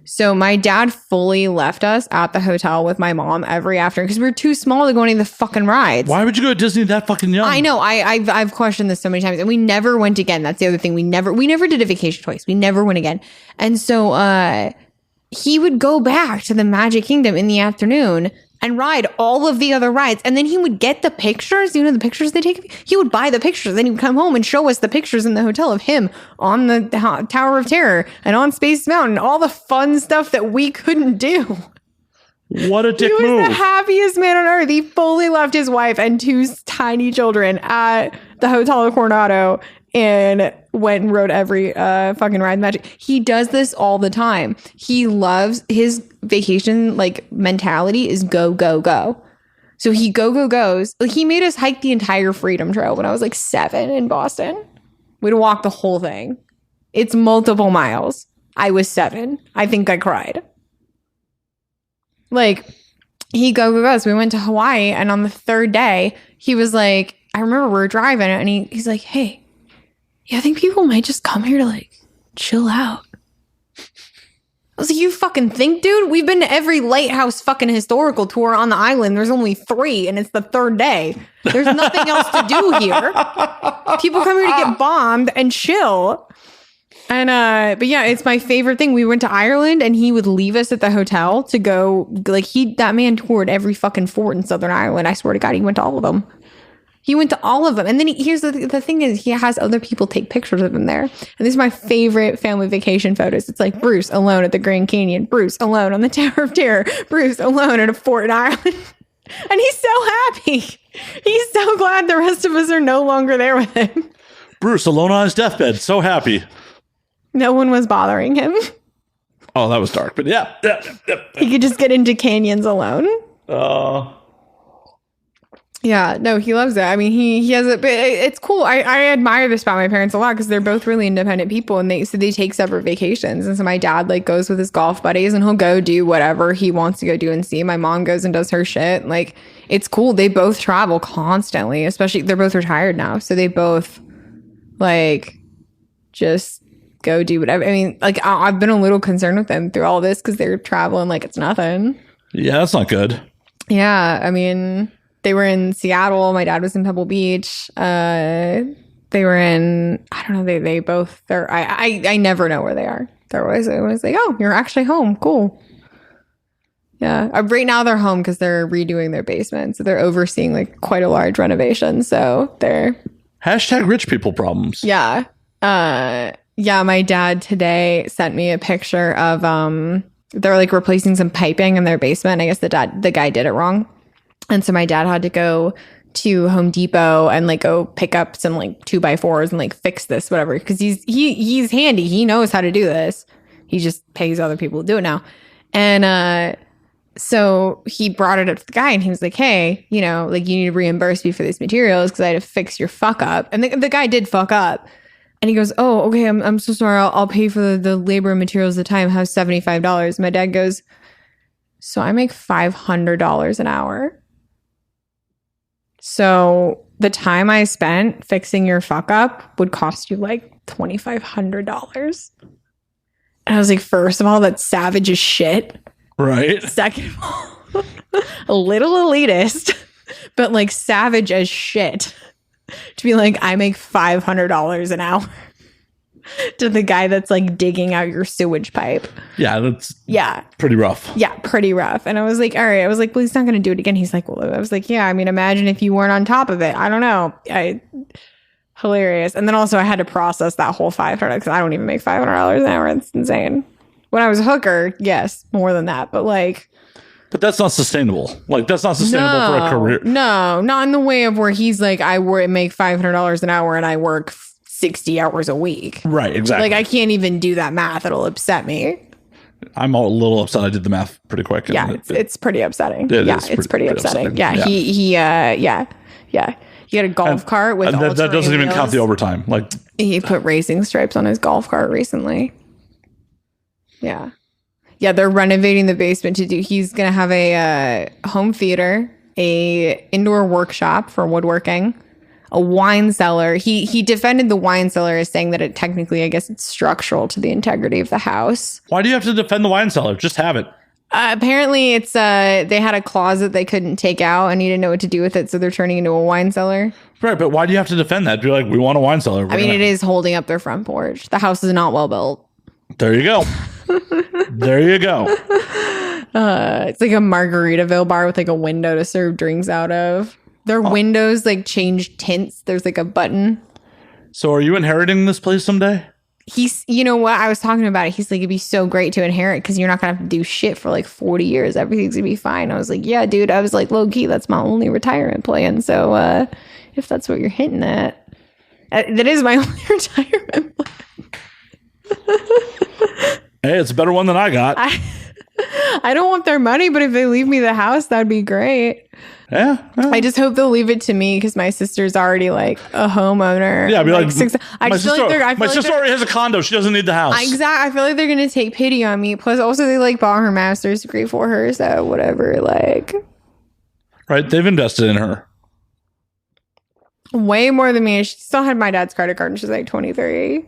So my dad fully left us at the hotel with my mom every afternoon because we were too small to go any of the fucking rides. Why would you go to Disney that fucking young? I know. I've questioned this so many times, and we never went again. That's the other thing. We never did a vacation twice. We never went again. And so he would go back to the Magic Kingdom in the afternoon and ride all of the other rides. And then he would get the pictures, the pictures they take. He would buy the pictures. Then he would come home and show us the pictures in the hotel of him on the Tower of Terror and on Space Mountain, all the fun stuff that we couldn't do. What a dick He was move. the happiest man on earth. He fully left his wife and 2 tiny children at the Hotel of Coronado and went and rode every fucking ride magic. He does this all the time. He loves his vacation like mentality is go, go, go. So he goes. Like, he made us hike the entire Freedom Trail when I was like 7 in Boston. We'd walk the whole thing. It's multiple miles. I was 7. I think I cried. Like, he goes. We went to Hawaii, and on the 3rd day, he was like, I remember we were driving, and he's like, hey, yeah, I think people might just come here to like chill out. I was like, you fucking think, dude? We've been to every lighthouse fucking historical tour on the island. There's only 3, and it's the 3rd day. There's nothing else to do here. People come here to get bombed and chill. And but yeah, it's my favorite thing. We went to Ireland, and he would leave us at the hotel to go. Like, that man toured every fucking fort in Southern Ireland. I swear to God, he went to all of them. He went to all of them. And then here's the thing is, he has other people take pictures of him there. And these are my favorite family vacation photos. It's like Bruce alone at the Grand Canyon, Bruce alone on the Tower of Terror, Bruce alone at a fort in Ireland. And he's so happy. He's so glad the rest of us are no longer there with him. Bruce alone on his deathbed. So happy. No one was bothering him. Oh, that was dark. But yeah. He could just get into canyons alone. Yeah, no, he loves it. I mean, he has it, but it's cool. I admire this about my parents a lot because they're both really independent people, and they take separate vacations. And so my dad like goes with his golf buddies, and he'll go do whatever he wants to go do and see. My mom goes and does her shit. Like, it's cool. They both travel constantly, especially they're both retired now, so they both like just go do whatever. I mean, like, I've been a little concerned with them through all this because they're traveling like it's nothing. Yeah, that's not good. Yeah, I mean, they were in Seattle. My dad was in Pebble Beach. They were in, I don't know, they both, I never know where they are. They're always like, oh, you're actually home. Cool. Yeah. Right now they're home because they're redoing their basement. So they're overseeing like quite a large renovation. So they're. Hashtag rich people problems. Yeah. Yeah. My dad today sent me a picture of, they're like replacing some piping in their basement. I guess the guy did it wrong. And so my dad had to go to Home Depot and like go pick up some like 2x4s and like fix this, whatever. Because he's handy. He knows how to do this. He just pays other people to do it now. And so he brought it up to the guy, and he was like, hey, you know, like, you need to reimburse me for these materials because I had to fix your fuck up. And the guy did fuck up. And he goes, oh, okay, I'm so sorry. I'll pay for the labor and materials at the time. How's $75? My dad goes, so I make $500 an hour. So the time I spent fixing your fuck up would cost you like $2,500. And I was like, first of all, that's savage as shit. Right. Second of all, a little elitist, but like savage as shit to be like, I make $500 an hour to the guy that's like digging out your sewage pipe. Yeah, that's yeah, pretty rough. Yeah, pretty rough. And I was like, all right. I was like, well, he's not going to do it again. He's like, well, I was like, yeah, I mean, imagine if you weren't on top of it. I don't know. Hilarious. And then also I had to process that whole $500 because I don't even make $500 an hour. It's insane. When I was a hooker, yes, more than that. But like, but that's not sustainable. Like, that's not sustainable for a career. No, not in the way of where he's like, I make $500 an hour and I work 60 hours a week. Right, exactly. Like, I can't even do that math. It'll upset me. I'm a little upset. I did the math pretty quick. Yeah, it's pretty upsetting. It's pretty upsetting. Yeah, he had a golf cart with that doesn't even count the overtime. Like, he put racing stripes on his golf cart recently. Yeah. Yeah, they're renovating the basement he's going to have a home theater, a indoor workshop for woodworking, a wine cellar. He defended the wine cellar as saying that it technically, I guess, it's structural to the integrity of the house. Why do you have to defend the wine cellar? Just have it. Apparently it's they had a closet they couldn't take out and he didn't know what to do with it, so they're turning it into a wine cellar. Right, but why do you have to defend that? Be like, we want a wine cellar. It is holding up their front porch. The house is not well built. There you go. There you go. It's like a Margaritaville bar with like a window to serve drinks out of. Their windows like change tints. There's like a button. So are you inheriting this place someday? he's, you know what? I was talking about it. He's like, it'd be so great to inherit because you're not going to have to do shit for like 40 years. Everything's going to be fine. I was like, yeah, dude. I was like, low key, that's my only retirement plan. So if that's what you're hinting at, that is my only retirement plan. Hey, it's a better one than I got. I don't want their money, but if they leave me the house, that'd be great. Yeah. I just hope they'll leave it to me because my sister's already like a homeowner. Yeah, I'd be like, my sister already has a condo. She doesn't need the house. Exactly. I feel like they're gonna take pity on me. Plus, also they like bought her master's degree for her, so whatever. Like, right? They've invested in her way more than me. She still had my dad's credit card, and she's like 23.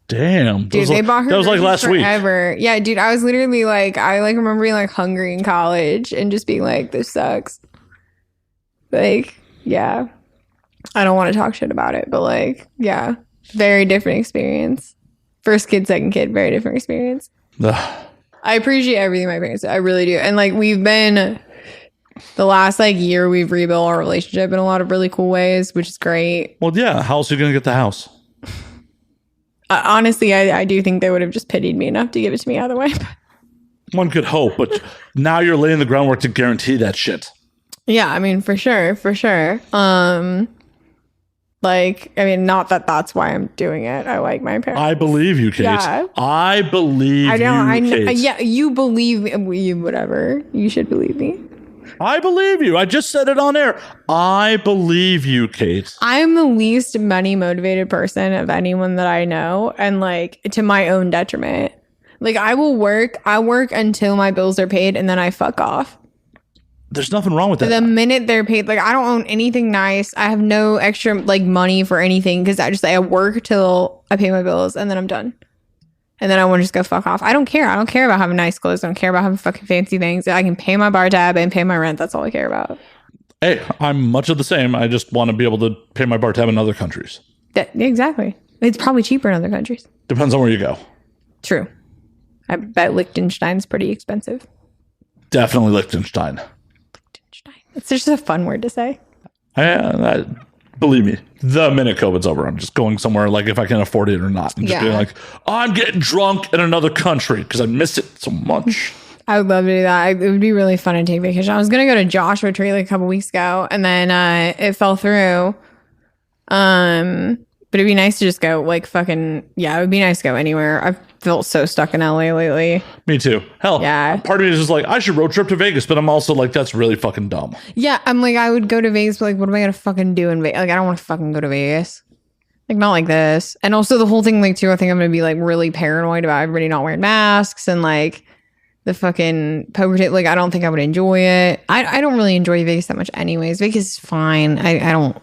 Damn, dude, they bought her. That was like last week. Yeah, dude. I was literally like, I like remember being like hungry in college and just being like, this sucks. Like, yeah, I don't want to talk shit about it, but like, yeah, very different experience. First kid, second kid, very different experience. I appreciate everything my parents did. I really do. And like, we've been the last like year, we've rebuilt our relationship in a lot of really cool ways, which is great. Well, yeah. How else are you gonna get the house? Honestly, I do think they would have just pitied me enough to give it to me either way. One could hope, but now you're laying the groundwork to guarantee that shit. Yeah, I mean, for sure. Like, I mean, not that that's why I'm doing it. I like my parents. I believe you, Kate. Yeah. I believe you, Kate. Yeah, you believe me. You, whatever. You should believe me. I believe you. I just said it on air. I believe you, Kate. I'm the least money motivated person of anyone that I know, and like to my own detriment. Like I work until my bills are paid, and then I fuck off. There's nothing wrong with that. The minute they're paid, like I don't own anything nice. I have no extra like money for anything because I work till I pay my bills, and then I'm done. And then I want to just go fuck off. I don't care. I don't care about having nice clothes. I don't care about having fucking fancy things. I can pay my bar tab and pay my rent. That's all I care about. Hey, I'm much of the same. I just want to be able to pay my bar tab in other countries. Exactly. It's probably cheaper in other countries. Depends on where you go. True. I bet Liechtenstein's pretty expensive. Definitely Liechtenstein. It's just a fun word to say. Believe me, the minute COVID's over, I'm just going somewhere like if I can afford it or not. And just being like, I'm getting drunk in another country because I miss it so much. I would love to do that. It would be really fun to take vacation. I was going to go to Joshua Tree like a couple weeks ago and then it fell through. But it'd be nice to just go like fucking, yeah, it would be nice to go anywhere. I've felt so stuck in LA lately. Me too. Hell, yeah. Part of me is just like, I should road trip to Vegas, but I'm also like, that's really fucking dumb. Yeah, I'm like, I would go to Vegas, but like, what am I gonna fucking do in Vegas? Like, I don't want to fucking go to Vegas. Like, not like this. And also the whole thing, like, too, I think I'm gonna be like really paranoid about everybody not wearing masks and like the fucking poker tape. Like, I don't think I would enjoy it. I don't really enjoy Vegas that much anyways. Vegas is fine. I don't.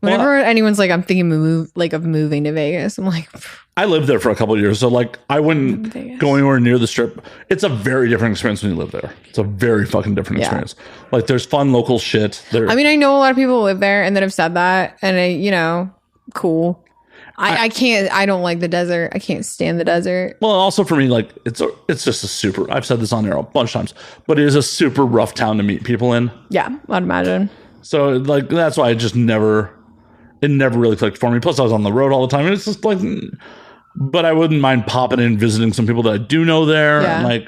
Whenever anyone's like, I'm thinking of moving to Vegas, I'm like, I lived there for a couple of years, so like I wouldn't go anywhere near the Strip. It's a very different experience when you live there. It's a very fucking different experience. Like there's fun local shit there. I mean, I know a lot of people live there and that have said that, and cool. I can't. I don't like the desert. I can't stand the desert. Well, also for me, like it's just a super. I've said this on air a bunch of times, but it is a super rough town to meet people in. Yeah, I'd imagine. So like that's why it never really clicked for me. Plus, I was on the road all the time. And it's just like, but I wouldn't mind popping in and visiting some people that I do know there, and like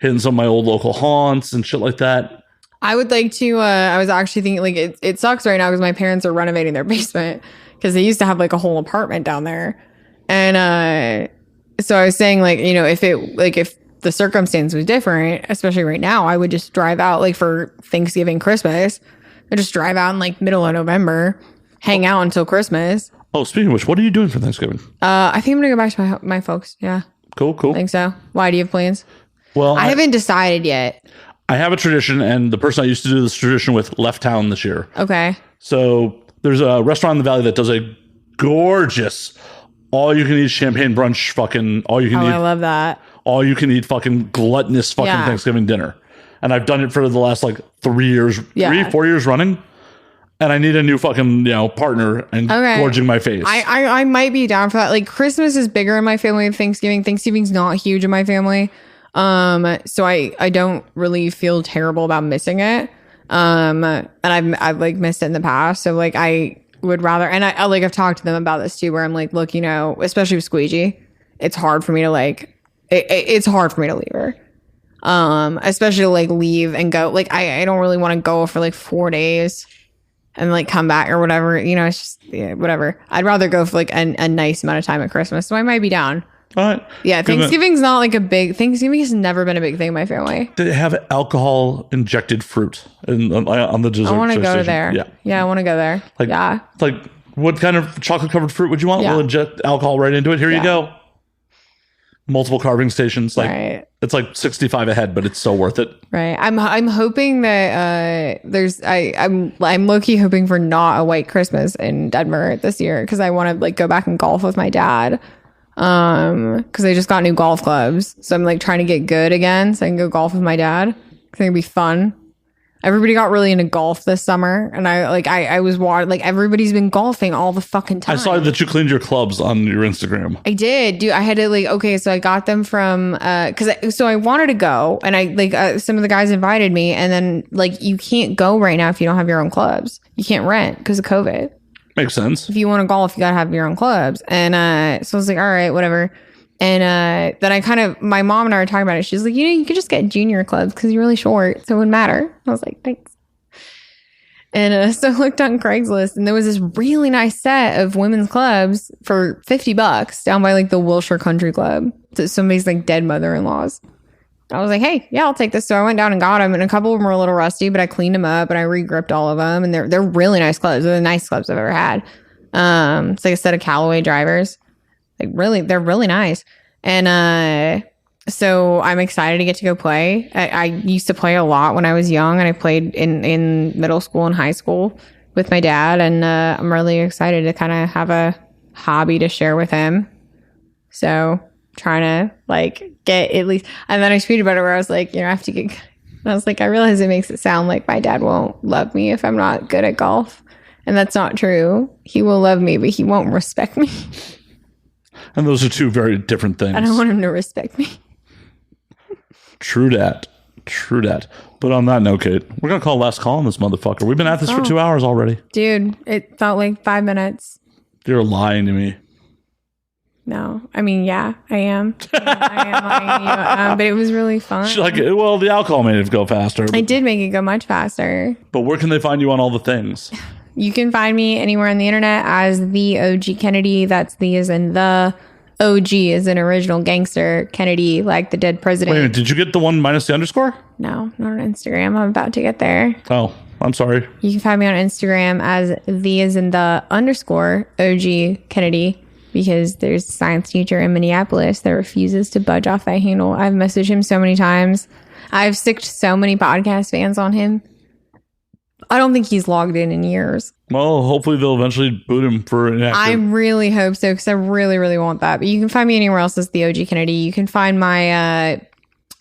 hitting some of my old local haunts and shit like that. I would like to. I was actually thinking like it sucks right now because my parents are renovating their basement because they used to have like a whole apartment down there, and so I was saying like if the circumstance was different, especially right now, I would just drive out like for Thanksgiving, Christmas. I just drive out in like middle of November. Hang out until Christmas. Oh, speaking of which, what are you doing for Thanksgiving? I think I'm gonna go back to my folks. Yeah. Cool. I think so. Why, do you have plans? Well, I haven't decided yet. I have a tradition, and the person I used to do this tradition with left town this year. Okay. So there's a restaurant in the valley that does a gorgeous all-you-can-eat champagne brunch. Fucking all you can eat. I love that. All you can eat fucking gluttonous fucking Thanksgiving dinner, and I've done it for the last like 4 years running. And I need a new fucking, partner and gorging my face. I might be down for that. Like Christmas is bigger in my family than Thanksgiving. Thanksgiving's not huge in my family. So I don't really feel terrible about missing it. And I've like missed it in the past. So like I would rather, and I like, I've talked to them about this too, where I'm like, look, you know, especially with Squeegee, it's hard for me to like, it's hard for me to leave her. Especially to like leave and go. Like, I don't really want to go for like 4 days and like come back or whatever. You know, it's just, yeah, whatever. I'd rather go for like a nice amount of time at Christmas. So I might be down. All right. Yeah, Thanksgiving's not like a big, Thanksgiving has never been a big thing in my family. They have alcohol injected fruit on the dessert. I want to go station. there. Yeah, I want to go there. Like, yeah. Like, what kind of chocolate covered fruit would you want? Yeah. We'll inject alcohol right into it. Here you go. Multiple carving stations. Like, right. It's like 65 a head, but it's so worth it. Right. I'm hoping that I'm low-key hoping for not a white Christmas in Denver this year, because I want to like go back and golf with my dad. Because I just got new golf clubs, so I'm like trying to get good again so I can go golf with my dad. I think it'd be fun. Everybody got really into golf this summer, and I was like, everybody's been golfing all the fucking time. I saw that you cleaned your clubs on your Instagram. I did, dude. I had to like, okay, so I got them from so I wanted to go, and I like some of the guys invited me, and then like you can't go right now if you don't have your own clubs. You can't rent because of COVID. Makes sense. If you want to golf, you gotta have your own clubs. And so I was like, all right, whatever. And then my mom and I were talking about it. She's like, you know, you could just get junior clubs because you're really short, so it wouldn't matter. I was like, thanks. And so I looked on Craigslist, and there was this really nice set of women's clubs for $50 down by like the Wilshire Country Club. So somebody's like dead mother-in-law's. I was like, hey, yeah, I'll take this. So I went down and got them, and a couple of them were a little rusty, but I cleaned them up and I re-gripped all of them, and they're really nice clubs. They're the nice clubs I've ever had. It's like a set of Callaway drivers. Like they're really nice. And so I'm excited to get to go play. I used to play a lot when I was young, and I played in middle school and high school with my dad, and I'm really excited to kind of have a hobby to share with him. So trying to like get at least, and then I tweeted about it where I was like, you know, I have to get, and I was like, I realize it makes it sound like my dad won't love me if I'm not good at golf, and that's not true. He will love me, but he won't respect me. And those are two very different things. I don't want him to respect me. True that. But on that note, Kate, we're gonna call last call on this motherfucker. We've been at this for 2 hours already. Dude, it felt like 5 minutes. You're lying to me. No, I mean, yeah, I am. I am lying to you. But it was really fun. Like, well, the alcohol made it go faster. I did make it go much faster. But where can they find you on all the things? You can find me anywhere on the internet as the OG Kennedy. That's the as in the OG is an original gangster Kennedy, like the dead president. Wait a minute, did you get the one minus the underscore? No, not on Instagram. I'm about to get there. Oh, I'm sorry. You can find me on Instagram as the as in the underscore OG Kennedy, because there's a science teacher in Minneapolis that refuses to budge off that handle. I've messaged him so many times. I've sicked so many podcast fans on him. I don't think he's logged in years. Well, hopefully they'll eventually boot him for an active. I really hope so, because I really, really want that. But you can find me anywhere else as the OG Kennedy. You can find my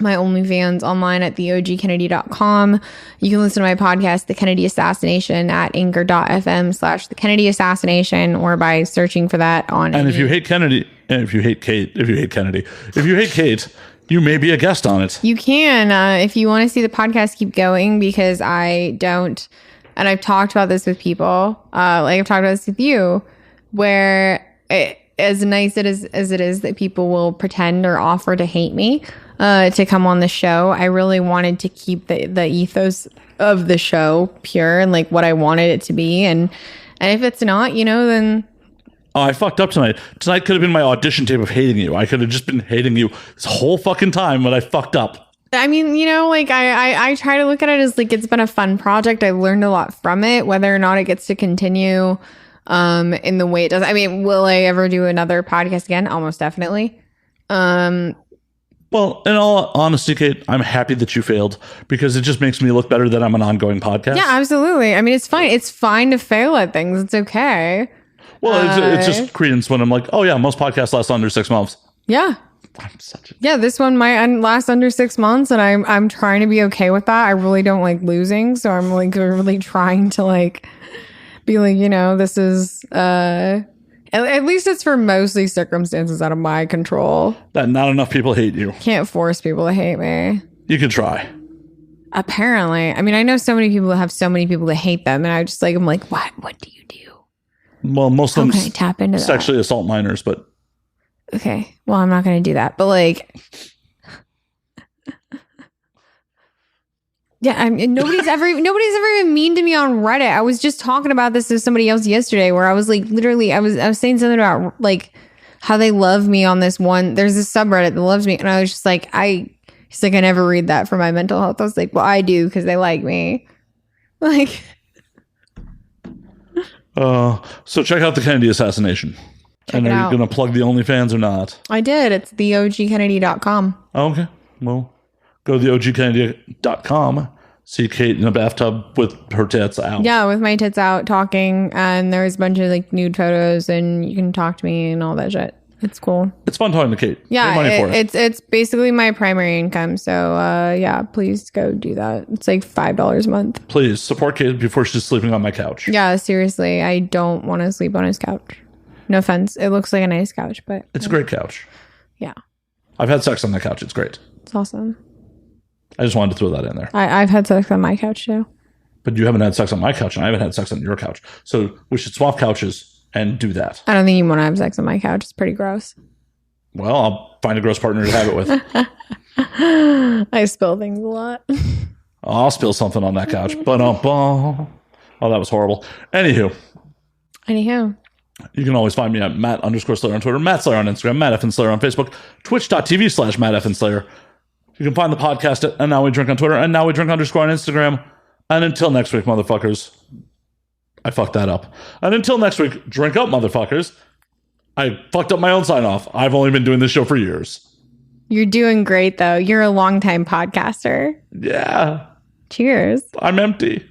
my OnlyFans online at theogkennedy.com. You can listen to my podcast, The Kennedy Assassination, at anchor.fm/The Kennedy Assassination, or by searching for that on. And if you hate Kennedy, and if you hate Kate, if you hate Kate, you may be a guest on it. You can, if you want to see the podcast keep going, because I don't, and I've talked about this with people, like I've talked about this with you, where as nice as it is that people will pretend or offer to hate me to come on the show, I really wanted to keep the ethos of the show pure and like what I wanted it to be. And if it's not, you know, then... Oh, I fucked up tonight. Tonight could have been my audition tape of hating you. I could have just been hating you this whole fucking time, but I fucked up. I mean, you know, like I try to look at it as like it's been a fun project. I learned a lot from it. Whether or not it gets to continue in the way it does. I mean, will I ever do another podcast again? Almost definitely. Well, in all honesty, Kate, I'm happy that you failed, because it just makes me look better that I'm an ongoing podcast. Yeah, absolutely. I mean, it's fine. It's fine to fail at things. It's okay. Well, it's just credence when I'm like, oh yeah, most podcasts last under 6 months. Yeah. I'm such a... Yeah, this one might last under 6 months, and I'm trying to be okay with that. I really don't like losing, so I'm like really trying to like be like, you know, this is at least it's for mostly circumstances out of my control. That not enough people hate you. Can't force people to hate me. You could try. Apparently. I mean, I know so many people that have so many people that hate them, and I'm like, what do you do? Well, most of How them can I tap into that? sexually assault minors, but Okay. Well, I'm not going to do that. But like, yeah, I mean, nobody's ever even mean to me on Reddit. I was just talking about this to somebody else yesterday, where I was like, literally, I was saying something about like how they love me on this one. There's this subreddit that loves me, and I was just like, he's like, I never read that for my mental health. I was like, well, I do because they like me. Like, so check out the Kennedy assassination. And are you going to plug the OnlyFans or not? I did. It's theogkennedy.com. Oh, okay. Well, go to theogkennedy.com. See Kate in a bathtub with her tits out. Yeah, with my tits out talking. And there's a bunch of like nude photos and you can talk to me and all that shit. It's cool. It's fun talking to Kate. Yeah, money for it. It's basically my primary income. So yeah, please go do that. It's like $5 a month. Please support Kate before she's sleeping on my couch. Yeah, seriously. I don't want to sleep on his couch. No offense. It looks like a nice couch, but it's a great couch. Yeah. I've had sex on that couch. It's great. It's awesome. I just wanted to throw that in there. I've had sex on my couch too. But you haven't had sex on my couch, and I haven't had sex on your couch. So we should swap couches and do that. I don't think you want to have sex on my couch. It's pretty gross. Well, I'll find a gross partner to have it with. I spill things a lot. I'll spill something on that couch. Oh, that was horrible. Anywho. You can always find me at Matt_Slayer on Twitter, Matt Slayer on Instagram, Matt F. Slayer on Facebook, twitch.tv/Matt F. Slayer. You can find the podcast at And Now We Drink on Twitter, and Now We Drink _ on Instagram. And until next week, motherfuckers. I fucked that up. And until next week, drink up, motherfuckers. I fucked up my own sign off. I've only been doing this show for years. You're doing great, though. You're a longtime podcaster. Yeah. Cheers. I'm empty.